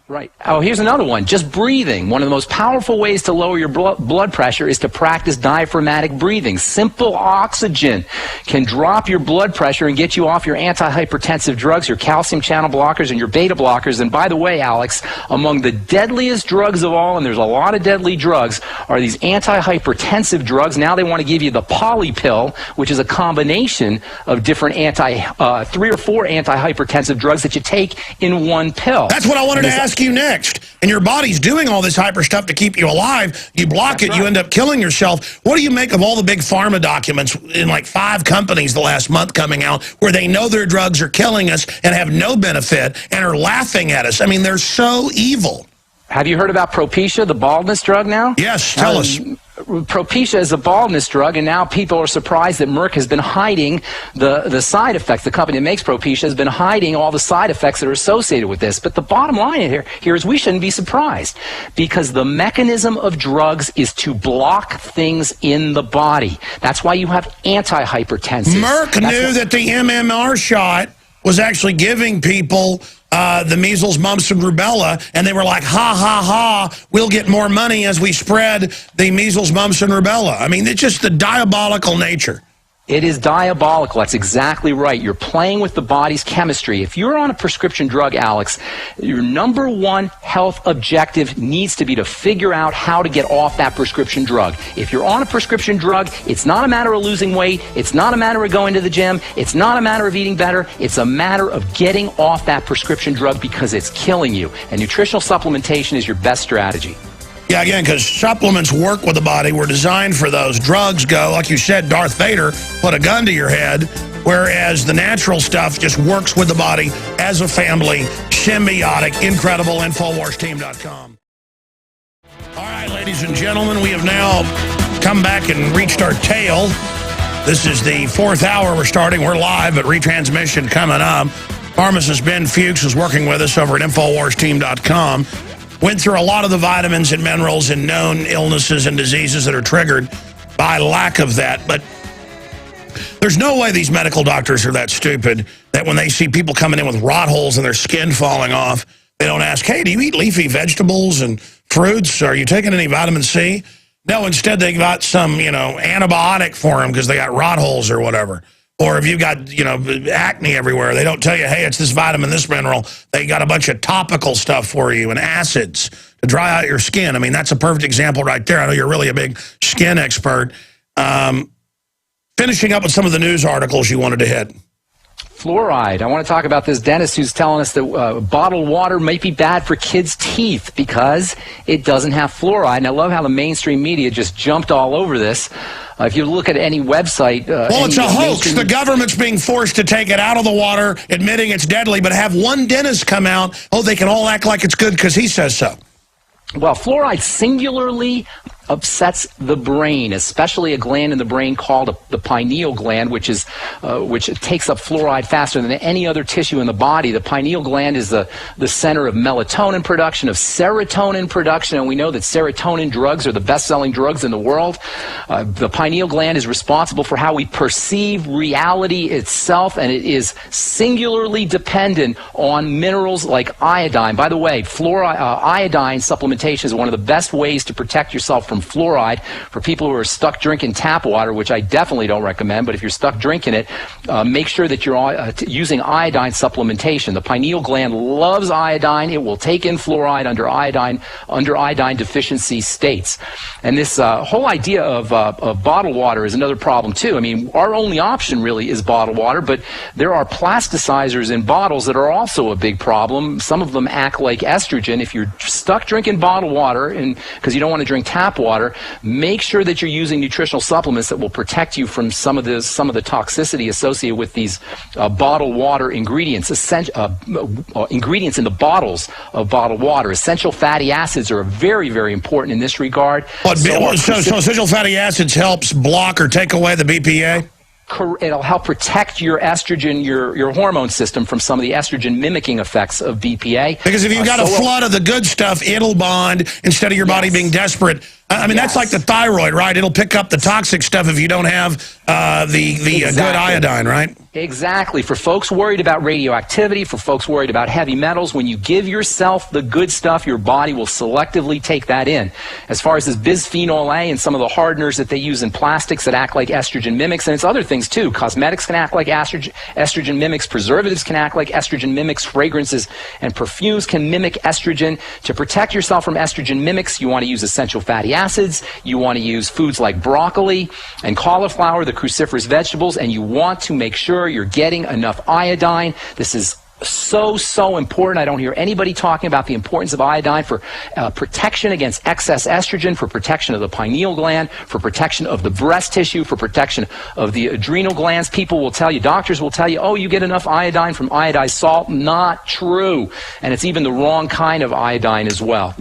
Right. Oh, here's another one. Just breathing. One of the most powerful ways to lower your blood pressure is to practice diaphragmatic breathing. Simple oxygen can drop your blood pressure and get you off your antihypertensive drugs, your calcium channel blockers, and your beta blockers. And by the way, Alex, among the deadliest drugs of all, and there's a lot of deadly drugs, are these antihypertensive drugs. Now they want to give you the poly pill, which is a combination of different 3 or 4 antihypertensive drugs that you take in one pill. That's what I wanted to ask you next. And your body's doing all this hyper stuff to keep you alive. You block it, you end up killing yourself. What do you make of all the big pharma documents in like 5 companies the last month coming out where they know their drugs are killing us and have no benefit and are laughing at us? I mean, they're so evil. Have you heard about Propecia, the baldness drug now? Yes, tell us. Propecia is a baldness drug, and now people are surprised that Merck has been hiding the side effects. The company that makes Propecia has been hiding all the side effects that are associated with this. But the bottom line here is we shouldn't be surprised, because the mechanism of drugs is to block things in the body. That's why you have antihypertensives. Merck knew that the MMR shot was actually giving people the measles, mumps, and rubella, and they were like, ha, ha, ha, we'll get more money as we spread the measles, mumps, and rubella. I mean, it's just the diabolical nature. It is diabolical. That's exactly right. You're playing with the body's chemistry. If you're on a prescription drug, Alex, your number one health objective needs to be to figure out how to get off that prescription drug. If you're on a prescription drug, it's not a matter of losing weight. It's not a matter of going to the gym. It's not a matter of eating better. It's a matter of getting off that prescription drug because it's killing you. And nutritional supplementation is your best strategy. Yeah, again, because supplements work with the body. We're designed for those. Drugs go, like you said, Darth Vader put a gun to your head, whereas the natural stuff just works with the body as a family, symbiotic, incredible, InfoWarsTeam.com. All right, ladies and gentlemen, we have now come back and reached our tail. This is the 4th hour we're starting. We're live, but retransmission coming up. Pharmacist Ben Fuchs is working with us over at InfoWarsTeam.com. Went through a lot of the vitamins and minerals and known illnesses and diseases that are triggered by lack of that. But there's no way these medical doctors are that stupid that when they see people coming in with rot holes and their skin falling off, they don't ask, hey, do you eat leafy vegetables and fruits? Are you taking any vitamin C? No, instead they got some, antibiotic for them because they got rot holes or whatever. Or if you've got, acne everywhere, they don't tell you, hey, it's this vitamin, this mineral. They got a bunch of topical stuff for you and acids to dry out your skin. I mean, that's a perfect example right there. I know you're really a big skin expert. Finishing up with some of the news articles you wanted to hit. Fluoride. I want to talk about this dentist who's telling us that bottled water might be bad for kids' teeth because it doesn't have fluoride. And I love how the mainstream media just jumped all over this. If you look at any website... well, it's a hoax. The government's being forced to take it out of the water, admitting it's deadly, but have one dentist come out, they can all act like it's good because he says so. Well, fluoride singularly upsets the brain, especially a gland in the brain called the pineal gland, which takes up fluoride faster than any other tissue in the body. The pineal gland is the center of melatonin production, of serotonin production, and we know that serotonin drugs are the best-selling drugs in the world. The pineal gland is responsible for how we perceive reality itself, and it is singularly dependent on minerals like iodine. By the way, iodine supplementation is one of the best ways to protect yourself from some fluoride. For people who are stuck drinking tap water, which I definitely don't recommend, but if you're stuck drinking it, make sure that you're using iodine supplementation. The pineal gland loves iodine. It will take in fluoride under iodine deficiency states. And this whole idea of bottled water is another problem too. I mean, our only option really is bottled water, but there are plasticizers in bottles that are also a big problem. Some of them act like estrogen. If you're stuck drinking bottled water and because you don't want to drink tap water, make sure that you're using nutritional supplements that will protect you from some of the toxicity associated with these bottled water ingredients. Ingredients in the bottles of bottled water. Essential fatty acids are very, very important in this regard. So essential fatty acids helps block or take away the BPA? It'll help protect your estrogen, your hormone system from some of the estrogen mimicking effects of BPA. Because if you've got a flood of the good stuff, it'll bond instead of your body being desperate. I mean, that's like the thyroid, right? It'll pick up the toxic stuff if you don't have the good iodine, right? Exactly. For folks worried about radioactivity, for folks worried about heavy metals, when you give yourself the good stuff, your body will selectively take that in. As far as this bisphenol A and some of the hardeners that they use in plastics that act like estrogen mimics, and it's other things too. Cosmetics can act like estrogen mimics. Preservatives can act like estrogen mimics. Fragrances and perfumes can mimic estrogen. To protect yourself from estrogen mimics, you want to use essential fatty acids. You want to use foods like broccoli and cauliflower, the cruciferous vegetables, and you want to make sure you're getting enough iodine. This is so important. I don't hear anybody talking about the importance of iodine for protection against excess estrogen, for protection of the pineal gland, for protection of the breast tissue, for protection of the adrenal glands. People will tell you, doctors will tell you, oh, you get enough iodine from iodized salt. Not true. And it's even the wrong kind of iodine as well.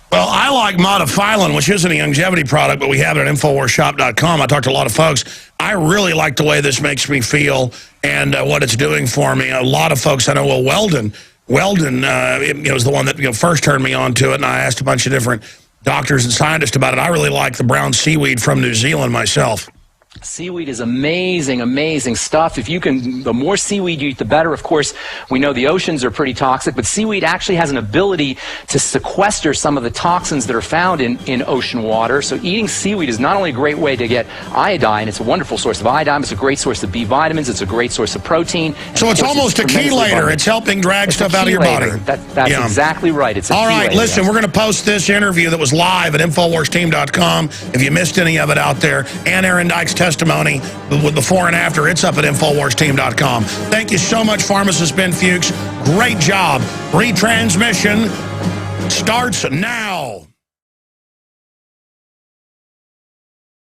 Well, I like Modifilin, which isn't a longevity product, but we have it at InfoWarsShop.com. I talked to a lot of folks. I really like the way this makes me feel and what it's doing for me. A lot of folks I know, well, Weldon is the one that first turned me on to it, and I asked a bunch of different doctors and scientists about it. I really like the brown seaweed from New Zealand myself. Seaweed is amazing, amazing stuff. If you can, the more seaweed you eat, the better. Of course, we know the oceans are pretty toxic, but seaweed actually has an ability to sequester some of the toxins that are found in ocean water. So eating seaweed is not only a great way to get iodine, it's a wonderful source of iodine, it's a great source of B vitamins, it's a great source of protein. So it's almost a chelator. It's helping drag stuff out of your body. That's exactly right. It's a all right, chelator, listen, we're going to post this interview that was live at InfoWarsTeam.com. If you missed any of it out there, and Aaron Dyke's testimony with before and after, it's up at InfoWarsTeam.com. Thank you so much, pharmacist Ben Fuchs. Great job. Retransmission starts now.